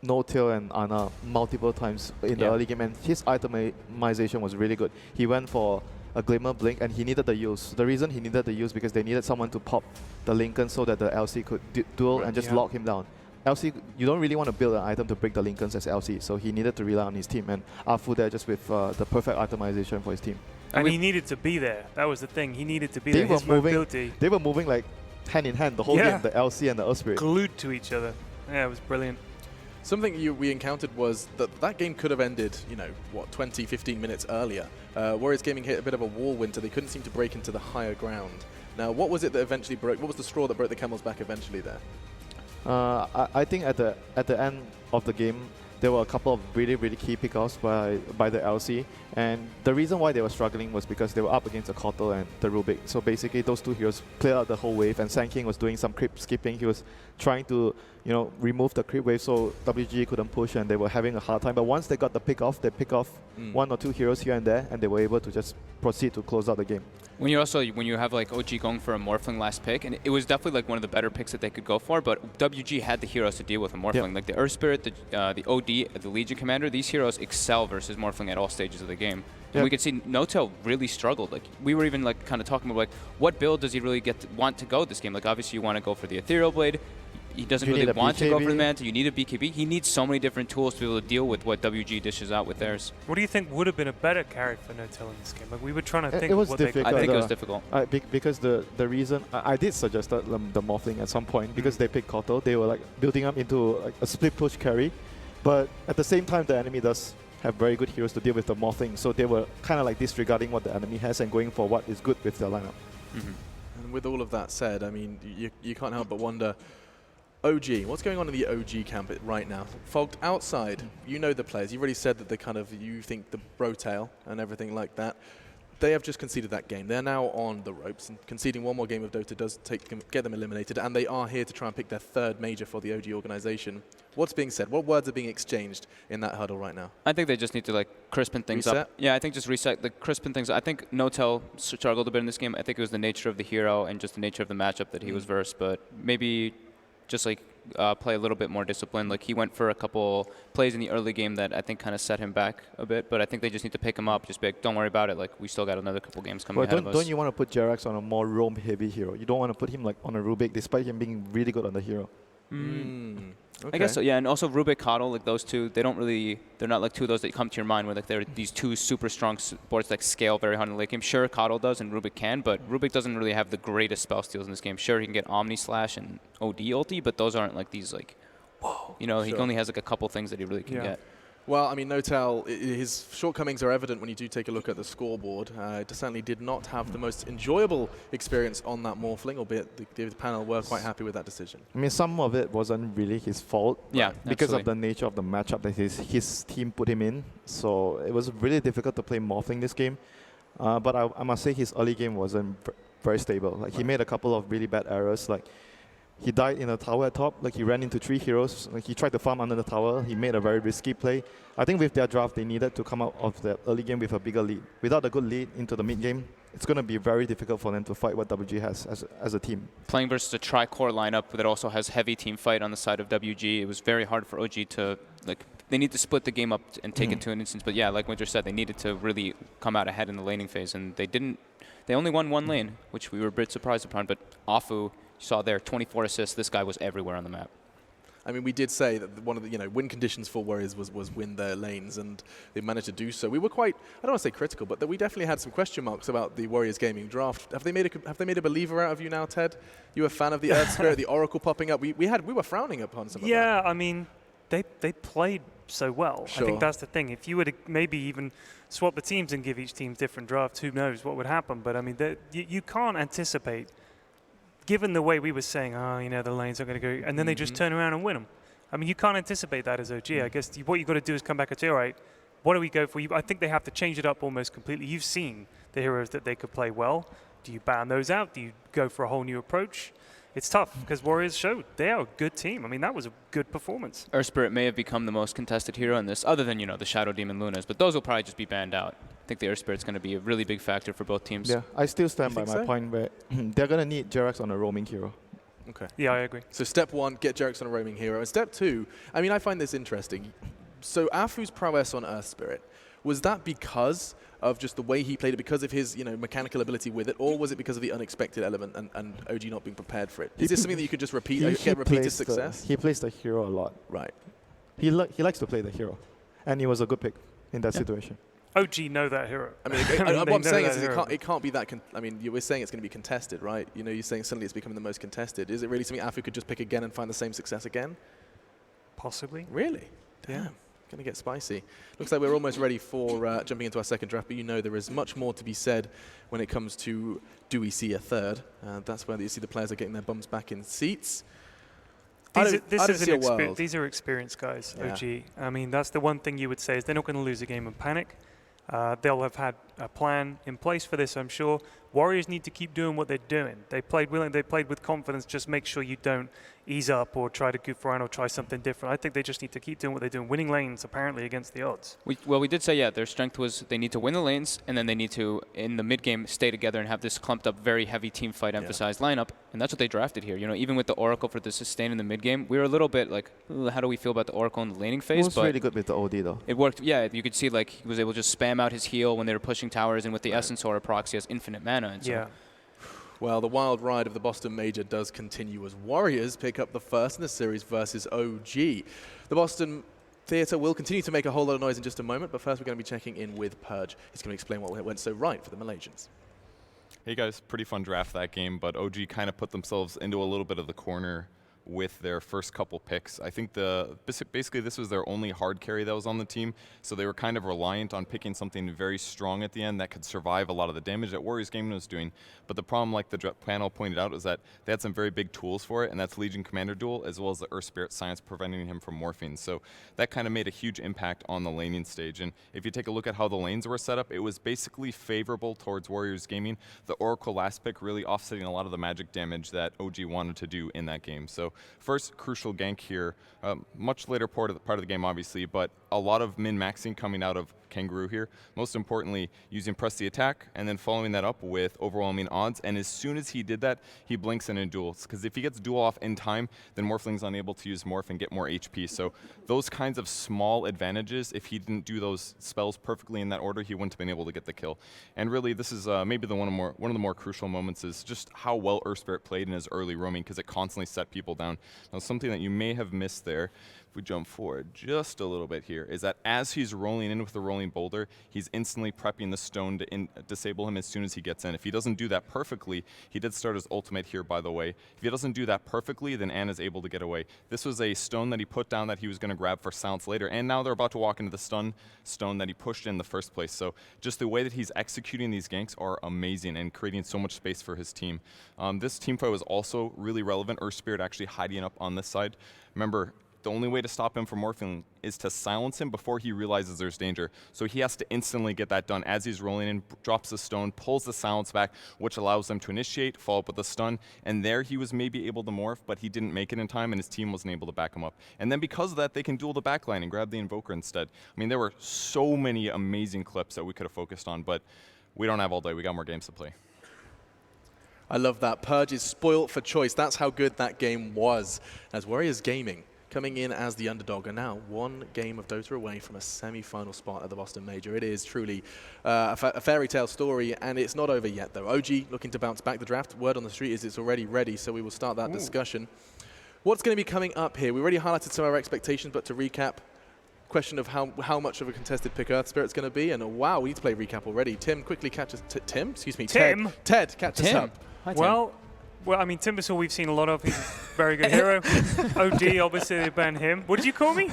No-Tail and Ana multiple times in the early game. And his itemization was really good. He went for a Glimmer Blink, and he needed the use. The reason he needed the use because they needed someone to pop the Lincoln so that the LC could duel and just lock him down. LC, you don't really want to build an item to break the Lincolns as LC, so he needed to rely on his team, and Afu there just with the perfect itemization for his team. And he needed to be there. That was the thing. He needed to be there. His mobility. They were moving like hand in hand the whole game, the LC and the Earth Spirit. Glued to each other. Yeah, it was brilliant. Something we encountered was that game could have ended, 20, 15 minutes earlier. Warriors Gaming hit a bit of a wall winter. They couldn't seem to break into the higher ground. Now, what was it that eventually broke? What was the straw that broke the camel's back eventually there? I think at the end of the game, there were a couple of really, really key pickoffs by the LC. And the reason why they were struggling was because they were up against the Kotal and the Rubik. So basically, those two heroes cleared out the whole wave, and Sand King was doing some creep skipping. He was trying to, remove the creep wave so WG couldn't push, and they were having a hard time. But once they got the pick off, they pick off 1 or 2 heroes here and there, and they were able to just proceed to close out the game. When you have like OG going for a Morphling last pick, and it was definitely like one of the better picks that they could go for, but WG had the heroes to deal with a Morphling. Like the Earth Spirit, the OD, the Legion Commander, these heroes excel versus Morphling at all stages of the game. And we could see No-Tail really struggled. Like we were even like kind of talking about like what build does he really want to go this game? Like obviously you want to go for the Ethereal Blade. He doesn't really want to go for the Manta. You need a BKB. He needs so many different tools to be able to deal with what WG dishes out with theirs. What do you think would have been a better carry for No-Tail in this game? Like we were trying to think. It was what difficult. I think it was difficult. Because the reason I did suggest the Morphling at some point because they picked Kotal. They were like building up into like a split push carry, but at the same time the enemy does have very good heroes to deal with the Morphling. So they were kind of like disregarding what the enemy has and going for what is good with their lineup. And with all of that said, I mean, you can't help but wonder. OG, what's going on in the OG camp right now? Fogged outside, you know the players. You've already said that you think the Brotail and everything like that. They have just conceded that game. They're now on the ropes, and conceding one more game of Dota does get them eliminated, and they are here to try and pick their 3rd major for the OG organization. What's being said? What words are being exchanged in that huddle right now? I think they just need to like crispen things up. Yeah, I think just reset, crispen things up. I think No-Tail struggled a bit in this game. I think it was the nature of the hero and just the nature of the matchup that he was versed, but maybe just like play a little bit more disciplined. Like he went for a couple plays in the early game that I think kind of set him back a bit, but I think they just need to pick him up, just be like, don't worry about it, like we still got another couple games coming ahead of us. Don't you want to put Jerax on a more roam heavy hero? You don't want to put him like on a Rubik despite him being really good on the hero. Okay. I guess so, yeah, and also Rubik, Kotal, like those two, they're not like two of those that come to your mind where like they're these two super strong boards that scale very hard in the late game. Sure, Kotal does and Rubik can, but Rubik doesn't really have the greatest spell steals in this game. Sure, he can get Omni Slash and OD ulti, but those aren't like these like, whoa, he only has like a couple things that he really can get. Well, I mean, No-Tail, his shortcomings are evident when you do take a look at the scoreboard. It certainly did not have the most enjoyable experience on that Morphling, albeit the panel were quite happy with that decision. I mean, some of it wasn't really his fault. Yeah, because of the nature of the matchup that his team put him in. So it was really difficult to play Morphling this game. But I must say his early game wasn't very stable. Like he made a couple of really bad errors. Like he died in a tower at top. Like he ran into 3 heroes. Like he tried to farm under the tower. He made a very risky play. I think with their draft, they needed to come out of the early game with a bigger lead. Without a good lead into the mid game, it's going to be very difficult for them to fight what WG has as a team. Playing versus a tri-core lineup that also has heavy team fight on the side of WG, it was very hard for OG to, like, they need to split the game up and take it to an instance. But yeah, like Winter said, they needed to really come out ahead in the laning phase, and they didn't. They only won 1 lane, which we were a bit surprised upon, but Afu, you saw there, 24 assists. This guy was everywhere on the map. I mean, we did say that one of the win conditions for Warriors was win their lanes, and they managed to do so. We were quite, I don't want to say critical, but we definitely had some question marks about the Warriors gaming draft. Have they made a believer out of you now, Ted? You a fan of the Earth Spirit, the Oracle popping up? We were frowning upon some of that. Yeah, I mean, they played so well. Sure. I think that's the thing. If you were to maybe even swap the teams and give each team different drafts, who knows what would happen? But I mean, you can't anticipate. Given the way we were saying, the lanes are going to go, and then they just turn around and win them. I mean, you can't anticipate that as OG. I guess what you've got to do is come back and say, all right, what do we go for? I think they have to change it up almost completely. You've seen the heroes that they could play well. Do you ban those out? Do you go for a whole new approach? It's tough because Warriors showed they are a good team. I mean, that was a good performance. Earth Spirit may have become the most contested hero in this, other than, the Shadow Demon Lunas, but those will probably just be banned out. I think the Earth Spirit's going to be a really big factor for both teams. Yeah, I still stand by my point where they're going to need Jerax on a roaming hero. Okay. Yeah, I agree. So step 1, get Jerax on a roaming hero. And step 2, I mean, I find this interesting. So Afu's prowess on Earth Spirit, was that because of just the way he played it, because of his mechanical ability with it, or was it because of the unexpected element and OG not being prepared for it? Is this something that you could just repeat, get repeated success? He plays the hero a lot. Right. He likes to play the hero. And he was a good pick in that situation. OG know that hero. I mean, what I'm saying is it can't be that. I mean, you were saying it's going to be contested, right? You're saying suddenly it's becoming the most contested. Is it really something Afu could just pick again and find the same success again? Possibly. Really? Damn. Going to get spicy. Looks like we're almost ready for jumping into our second draft, but there is much more to be said when it comes to do we see a third. That's where you see the players are getting their bums back in seats. These are experienced guys, Yeah. OG. I mean, that's the one thing you would say is they're not going to lose a game in panic. They'll have had a plan in place for this, I'm sure. Warriors need to keep doing what they're doing. They played willing, they played with confidence. Just make sure you don't ease up or try to goof around or try something different. I think they just need to keep doing what they're doing, winning lanes apparently against the odds. We did say, yeah, their strength was they need to win the lanes, and then they need to, in the mid-game, stay together and have this clumped up, very heavy team fight emphasized lineup, and that's what they drafted here. You know, even with the Oracle for the sustain in the mid-game, we were a little bit like, how do we feel about the Oracle in the laning phase? It was really good with the OD though. It worked, yeah, you could see like he was able to just spam out his heal when they were pushing towers, and with the Essence Aura proxy has infinite mana. And so Well, the wild ride of the Boston Major does continue as Warriors pick up the first in the series versus OG. The Boston Theatre will continue to make a whole lot of noise in just a moment, but first we're going to be checking in with Purge. He's going to explain what went so right for the Malaysians. Hey guys, pretty fun draft that game, but OG kind of put themselves into a little bit of the corner with their first couple picks. I think basically this was their only hard carry that was on the team, so they were kind of reliant on picking something very strong at the end that could survive a lot of the damage that Warriors Gaming was doing. But the problem, like the panel pointed out, is that they had some very big tools for it, and that's Legion Commander Duel, as well as the Earth Spirit Science preventing him from morphing. So that kind of made a huge impact on the laning stage. And if you take a look at how the lanes were set up, it was basically favorable towards Warriors Gaming. The Oracle last pick really offsetting a lot of the magic damage that OG wanted to do in that game. So first crucial gank here, much later part of the game obviously, but a lot of min-maxing coming out of Kangaroo here. Most importantly, using press the attack and then following that up with overwhelming odds. And as soon as he did that, he blinks in duels. Because if he gets duel off in time, then Morphling's unable to use Morph and get more HP. So those kinds of small advantages, if he didn't do those spells perfectly in that order, he wouldn't have been able to get the kill. And really, this is maybe one of the more crucial moments is just how well Earth Spirit played in his early roaming, because it constantly set people down. Now, something that you may have missed there, if we jump forward just a little bit here, is that as he's rolling in with the rolling boulder, he's instantly prepping the stone to disable him as soon as he gets in. If he doesn't do that perfectly, he did start his ultimate here, by the way. If he doesn't do that perfectly, then Anna's able to get away. This was a stone that he put down that he was going to grab for silence later, and now they're about to walk into the stone that he pushed in the first place. So just the way that he's executing these ganks are amazing and creating so much space for his team. This team fight was also really relevant. Earth Spirit actually hiding up on this side. Remember, the only way to stop him from morphing is to silence him before he realizes there's danger. So he has to instantly get that done as he's rolling in, drops the stone, pulls the silence back, which allows them to initiate, follow up with a stun, and there he was maybe able to morph, but he didn't make it in time, and his team wasn't able to back him up. And then because of that, they can duel the backline and grab the Invoker instead. I mean, there were so many amazing clips that we could have focused on, but we don't have all day. We got more games to play. I love that. Purge is spoilt for choice. That's how good that game was. As Warriors Gaming coming in as the underdog are now one game of Dota away from a semi-final spot at the Boston Major. It is truly a fairy tale story, and it's not over yet, though. OG looking to bounce back the draft. Word on the street is it's already ready, so we will start that discussion. What's going to be coming up here? We already highlighted some of our expectations, but to recap, question of how much of a contested pick Earth Spirit's going to be, and wow, we need to play recap already. Tim quickly catches Tim? Excuse me, Tim? Ted catches up. Hi, Tim. Well, I mean, Timbersaw we've seen a lot of. He's a very good hero. OD, obviously, they ban him. What did you call me?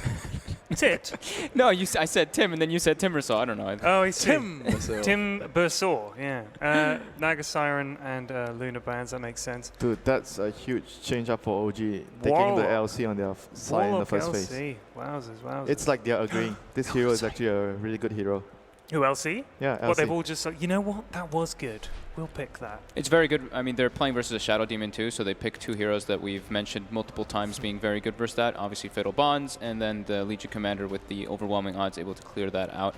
Tit? No, I said Tim, and then you said Timbersaw. I don't know. Oh, he's Tim. Tim Bersaw, yeah. Naga Siren and Luna bans, that makes sense. Dude, that's a huge change up for OG, taking the LC on their side in the first phase. Wowzers. It's like they're agreeing. This hero is actually a really good hero. Who, LC? Yeah, LC. Well, they've all just you know what? That was good. We'll pick that. It's very good. I mean, they're playing versus a Shadow Demon too, so they pick two heroes that we've mentioned multiple times being very good versus that. Obviously, Fatal Bonds, and then the Legion Commander with the overwhelming odds able to clear that out.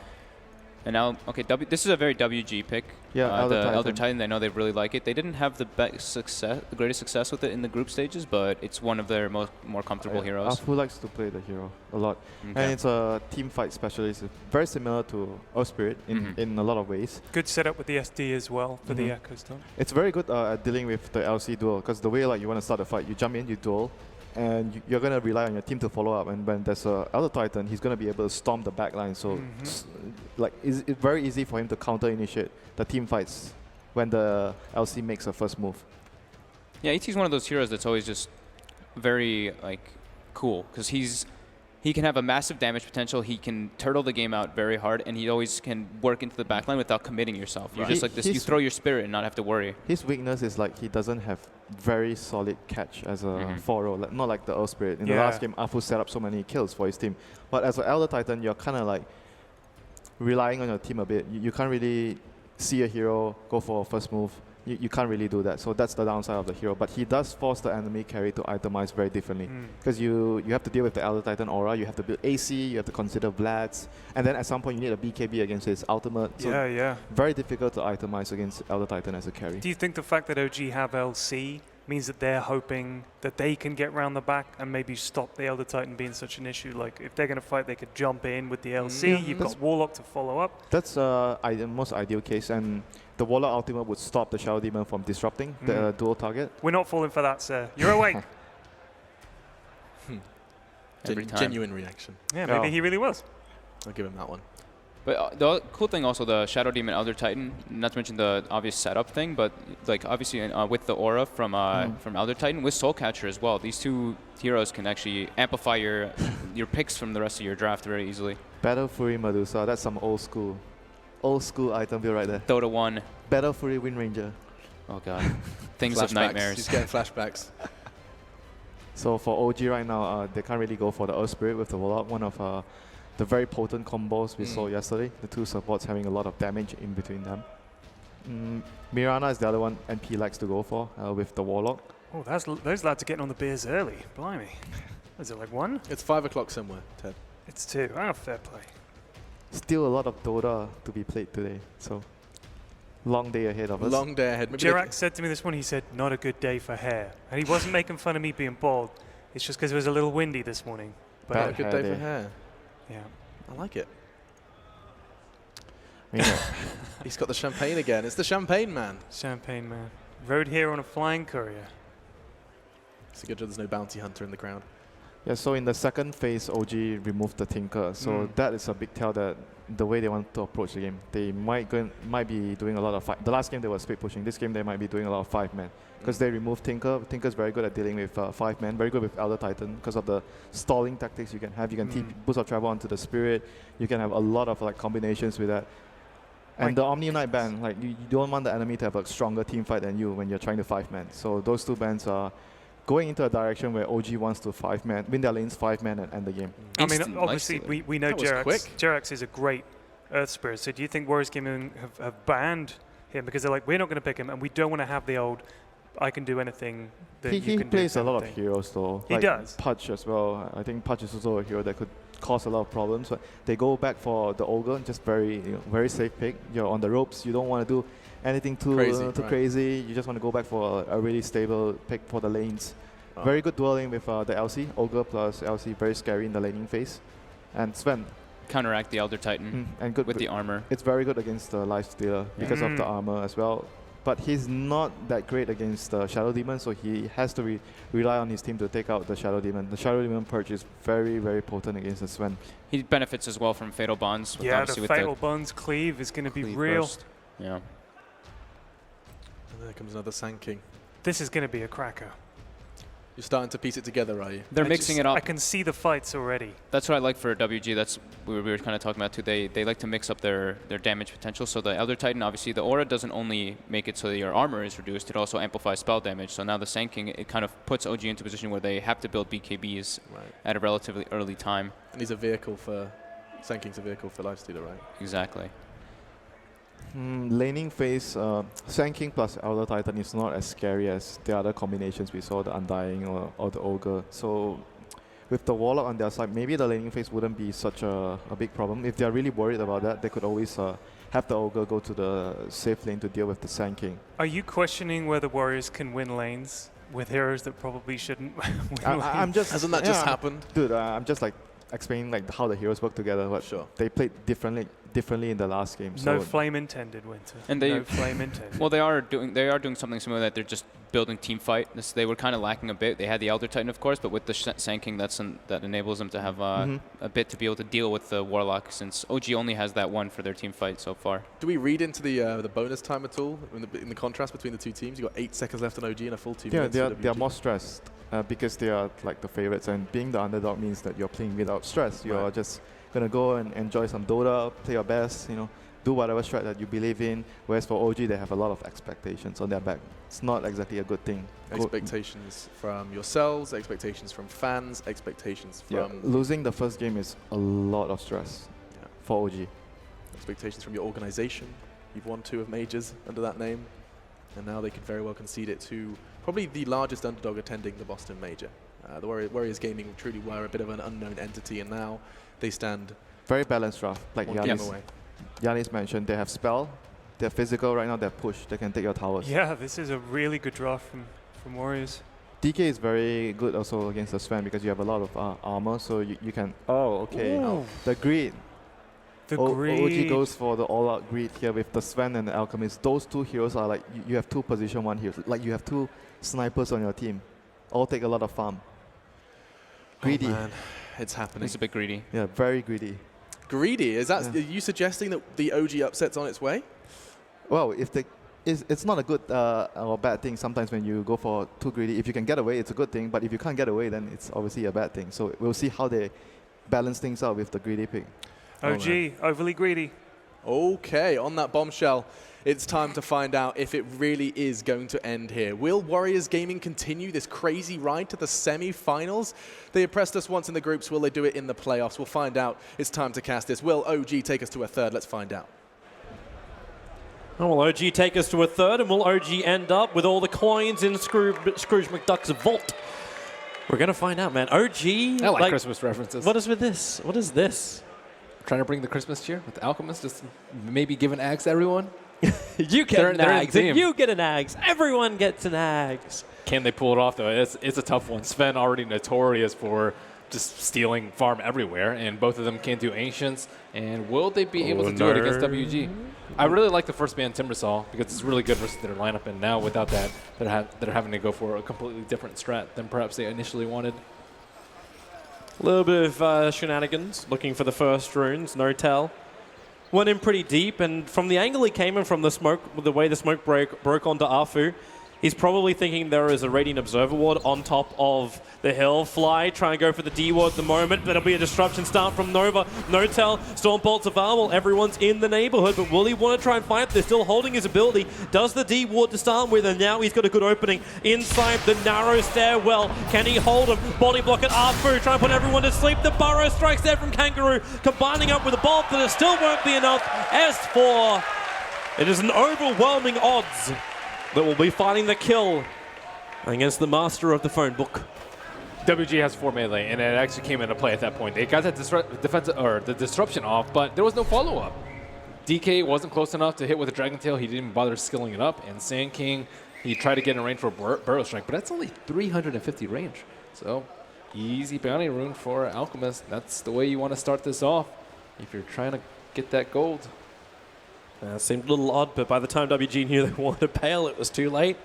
And now, okay, this is a very WG pick. Yeah, the Elder Titan. I know they really like it. They didn't have the greatest success with it in the group stages, but it's one of their more comfortable heroes. Afu likes to play the hero a lot, and it's a team fight specialist. It's very similar to Earth Spirit in a lot of ways. Good setup with the SD as well for the Echo Stone. It's very good at dealing with the LC duel, because the way you want to start a fight, you jump in, you duel, and you're going to rely on your team to follow up. And when there's a Elder Titan, he's going to be able to storm the backline. So it's very easy for him to counter-initiate the team fights when the LC makes a first move. Yeah, ET's one of those heroes that's always just very cool, because he's he can have a massive damage potential. He can turtle the game out very hard, and he always can work into the backline without committing yourself. You're just like this. You throw your spirit and not have to worry. His weakness is like he doesn't have very solid catch as a 4-0, like, not like the Earth Spirit. In the last game, Afu set up so many kills for his team. But as an Elder Titan, you're kind of like relying on your team a bit. You can't really see a hero go for a first move. You can't really do that. So that's the downside of the hero. But he does force the enemy carry to itemize very differently. Because you have to deal with the Elder Titan aura, you have to build AC, you have to consider Vlads, and then at some point you need a BKB against his ultimate. So very difficult to itemize against Elder Titan as a carry. Do you think the fact that OG have LC means that they're hoping that they can get round the back and maybe stop the Elder Titan being such an issue? Like, if they're going to fight, they could jump in with the LC. You've got Warlock to follow up. That's the most ideal case, and the Warlock ultimate would stop the Shadow Demon from disrupting the dual target. We're not falling for that, sir. You're awake. Genuine reaction. Yeah, maybe he really was. I'll give him that one. But the cool thing also, the Shadow Demon Elder Titan, not to mention the obvious setup thing, but like obviously with the aura from Elder Titan, with Soul Catcher as well, these two heroes can actually amplify your picks from the rest of your draft very easily. Battle Fury Medusa, that's some old school item build right there. Dota 1. Battle Fury Wind Ranger. Oh god. Things of nightmares. He's getting flashbacks. So for OG right now, they can't really go for the Earth Spirit with the Warlock. One of the very potent combos we saw yesterday. The two supports having a lot of damage in between them. Mirana is the other one NP likes to go for with the Warlock. Oh, those lads are getting on the beers early. Blimey. Is it like 1? It's 5 o'clock somewhere, Ted. It's 2. Oh, fair play. Still a lot of Dota to be played today, so long day ahead of us. Long day ahead. Jirak said to me this morning, he said, not a good day for hair. And he wasn't making fun of me being bald. It's just because it was a little windy this morning. But not a good day for hair. Yeah. I like it. Yeah. He's got the champagne again. It's the champagne man. Champagne man. Rode here on a flying courier. It's a good job there's no bounty hunter in the crowd. Yeah, so in the second phase, OG removed the Tinker. So that is a big tell that the way they want to approach the game, they might be doing a lot of fight. The last game they were split pushing. This game they might be doing a lot of 5-man. Because they removed Tinker. Tinker's very good at dealing with 5-man, very good with Elder Titan because of the stalling tactics you can have. You can TP boost of travel onto the Spirit. You can have a lot of like combinations with that. And the Omni Knight ban, like you don't want the enemy to have a stronger team fight than you when you're trying to 5-man. So those two bans are going into a direction where OG wants to 5-man, win their lanes 5-man and end the game. I mean, obviously we know Jerax. Jerax is a great Earth Spirit. So do you think Warriors Gaming have banned him because they're like, we're not going to pick him and we don't want to have the old I can do anything that you can do. He plays a lot of heroes though. He does. Pudge as well. I think Pudge is also a hero that could cause a lot of problems. So they go back for the Ogre, just very safe pick. You're on the ropes. You don't want to do anything too crazy. You just want to go back for a really stable pick for the lanes. Very good dueling with the LC. Ogre plus LC, very scary in the laning phase. And Sven. Counteract the Elder Titan and good with the armor. It's very good against the Lifestealer because of the armor as well. But he's not that great against the Shadow Demon, so he has to rely on his team to take out the Shadow Demon. The Shadow Demon Purge is very, very potent against the Sven. He benefits as well from Fatal Bonds. Yeah, the Fatal Bonds cleave is going to be real. Burst. Yeah. And there comes another Sand King. This is going to be a cracker. You're starting to piece it together, are you? They're mixing it up. I can see the fights already. That's what I like for WG. That's what we were kind of talking about too. They like to mix up their damage potential. So the Elder Titan, obviously, the aura doesn't only make it so that your armor is reduced, it also amplifies spell damage. So now the Sand King, it kind of puts OG into a position where they have to build BKBs at a relatively early time. And he's a vehicle for... Sand King's a vehicle for Lifestealer, right? Exactly. Laning phase, Sand King plus Elder Titan is not as scary as the other combinations we saw, the Undying or the Ogre. So with the Warlock on their side, maybe the laning phase wouldn't be such a big problem. If they're really worried about that, they could always have the Ogre go to the safe lane to deal with the Sand King. Are you questioning whether Warriors can win lanes with heroes that probably shouldn't win I'm just... Hasn't that just happened? Dude, I'm just like explaining like how the heroes work together. But they played differently differently in the last game. No So flame intended, Winter. And they, no flame intended. well, they are doing something similar, that they're just building team fight. They were kind of lacking a bit. They had the Elder Titan, of course, but with the Sand King, that enables them to have a bit to be able to deal with the Warlock, since OG only has that one for their team fight so far. Do we read into the bonus time at all in the contrast between the two teams? You got 8 seconds left on OG and a full 2 minutes. yeah, for they are WG. more stressed because they are like the favorites, and being the underdog means that you're playing without stress. You're just gonna go and enjoy some Dota, play your best, do whatever strat that you believe in. Whereas for OG, they have a lot of expectations on their back. It's not exactly a good thing. Expectations from yourselves, expectations from fans, expectations from... Losing the first game is a lot of stress for OG. Expectations from your organization. You've won 2 of majors under that name. And now they could very well concede it to probably the largest underdog attending the Boston Major. The Warriors Gaming truly were a bit of an unknown entity, and now they stand very balanced draft. Like Yannis mentioned, they have spell, they're physical right now, they're push, they can take your towers. Yeah, this is a really good draft from Warriors. DK is very good also against the Sven because you have a lot of armor, so you can... Oh, okay. Ooh. The greed. The greed. OG goes for the all-out greed here with the Sven and the Alchemist. Those 2 heroes are like, you have 2 position 1 heroes. Like you have 2 snipers on your team. All take a lot of farm. Greedy. Oh man, it's happening. It's a bit greedy. Yeah, very greedy. Greedy? Is that? Are you suggesting that the OG upset's on its way? Well, it's not a good or bad thing sometimes when you go for too greedy. If you can get away, it's a good thing. But if you can't get away, then it's obviously a bad thing. So we'll see how they balance things out with the greedy pick. OG, overly greedy. Okay, on that bombshell, it's time to find out if it really is going to end here. Will Warriors Gaming continue this crazy ride to the semi-finals? They impressed us once in the groups. Will they do it in the playoffs? We'll find out. It's time to cast this. Will OG take us to a third? Let's find out. Oh, will OG take us to a third, and will OG end up with all the coins in Scrooge McDuck's vault? We're going to find out, man. OG... I like Christmas references. What is with this? What is this? Trying to bring the Christmas cheer with Alchemist, just maybe giving ags to everyone. You get an ags, and you get an ags. Everyone gets an ags. Can they pull it off, though? It's a tough one. Sven already notorious for just stealing farm everywhere, and both of them can do Ancients. And will they be able to do it against WG? I really like the first ban Timbersaw because it's really good versus their lineup, and now without that, they're having to go for a completely different strat than perhaps they initially wanted. A little bit of shenanigans, looking for the first runes, no tell. Went in pretty deep, and from the angle he came in from the smoke, the way the smoke broke onto Afu, he's probably thinking there is a Radiant Observer Ward on top of the hill. Fly, trying to go for the D ward at the moment, but it'll be a disruption start from Nova. No tell, Storm Bolt's available, everyone's in the neighborhood, but will he want to try and fight? They're still holding his ability. Does the D ward to start with, and now he's got a good opening inside the narrow stairwell. Can he hold him? Body block at Afu, trying to put everyone to sleep. The burrow strikes there from Kangaroo, combining up with a bolt, but it still won't be enough. S4, it is an overwhelming odds that will be finding the kill against the master of the phone book. WG has 4 melee, and it actually came into play at that point. They got that the disruption off, but there was no follow-up. DK wasn't close enough to hit with a Dragon Tail. He didn't bother skilling it up, and Sand King, he tried to get in range for a Burrow Strike, but that's only 350 range. So easy bounty rune for Alchemist. That's the way you want to start this off if you're trying to get that gold. Seemed a little odd, but by the time WG knew they wanted to bail, it was too late.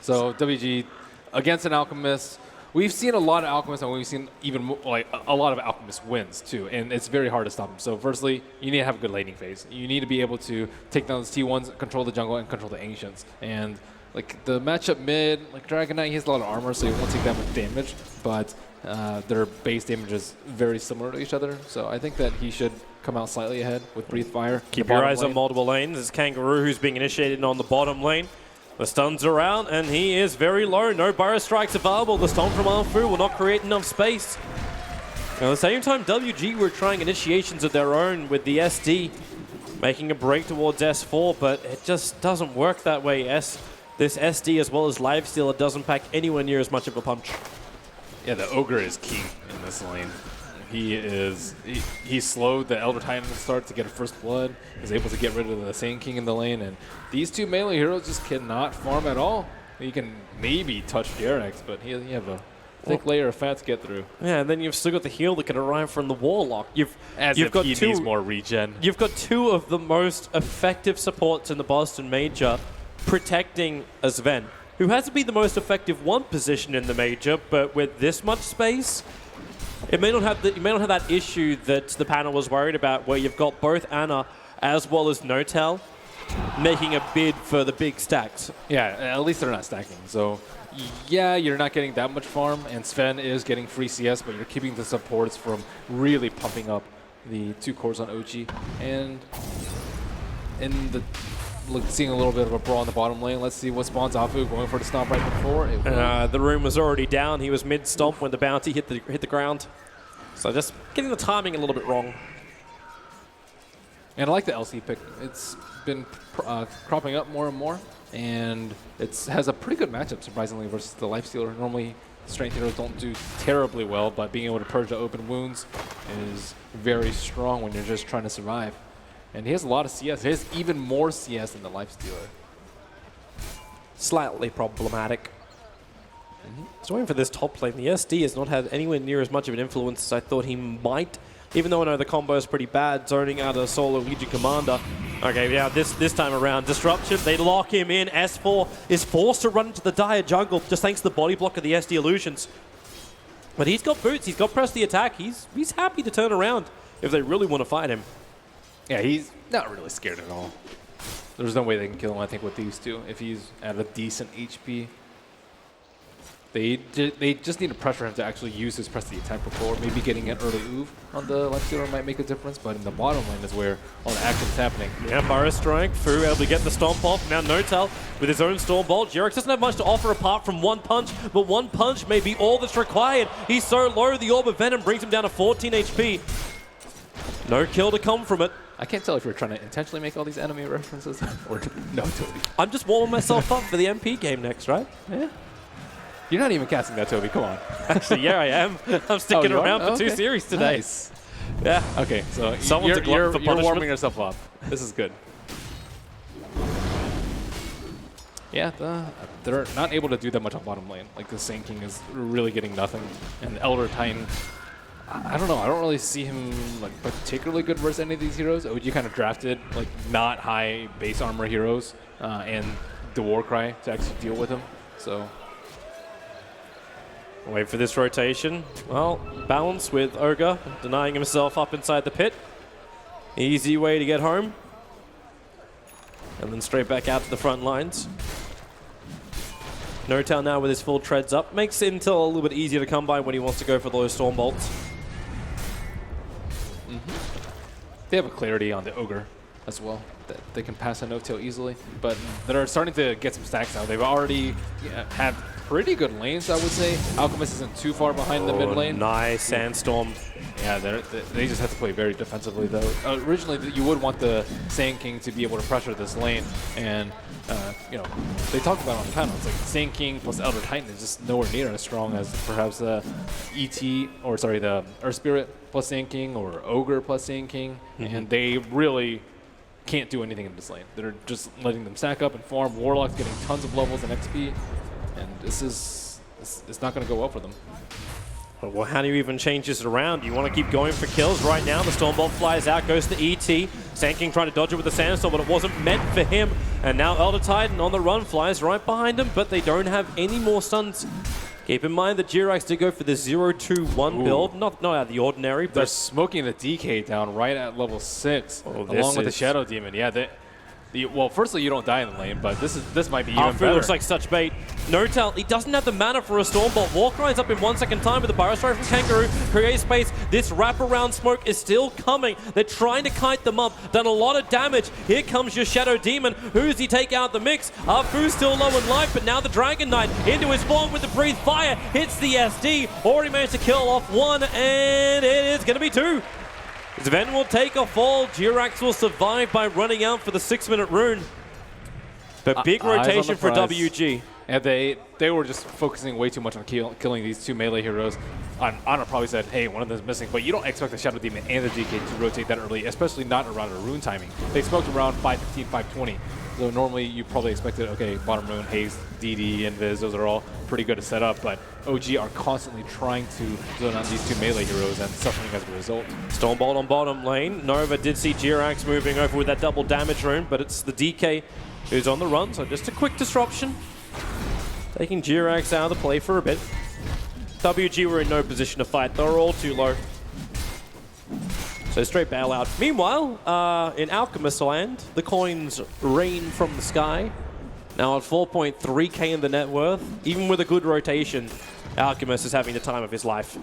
So WG against an Alchemist. We've seen a lot of Alchemists, and we've seen even like a lot of Alchemist wins too, and it's very hard to stop them. So firstly, you need to have a good laning phase. You need to be able to take down the T1s, control the jungle, and control the Ancients. And like the matchup mid, like Dragon Knight, he has a lot of armor, so he won't take that much damage, but their base damage is very similar to each other. So I think that he should come out slightly ahead with Breathe Fire. Keep your eyes on multiple lanes. It's Kangaroo who's being initiated on the bottom lane. The stuns are out, and he is very low. No Burrow Strikes available. The stun from Afu will not create enough space. At the same time, WG were trying initiations of their own with the SD, making a break towards S4, but it just doesn't work that way. This SD as well as Lifestealer doesn't pack anywhere near as much of a punch. Yeah, the Ogre is key in this lane. He slowed the Elder Titan to start to get a first blood. He's able to get rid of the Sand King in the lane, and these two melee heroes just cannot farm at all. You can maybe touch Jerax, but you have a thick layer of fat to get through. Yeah, and then you've still got the heal that can arrive from the Warlock. You've got he needs more regen. You've got two of the most effective supports in the Boston Major protecting a Sven, who hasn't been the most effective one position in the Major, but with this much space, you may not have that issue that the panel was worried about, where you've got both Ana as well as Notel making a bid for the big stacks. Yeah, at least they're not stacking. So, yeah, you're not getting that much farm, and Sven is getting free CS, but you're keeping the supports from really pumping up the 2 cores on OG. And in the seeing a little bit of a brawl in the bottom lane. Let's see what spawns Afu going for the stomp right before. The room was already down. He was mid-stomp when the bounty hit the ground. So just getting the timing a little bit wrong. And I like the LC pick. It's been cropping up more and more, and it has a pretty good matchup, surprisingly, versus the Lifestealer. Normally, strength heroes don't do terribly well, but being able to purge the open wounds is very strong when you're just trying to survive. And he has a lot of CS. He has even more CS than the Lifestealer. Slightly problematic. So waiting for this top lane. The SD has not had anywhere near as much of an influence as I thought he might. Even though I know the combo is pretty bad, zoning out a solo Legion Commander. Okay, yeah, this time around, Disruption, they lock him in. S4 is forced to run into the dire jungle just thanks to the body block of the SD Illusions. But he's got boots, he's got press the attack. He's happy to turn around if they really want to fight him. Yeah, he's not really scared at all. There's no way they can kill him, I think, with these two. If he's at a decent HP, they just need to pressure him to actually use his press the attack before. Maybe getting an early oov on the Lifestealer might make a difference, but in the bottom lane is where all the action is happening. Yeah, Burrow Strike, Fu able to get the stomp off. Now Notel with his own Storm Bolt. Jerax doesn't have much to offer apart from one punch, but one punch may be all that's required. He's so low, the Orb of Venom brings him down to 14 HP. No kill to come from it. I can't tell if you're trying to intentionally make all these enemy references or no, Toby. I'm just warming myself up for the MP game next, right? Yeah. You're not even casting that, Toby. Come on. Actually, yeah, I am. I'm sticking around for 2 series today. Nice. Yeah. Okay, so you're warming yourself up. This is good. Yeah, they're not able to do that much on bottom lane. Like, the Sand King is really getting nothing. And the Elder Titan, I don't know. I don't really see him like particularly good versus any of these heroes. OG kind of drafted like not high base armor heroes and the Warcry to actually deal with him. So wait for this rotation. Well, balance with Ogre denying himself up inside the pit. Easy way to get home. And then straight back out to the front lines. Notel now with his full treads up. Makes Intel a little bit easier to come by when he wants to go for those Storm Bolts. They have a clarity on the Ogre as well, that they can pass a no-tail easily, but they're starting to get some stacks now. They've already had pretty good lanes, I would say. Alchemist isn't too far behind the mid lane. Nice Sandstorm. Yeah, they just have to play very defensively, though. Originally, you would want the Sand King to be able to pressure this lane, and you know, they talked about it on the panel. It's like Sand King plus Elder Titan is just nowhere near as strong as perhaps the the Earth Spirit plus Sand King or Ogre plus Sand King, and they really can't do anything in this lane. They're just letting them stack up and farm. Warlock's getting tons of levels and XP, and it's not going to go well for them. Well, how do you even change this around? You want to keep going for kills right now. The Stormbolt flies out, goes to ET. Sand King trying to dodge it with the Sandstorm, but it wasn't meant for him. And now Elder Titan on the run flies right behind him, but they don't have any more stuns. Keep in mind that Jirax did go for the 0-2-1 build. Not out of the ordinary, but they're smoking the DK down right at level 6, along with the Shadow Demon. Yeah, well, firstly, you don't die in the lane, but this might be even better. Looks like such bait. Notel, he doesn't have the mana for a Stormbolt. Warcry's up in 1 second time with the Burrow Strike from Kangaroo. Create space. This wraparound smoke is still coming. They're trying to kite them up. Done a lot of damage. Here comes your Shadow Demon. Who's he take out the mix? Afu's still low in life, but now the Dragon Knight into his form with the Breathe Fire. Hits the SD. Already managed to kill off 1, and it is going to be 2. Sven will take a fall. Jirax will survive by running out for the 6-minute rune. But big rotation for WG. And they were just focusing way too much on killing these two melee heroes. Ana probably said, hey, one of them's missing, but you don't expect the Shadow Demon and the DK to rotate that early, especially not around a rune timing. They smoked around 5:15, 5:20. So normally you probably expected, okay, bottom rune, haste, DD, Invis, those are all pretty good to set up, but OG are constantly trying to zone out these two melee heroes and suffering as a result. Stormbolt on bottom lane. Nova did see Jirax moving over with that double damage rune, but it's the DK who's on the run, so just a quick disruption. Taking Jirax out of the play for a bit. WG were in no position to fight. They were all too low. So straight bailout. Meanwhile, in Alchemist land, the coins rain from the sky. Now at 4.3k in the net worth, even with a good rotation, Alchemist is having the time of his life.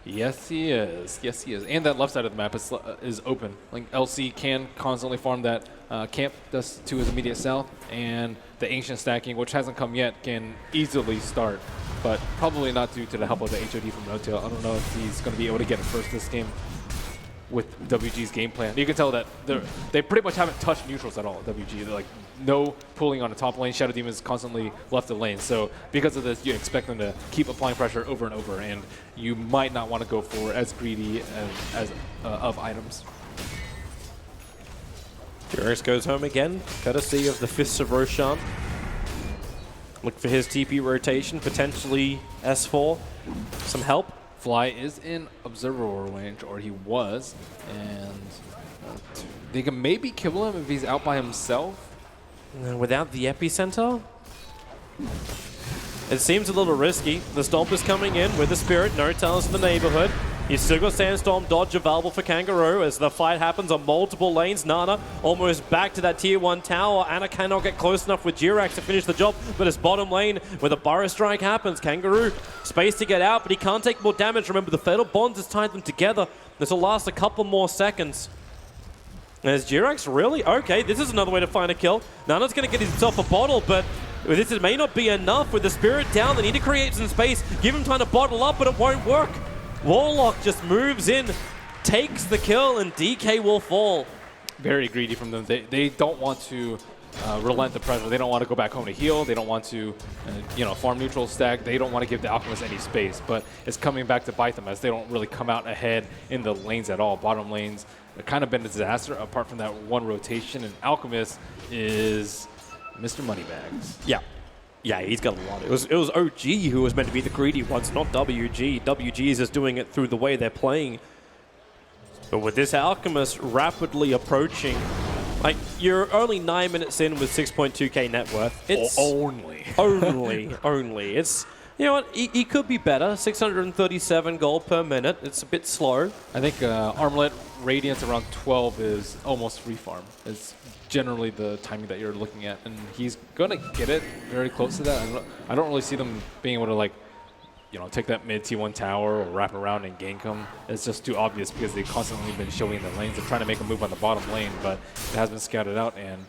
Yes, he is. Yes, he is. And that left side of the map is open. Like LC can constantly farm that camp that's to his immediate south, and the ancient stacking, which hasn't come yet, can easily start. But probably not due to the help of the HOD from Notail. I don't know if he's going to be able to get it first this game with WG's game plan. You can tell that they pretty much haven't touched neutrals at all at WG. They're like no pulling on the top lane. Shadow Demon's constantly left the lane. So because of this, you expect them to keep applying pressure over and over, and you might not want to go for as greedy as of items. Jirax goes home again, courtesy of the Fists of Roshan. Look for his TP rotation, potentially S4. Some help. Fly is in observer range, or he was, and they can maybe kill him if he's out by himself. Without the epicenter? It seems a little risky. The Stomp is coming in with the Spirit, no tells in the neighborhood. He's still got Sandstorm dodge available for Kangaroo as the fight happens on multiple lanes. Nana almost back to that tier 1 tower. Ana cannot get close enough with Jirax to finish the job, but his bottom lane where the Burrow Strike happens. Kangaroo, space to get out, but he can't take more damage. Remember, the Fatal Bonds has tied them together. This will last a couple more seconds. Is Jirax really? Okay, this is another way to find a kill. Nana's going to get himself a bottle, but this may not be enough. With the Spirit down, they need to create some space, give him time to bottle up, but it won't work. Warlock just moves in, takes the kill, and DK will fall. Very greedy from them. They don't want to relent the pressure. They don't want to go back home to heal. They don't want to, farm neutral stack. They don't want to give the Alchemist any space. But it's coming back to bite them as they don't really come out ahead in the lanes at all. Bottom lanes have kind of been a disaster apart from that one rotation. And Alchemist is Mr. Moneybags. Yeah. Yeah, he's got a lot. It was OG who was meant to be the greedy ones, not WG. WG is just doing it through the way they're playing. But with this Alchemist rapidly approaching, like, you're only 9 minutes in with 6.2k net worth. It's only. only. It's, you know what, he could be better. 637 gold per minute. It's a bit slow. I think Armlet Radiance around 12 is almost free farm. It's generally the timing that you're looking at, and he's gonna get it very close to that. I don't really see them being able to, like, take that mid T1 tower or wrap around and gank him. It's just too obvious because they've constantly been showing the lanes. They're trying to make a move on the bottom lane, but it has been scouted out, and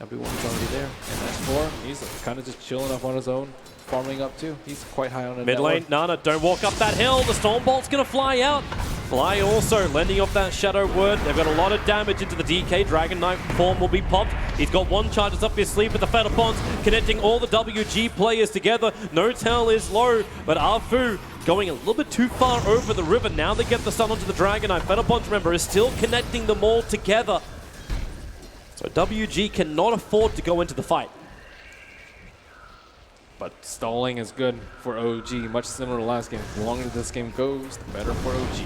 everyone's already there. And S4, he's kind of just chilling up on his own, farming up too. He's quite high on it. Mid lane, Nana, don't walk up that hill. The Stormbolt's gonna fly out. Fly also lending off that Shadow Word. They've got a lot of damage into the DK. Dragon Knight form will be popped. He's got one charges up his sleeve with the Fatal Bonds, connecting all the WG players together. Notail is low, but Arfu going a little bit too far over the river. Now they get the stun onto the Dragon Knight. Fatal Bonds, remember, is still connecting them all together. So WG cannot afford to go into the fight. But stalling is good for OG, much similar to last game. The longer this game goes, the better for OG.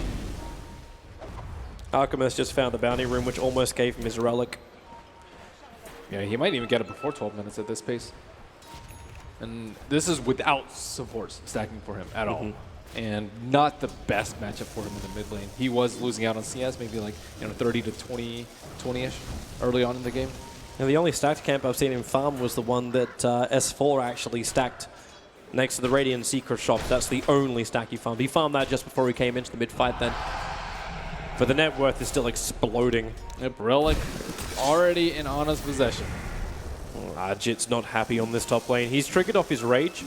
Alchemist just found the bounty room, which almost gave him his relic. Yeah, he might even get it before 12 minutes at this pace. And this is without supports stacking for him at all. And not the best matchup for him in the mid lane. He was losing out on CS, maybe like 30 to 20-ish early on in the game. And the only stacked camp I've seen him farm was the one that S4 actually stacked next to the Radiant Secret Shop. That's the only stack he farmed. He farmed that just before he came into the mid-fight then. But the net worth is still exploding. Yep, Relic already in Ana's possession. Jit's not happy on this top lane. He's triggered off his Rage.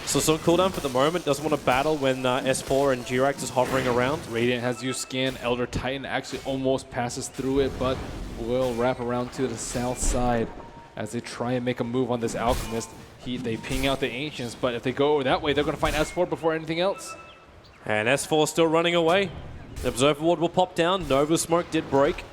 So some cooldown for the moment. Doesn't want to battle when S4 and Jirax is hovering around. Radiant has used scan. Elder Titan actually almost passes through it, but will wrap around to the south side as they try and make a move on this Alchemist. They ping out the Ancients, but if they go that way, they're going to find S4 before anything else. And S4 still running away. The Observer Ward will pop down. Nova Smoke did break.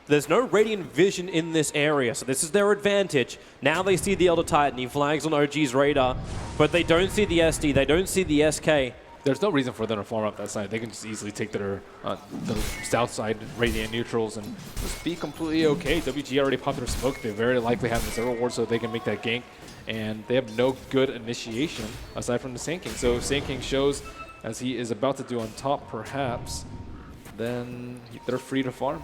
There's no Radiant Vision in this area, so this is their advantage. Now they see the Elder Titan. He flags on OG's radar, but they don't see the SD. They don't see the SK. There's no reason for them to farm up that side. They can just easily take their the south side Radiant neutrals and just be completely okay. WG already popped their smoke. They very likely have the Zero Ward so they can make that gank. And they have no good initiation aside from the Sand King. So if Sand King shows, as he is about to do on top perhaps, then they're free to farm.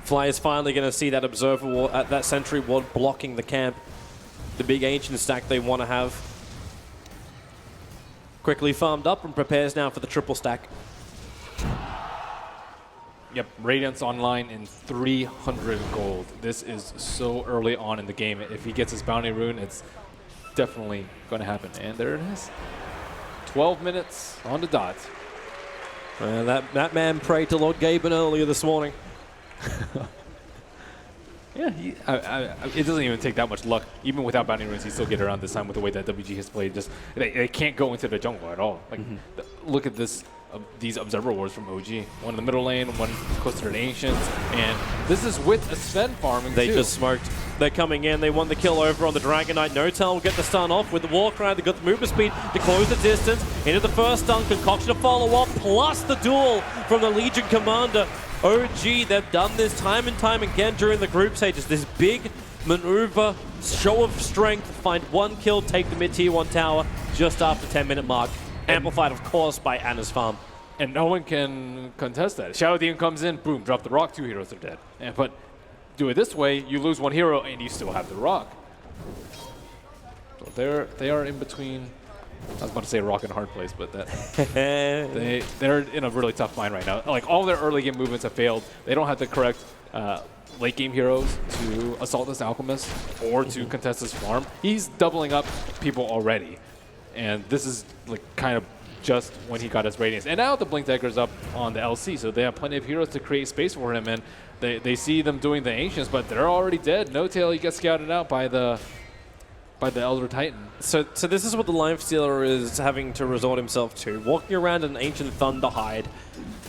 Fly is finally going to see that Observer Ward, that Sentry Ward blocking the camp. The big Ancient stack they want to have. Quickly farmed up and prepares now for the triple stack. Yep, Radiant's online in 300 gold. This is so early on in the game. If he gets his bounty rune, it's definitely going to happen. And there it is. 12 minutes on the dot. That man prayed to Lord Gaben earlier this morning. Yeah, it doesn't even take that much luck. Even without bounty runes, he still get around this time with the way that WG has played. Just they can't go into the jungle at all. Like, look at this. These Observer Wards from OG. One in the middle lane, one close to the Ancients, and this is with a Sven farming They too. just smoked. They're coming in. They want the kill over on the Dragon Knight. Notel will get the stun off with the Warcry. They got the movement speed to close the distance. Into the first stun, concoction to follow up, plus the duel from the Legion Commander. OG, they've done this time and time again during the group stages. This big maneuver, show of strength, find one kill, take the mid-tier 1 tower just after 10-minute mark. Amplified, of course, by Anna's farm. And no one can contest that. Shadow Demon comes in, boom, drop the rock, 2 heroes are dead. But do it this way, you lose 1 hero and you still have the rock. So they are in between. I was about to say rock and hard place, but that they're in a really tough bind right now. Like, all their early game movements have failed. They don't have the correct late game heroes to assault this Alchemist or to contest this farm. He's doubling up people already, and this is like kind of just when he got his Radiance. And now the Blink Dagger's up on the LC, so they have plenty of heroes to create space for him, and they see them doing the Ancients, but they're already dead. No Tail, he gets scouted out by the Elder Titan. So this is what the Lifestealer is having to resort himself to. Walking around an Ancient Thunderhide,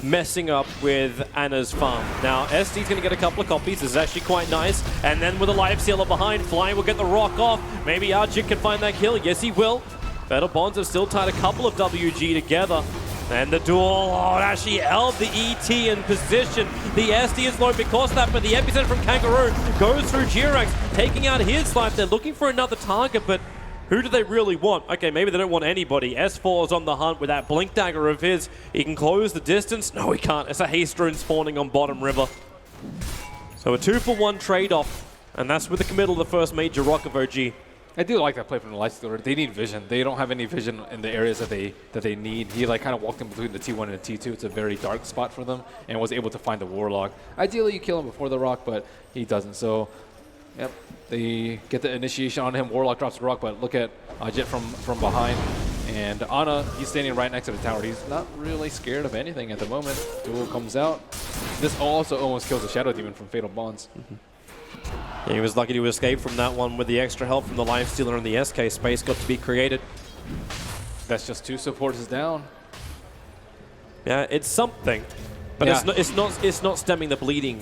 messing up with Anna's farm. Now, SD's going to get a couple of copies. This is actually quite nice. And then with a Lifestealer behind, Fly will get the rock off. Maybe Arjik can find that kill. Yes, he will. Battle Bonds have still tied a couple of WG together. And the duel, oh, it actually held the ET in position. The SD is low because of that, but the epicenter from Kangaroo goes through Jirax, taking out his life. They're looking for another target, but who do they really want? Okay, maybe they don't want anybody. S4 is on the hunt with that Blink Dagger of his. He can close the distance. No, he can't. It's a Haste Rune spawning on bottom river. So a 2-for-1 trade-off, and that's with the committal of the first major rock of OG. I do like that play from the Lifestealer. They need vision. They don't have any vision in the areas that they need. He like kind of walked in between the T1 and the T2. It's a very dark spot for them, and was able to find the Warlock. Ideally, you kill him before the rock, but he doesn't. So, yep, they get the initiation on him. Warlock drops the rock, but look at Jet from behind. And Ana, he's standing right next to the tower. He's not really scared of anything at the moment. Duel comes out. This also almost kills the Shadow Demon from Fatal Bonds. Yeah, he was lucky to escape from that one with the extra help from the Lifestealer and the SK space got to be created. That's just 2 supports down. Yeah, it's something, but yeah. it's not stemming the bleeding,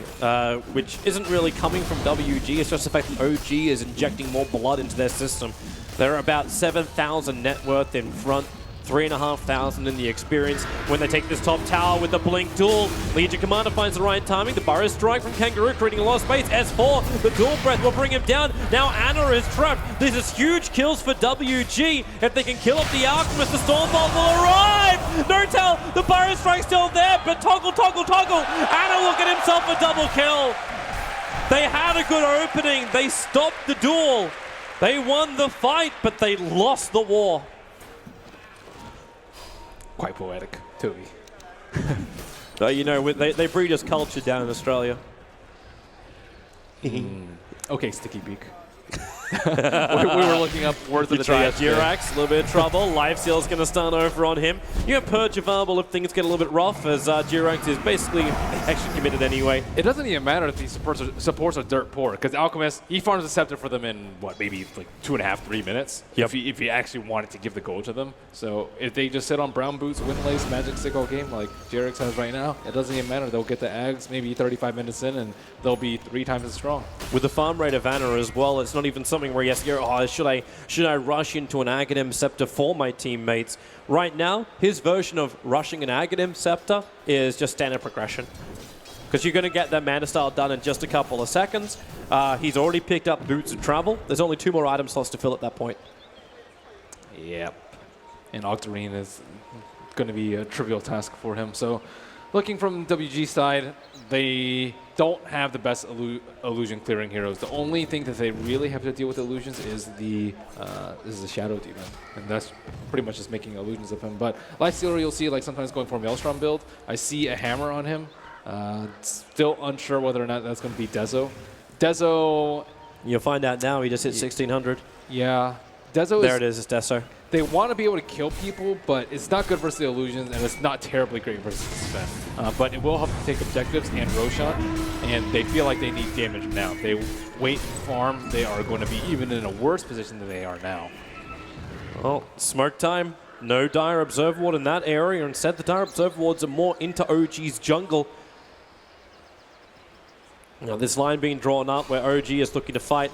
which isn't really coming from WG. It's just the fact that OG is injecting more blood into their system. They're about 7,000 net worth in front. 3,500 in the experience when they take this top tower with the Blink duel. Legion Commander finds the right timing. The Burrow Strike from Kangaroo creating a lot of space. S4, the dual breath will bring him down. Now Anna is trapped. This is huge kills for WG. If they can kill up the Alchemist, the Stormbolt will arrive. No tell, the Burrow Strike's still there, but toggle. Anna will get himself a double kill. They had a good opening. They stopped the duel. They won the fight, but they lost the war. Quite poetic, Toby. You know, they breed us culture down in Australia. Okay, Sticky Beak. we were looking up words of the day. Jirax, a little bit of trouble. Lifesteal's going to start over on him. You have Purge available if things get a little bit rough, as Jirax is basically extra committed anyway. It doesn't even matter if these supports are dirt poor, because Alchemist, he farms a Scepter for them in, what, maybe like 2.5, 3 minutes? Yep. If he actually wanted to give the gold to them. So if they just sit on Brown Boots, Windlace, Magic Stick all game, like Jirax has right now, it doesn't even matter. They'll get the Ags maybe 35 minutes in, and they'll be 3 times as strong. With the farm rate of Anna as well, it's not even something where you have to go, oh, should I rush into an Aghanim Scepter for my teammates? Right now, his version of rushing an Aghanim Scepter is just standard progression. Because you're going to get that Mana Style done in just a couple of seconds. He's already picked up Boots of Travel. There's only 2 more item slots to fill at that point. Yep. And Octarine is going to be a trivial task for him. So looking from WG side, they don't have the best illusion clearing heroes. The only thing that they really have to deal with illusions is the Shadow Demon, and that's pretty much just making illusions of him. But Lifestealer, you'll see like sometimes going for a Maelstrom build. I see a hammer on him. Still unsure whether or not that's going to be Dezo. Dezo, you'll find out now. He just hit 1600. Yeah, Dezo. There it is. It's Dezo. They want to be able to kill people, but it's not good versus the illusions, and it's not terribly great versus the Sven. But it will help to take objectives and Roshan, and they feel like they need damage now. If they wait and farm, they are going to be even in a worse position than they are now. Well, smoke time. No Dire Observer Ward in that area. Instead, the Dire Observer Wards are more into OG's jungle. Now, this line being drawn up where OG is looking to fight.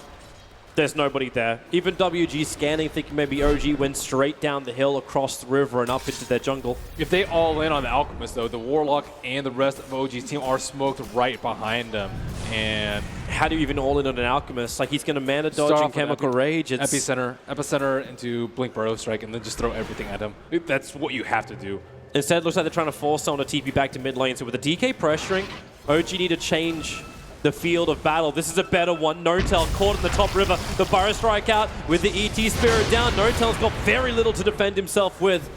There's nobody there. Even WG scanning, thinking maybe OG went straight down the hill, across the river, and up into their jungle. If they all in on the Alchemist, though, the Warlock and the rest of OG's team are smoked right behind them. And how do you even all in on an Alchemist? Like, he's going to Mana Dodge and Chemical Rage. It's Epicenter into Blink Burrow Strike, and then just throw everything at him. That's what you have to do. Instead, it looks like they're trying to force someone to TP back to mid lane. So with the DK pressuring, OG need to change the field of battle. This is a better one. Notel caught in the top river. The Burrow Strike out with the ET Spirit down. Notel's got very little to defend himself with.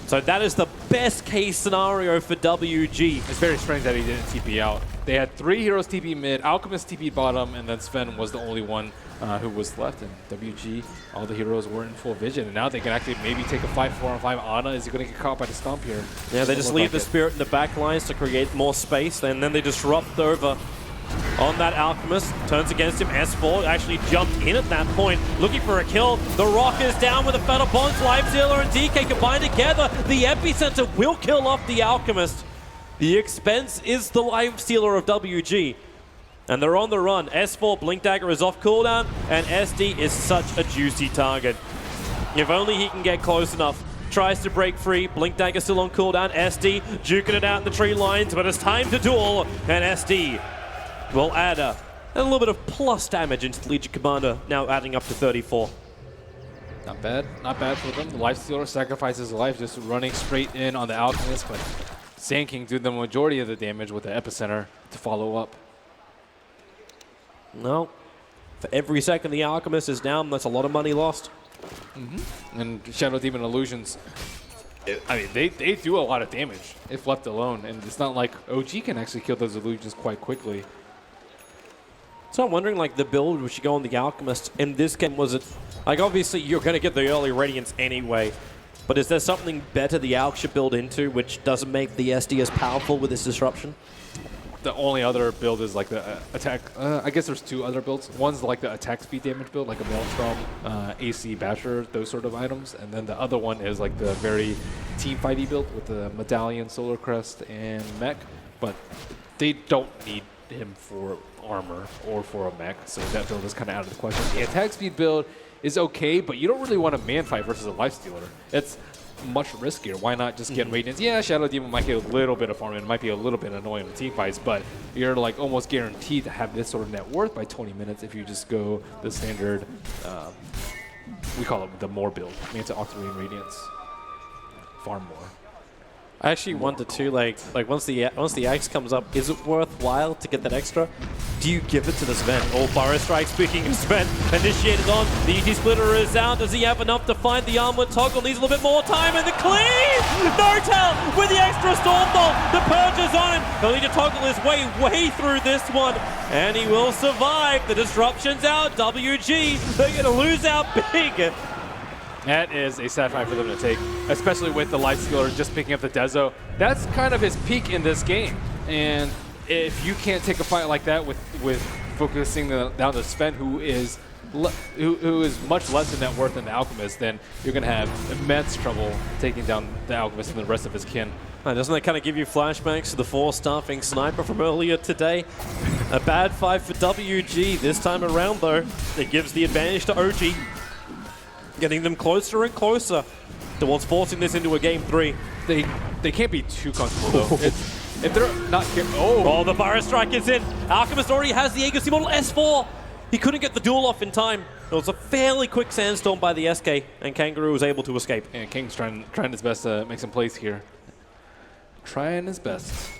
So that is the best case scenario for WG. It's very strange that he didn't TP out. They had 3 heroes TP mid, Alchemist TP bottom, and then Sven was the only one who was left. And WG, all the heroes were in full vision. And now they can actually maybe take a 5-4-on-5. Ana is going to get caught by the stomp here. Yeah, they just leave the Spirit in the back lines to create more space, and then they disrupt over on that Alchemist. Turns against him. S4 actually jumped in at that point, looking for a kill. The Rock is down with a Fatal Bonds. Lifestealer and DK combined together. The Epicenter will kill off the Alchemist. The expense is the Lifestealer of WG. And they're on the run. S4 Blink Dagger is off cooldown, and SD is such a juicy target. If only he can get close enough. Tries to break free. Blink Dagger still on cooldown. SD juking it out in the tree lines, but it's time to duel, and SD will add a little bit of plus damage into the Legion Commander, now adding up to 34. Not bad. Not bad for them. The Lifestealer sacrifices his life just running straight in on the Alchemist, but Sand King did the majority of the damage with the Epicenter to follow up. No. For every second the Alchemist is down, that's a lot of money lost. And Shadow Demon Illusions, I mean, they do a lot of damage if left alone, and it's not like OG can actually kill those Illusions quite quickly. So I'm wondering, like, the build we should go on the Alchemist in this game, was it, like, obviously you're going to get the early Radiance anyway, but is there something better the Alch should build into which doesn't make the SD as powerful with this disruption? The only other build is like the attack. I guess there's 2 other builds. One's like the attack speed damage build, like a Maelstrom, AC Basher, those sort of items. And then the other one is like the very team fighty build with the Medallion, Solar Crest, and Mech. But they don't need him for armor or for a mech, so that build is kind of out of the question. The attack speed build is okay, but you don't really want a man fight versus a Lifestealer. It's much riskier. Why not just get Radiance? Yeah, Shadow Demon might get a little bit of farm, and it might be a little bit annoying in team fights, but you're like almost guaranteed to have this sort of net worth by 20 minutes if you just go the standard, we call it the More build, Manta Octarine Radiance. Farm more. I actually wonder too, like once the axe comes up, is it worthwhile to get that extra? Do you give it to the Sven? Oh, Burrow Strike, speaking of Sven, initiated on. The ET Splitter is out. Does he have enough to find the armlet toggle? Needs a little bit more time, and the clean! Nortel with the extra Storm Bolt. The Purge is on him. He'll need to toggle his way through this one, and he will survive. The disruption's out. WG, they're going to lose out big. That is a sad fight for them to take, especially with the Lifestealer just picking up the Dezo. That's kind of his peak in this game. And if you can't take a fight like that with focusing down the Sven, who is much less in net worth than the Alchemist, then you're going to have immense trouble taking down the Alchemist and the rest of his kin. Doesn't that kind of give you flashbacks to the 4-staffing sniper from earlier today? A bad fight for WG. This time around, though, it gives the advantage to OG. Getting them closer and closer towards forcing this into a game 3. They can't be too comfortable, though. If they're not careful... Oh, the Burrow Strike is in. Alchemist already has the Aegis model S4. He couldn't get the duel off in time. It was a fairly quick sandstorm by the SK, and Kangaroo was able to escape. And King's trying his best to make some plays here. Trying his best.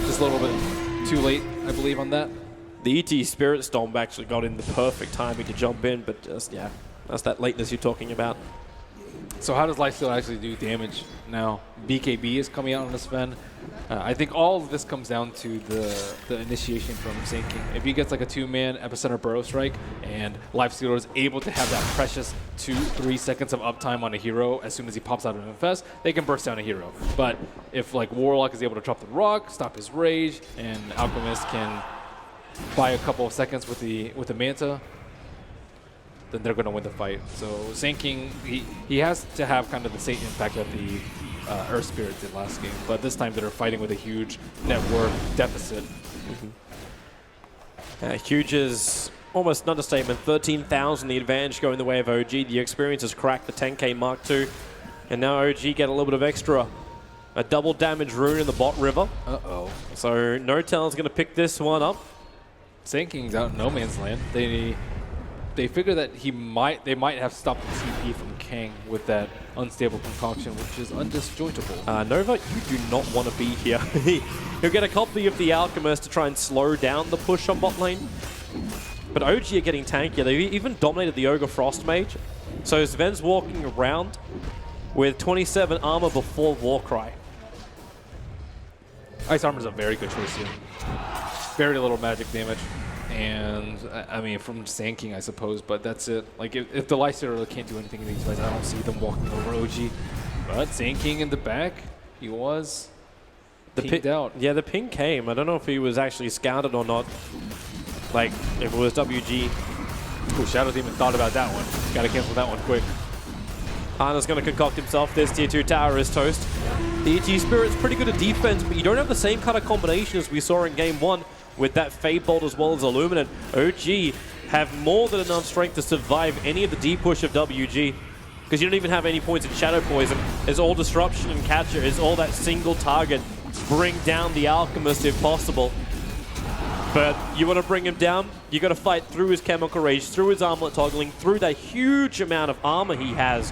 Just a little bit too late, I believe, on that. The ET Spirit Storm actually got in the perfect timing to jump in, but just, yeah, that's that lateness you're talking about. So how does Lifesteal actually do damage now? BKB is coming out on the Sven. I think all of this comes down to the initiation from Sinking. If he gets like a 2-man Epicenter Burrow Strike and Lifestealer is able to have that precious 2-3 seconds of uptime on a hero as soon as he pops out of an infest, they can burst down a hero. But if like Warlock is able to drop the rock, stop his rage, and Alchemist can buy a couple of seconds with the Manta, then they're going to win the fight. So Sinking, he has to have kind of the same impact that the Earth Spirit did last game, but this time they're fighting with a huge net worth deficit. Huge is almost an understatement. 13,000 the advantage going the way of OG. The experience has cracked the 10k Mark II, and now OG get a little bit of extra. A double damage rune in the bot river. Uh-oh. So Notel's going to pick this one up. Sinking's out in no man's land. They figure that they might have stopped the CP from Kang with that unstable concoction, which is undisjointable. Nova, you do not want to be here. He'll get a copy of the Alchemist to try and slow down the push on bot lane. But OG are getting tankier. They even dominated the Ogre Frost Mage. So Sven's walking around with 27 armor before Warcry. Ice Armor's a very good choice here. Very little magic damage. And, I mean, from Sand King, I suppose, but that's it. Like, if the Lifestealer can't do anything in these fights, I don't see them walking over OG. But Sand King in the back, he was pinged out. Yeah, the ping came. I don't know if he was actually scouted or not. Like, if it was WG. Ooh, Shadow Demon thought about that one. Gotta cancel that one quick. Hana's going to concoct himself. This tier 2 tower is toast. The ET Spirit's pretty good at defense, but you don't have the same kind of combination as we saw in Game 1. With that Fade Bolt as well as Illuminate, OG have more than enough strength to survive any of the deep push of WG. Because you don't even have any points in Shadow Poison. It's all Disruption and Catcher. It's all that single target. Bring down the Alchemist if possible. But you want to bring him down, you got to fight through his Chemical Rage, through his armlet toggling, through that huge amount of armor he has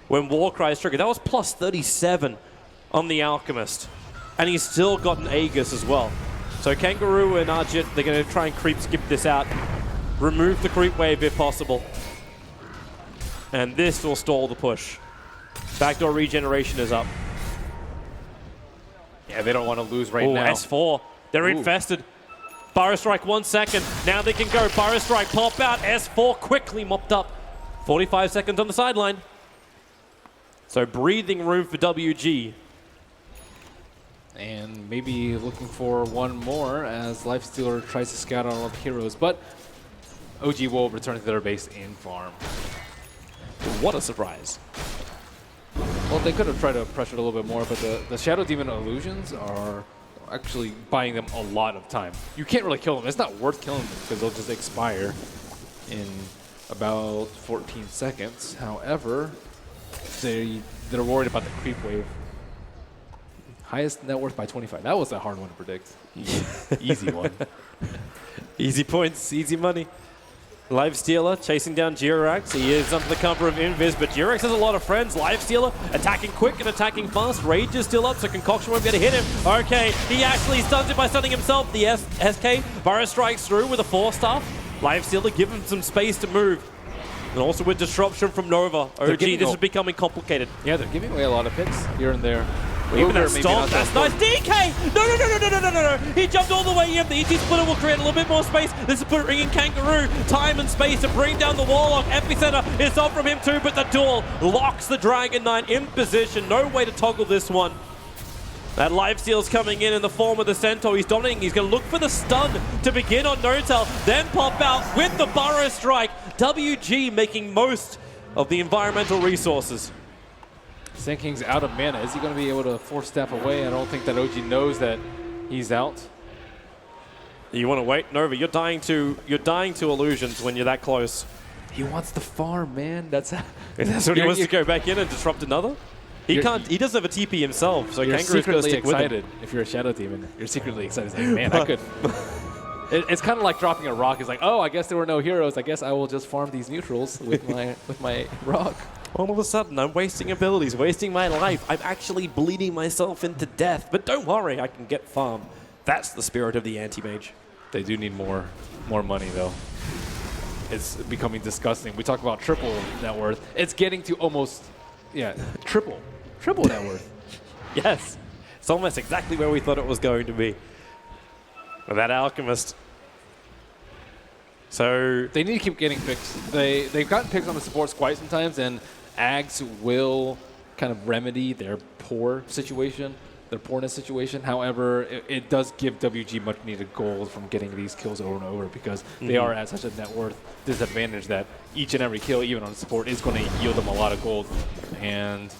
when Warcry is triggered. That was plus 37 on the Alchemist. And he's still got an Aegis as well. So Kangaroo and Arjit, they're going to try and creep skip this out. Remove the creep wave if possible. And this will stall the push. Backdoor regeneration is up. Yeah, they don't want to lose right now. S4. They're infested. Burrow Strike 1 second. Now they can go. Burrow Strike pop out. S4 quickly mopped up. 45 seconds on the sideline. So breathing room for WG. And maybe looking for one more as Lifestealer tries to scout out all the heroes. But OG will return to their base and farm. What a surprise. Well, they could have tried to pressure it a little bit more, but the Shadow Demon illusions are actually buying them a lot of time. You can't really kill them. It's not worth killing them because they'll just expire in about 14 seconds. However, they're worried about the creep wave. Highest net worth by 25. That was a hard one to predict. Easy one. Easy points, easy money. Lifestealer chasing down Jirax. He is under the cover of Invis, but Jirax has a lot of friends. Lifestealer attacking quick and attacking fast. Rage is still up, so Concoction won't be able to hit him. Okay, he actually stuns it by stunning himself. The SK Burrow strikes through with a 4-star. Lifestealer give him some space to move. And also with disruption from Nova. OG, this is becoming complicated. Yeah, they're giving away a lot of picks here and there. Even that stop, that's nice. DK! No. He jumped all the way in. The ET splitter will create a little bit more space. This is putting in Kangaroo. Time and space to bring down the Warlock. Epicenter is off from him too, but the duel locks the Dragon Knight in position. No way to toggle this one. That lifesteal's coming in the form of the Centaur. He's dominating. He's going to look for the stun to begin on Notel, then pop out with the Burrow Strike. WG making most of the environmental resources. Sand King's out of mana. Is he going to be able to force-step away? I don't think that OG knows that he's out. You want to wait? Nova, you're dying to illusions when you're that close. He wants the farm, man. That's what he wants to go back in and disrupt another? He can't. He doesn't have a TP himself, so Kangaroo's going to stick excited with him. If you're a Shadow Demon, you're secretly excited. Like, man, I could. It's kind of like dropping a rock. It's like, oh, I guess there were no heroes. I guess I will just farm these neutrals with my rock. All of a sudden, I'm wasting abilities, wasting my life. I'm actually bleeding myself into death. But don't worry, I can get farm. That's the spirit of the anti-mage. They do need more money, though. It's becoming disgusting. We talk about triple net worth. It's getting to almost, triple net worth. Yes, it's almost exactly where we thought it was going to be. With that Alchemist. So they need to keep getting picks. They've gotten picks on the supports quite sometimes, and Ags will kind of remedy their poorness situation. However, it does give WG much needed gold from getting these kills over and over because they are at such a net worth disadvantage that each and every kill, even on support, is going to yield them a lot of gold. And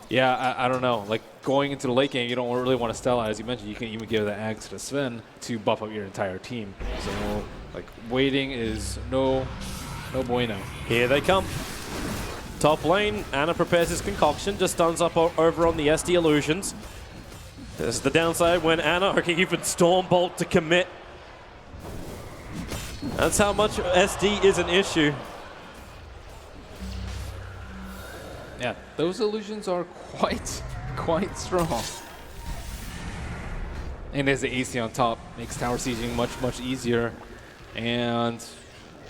yeah, I don't know. Like going into the late game, you don't really want to Stella. As you mentioned, you can even give the Ags to Sven to buff up your entire team. So like waiting is no bueno. Here they come. Top lane, Ana prepares his concoction, just stuns up over on the SD Illusions. This is the downside when Ana can even Stormbolt to commit. That's how much SD is an issue. Yeah, those illusions are quite strong. And as the AC on top makes tower sieging much easier. And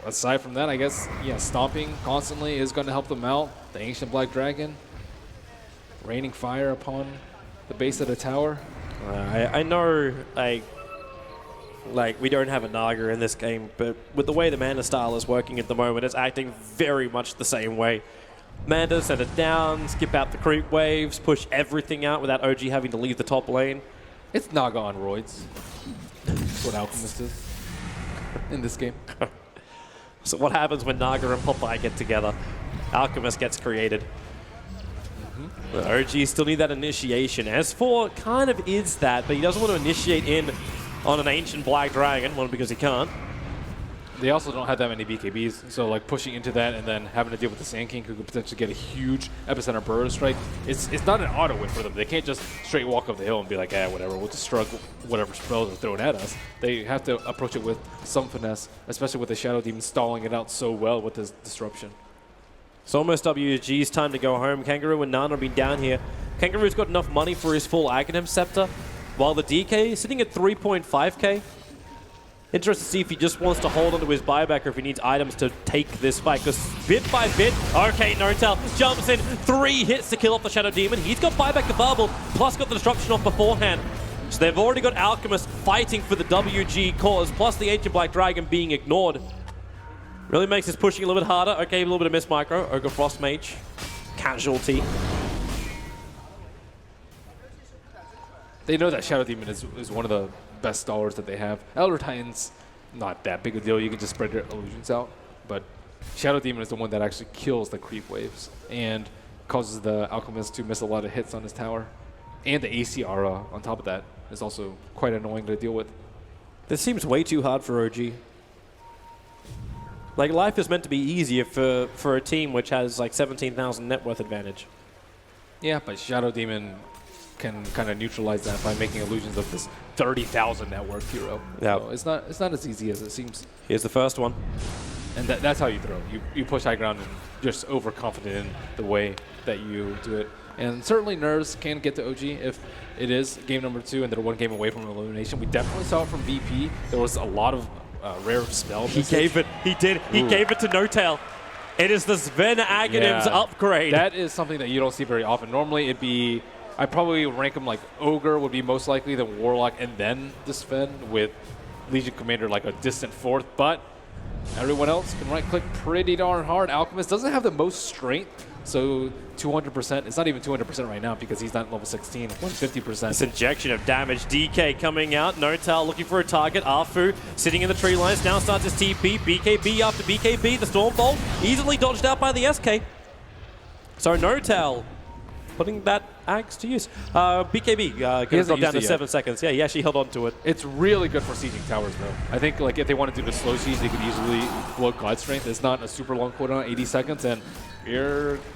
aside from that, I guess, stomping constantly is going to help them out. The Ancient Black Dragon raining fire upon the base of the tower. I know, like we don't have a Naga in this game, but with the way the Manda style is working at the moment, it's acting very much the same way. Manda set it down, skip out the creep waves, push everything out without OG having to leave the top lane. It's Naga on roids. That's what Alchemist is in this game. So what happens when Naga and Popeye get together? Alchemist gets created. The OG still need that initiation. S4 kind of is that, but he doesn't want to initiate in on an Ancient Black Dragon, one because he can't. They also don't have that many BKBs, so like pushing into that and then having to deal with the Sand King who could potentially get a huge Epicenter Burrow Strike. It's not an auto win for them. They can't just straight walk up the hill and be like, whatever, we'll just struggle whatever spells are thrown at us. They have to approach it with some finesse, especially with the Shadow Demon stalling it out so well with his disruption. It's almost WG's time to go home. Kangaroo and Nana have been down here. Kangaroo's got enough money for his full Aghanim Scepter, while the DK is sitting at 3.5k. Interested to see if he just wants to hold onto his buyback or if he needs items to take this fight, because bit by bit, okay, Notel jumps in, 3 hits to kill off the Shadow Demon. He's got buyback available, plus got the disruption off beforehand. So they've already got Alchemist fighting for the WG cause, plus the Ancient Black Dragon being ignored. Really makes this pushing a little bit harder. Okay, a little bit of miss micro. Ogre Frost Mage. Casualty. They know that Shadow Demon is one of the best stallers that they have. Elder Titan's not that big a deal. You can just spread your illusions out. But Shadow Demon is the one that actually kills the creep waves and causes the Alchemist to miss a lot of hits on his tower. And the AC aura on top of that is also quite annoying to deal with. This seems way too hard for OG. Like, life is meant to be easier for a team which has like 17,000 net worth advantage. Yeah, but Shadow Demon can kind of neutralize that by making illusions of this 30,000 net worth hero. Yeah. So it's not as easy as it seems. Here's the first one. And that's how you throw. You push high ground and just overconfident in the way that you do it. And certainly Nerves can get to OG if it is game number 2 and they're 1 game away from elimination. We definitely saw it from VP. There was a lot of rare spell. He gave it. He did. He gave it to No-Tail. It is the Sven Aghanim's upgrade. That is something that you don't see very often. Normally it'd be, I'd probably rank him like Ogre would be most likely, then Warlock, and then the Sven with Legion Commander like a distant 4th. But everyone else can right-click pretty darn hard. Alchemist doesn't have the most strength, so 200%. It's not even 200% right now because he's not level 16. 150%. This injection of damage. DK coming out. No-Tail looking for a target. Afu sitting in the tree lines. Now starts his TP. BKB after BKB. The Stormbolt easily dodged out by the SK. So No-Tail putting that axe to use. BKB going to drop down to 7 seconds. Yeah, he actually held on to it. It's really good for sieging towers, though. I think like if they want to do the slow siege, they could easily blow God Strength. It's not a super long cooldown, 80 seconds, and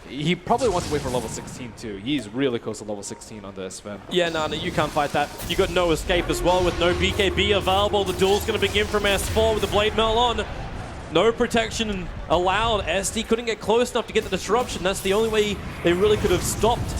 he probably wants to wait for level 16 too. He's really close to level 16 on the Sven. Yeah, no, you can't fight that. You got no escape as well with no BKB available. The duel's going to begin from S4 with the Blade Mail on. No protection allowed. SD couldn't get close enough to get the disruption. That's the only way they really could have stopped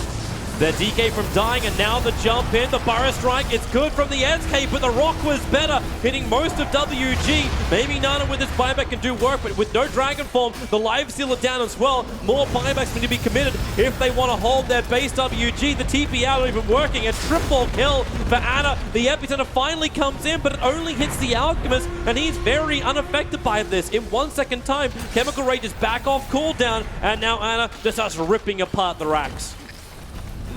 their DK from dying, and now the jump in, the Burrow Strike, it's good from the SK, but the Rock was better, hitting most of WG. Maybe Nana with his buyback can do work, but with no Dragon Form, the Life Stealer down as well. More buybacks need to be committed if they want to hold their base WG. The TP out even working, a triple kill for Ana. The Epicenter finally comes in, but it only hits the Alchemist, and he's very unaffected by this. In 1 second time, Chemical Rage is back off cooldown, and now Ana just starts ripping apart the racks.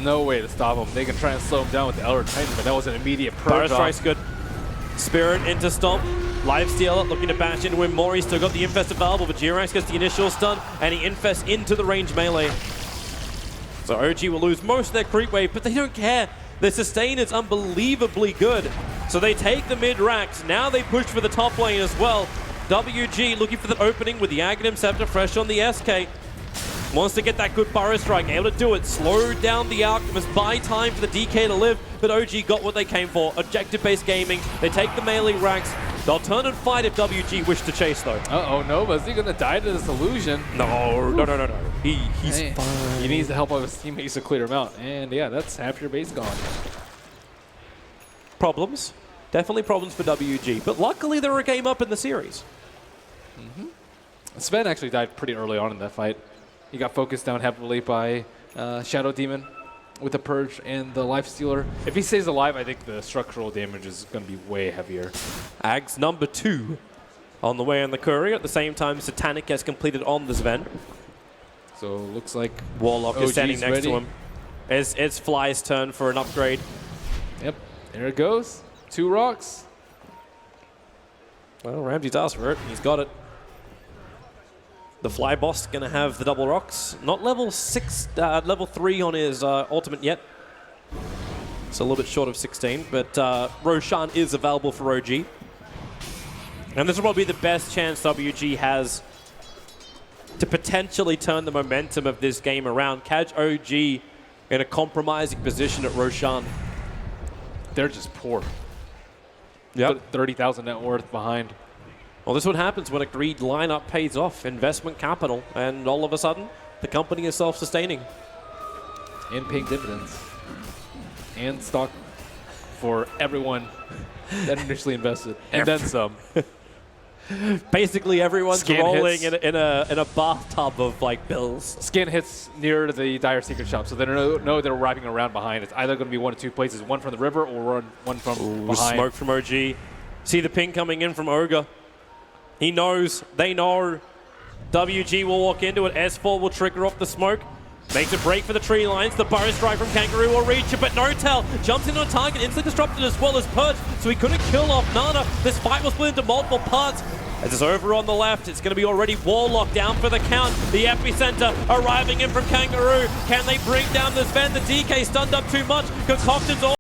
No way to stop him. They can try and slow him down with the Elder Titan, but that was an immediate Burrow Strike's good. Spirit into Stomp. Lifestealer looking to bash into him more. He's still got the Infest available, but Jirax gets the initial stun, and he infests into the range melee. So OG will lose most of their creep wave, but they don't care. The sustain is unbelievably good. So they take the mid racks. Now they push for the top lane as well. WG looking for the opening with the Aghanim Scepter fresh on the SK. Wants to get that good Burrow Strike, able to do it. Slowed down the Alchemist, buy time for the DK to live, but OG got what they came for. Objective-based gaming. They take the melee racks. They'll turn and fight if WG wish to chase, though. Uh-oh, Nova, is he going to die to this illusion? No. He's fine. He needs the help of his teammates to clear him out. And yeah, that's half your base gone. Problems. Definitely problems for WG, but luckily they're a game up in the series. Sven actually died pretty early on in that fight. He got focused down heavily by Shadow Demon with the Purge and the Life Stealer. If he stays alive, I think the structural damage is going to be way heavier. Ags number 2 on the way on the Courier. At the same time, Satanic has completed on the Sven. So looks like Warlock OG's is standing next ready. to him. It's Fly's turn for an upgrade. Yep, there it goes. 2 rocks. Well, Ramsey's asked for it. He's got it. The Fly boss going to have the double rocks. Not level 3 on his ultimate yet. It's a little bit short of 16, but Roshan is available for OG. And this will probably be the best chance WG has to potentially turn the momentum of this game around. Catch OG in a compromising position at Roshan. They're just poor. Yep. 30,000 net worth behind. Well, this is what happens when a greed lineup pays off. Investment capital, and all of a sudden, the company is self-sustaining. And paying dividends. And stock for everyone that initially invested. And then some. Basically, everyone's Scan rolling hits. in a bathtub of like bills. Scan hits near the Dire Secret Shop, so they know they're wrapping around behind. It's either going to be one of 2 places, one from the river or one from behind. Smoke from OG. See the ping coming in from Ogre. He knows. They know. WG will walk into it. S4 will trigger off the smoke. Makes a break for the tree lines. The Burrow Strike from Kangaroo will reach it, but No-Tail jumps in on target, instantly disrupted as well as Purge, so he couldn't kill off Nana. This fight will split into multiple parts. As it's over on the left, it's going to be already Warlock down for the count. The Epicenter arriving in from Kangaroo. Can they bring down this Sven? The DK stunned up too much. Concoction's all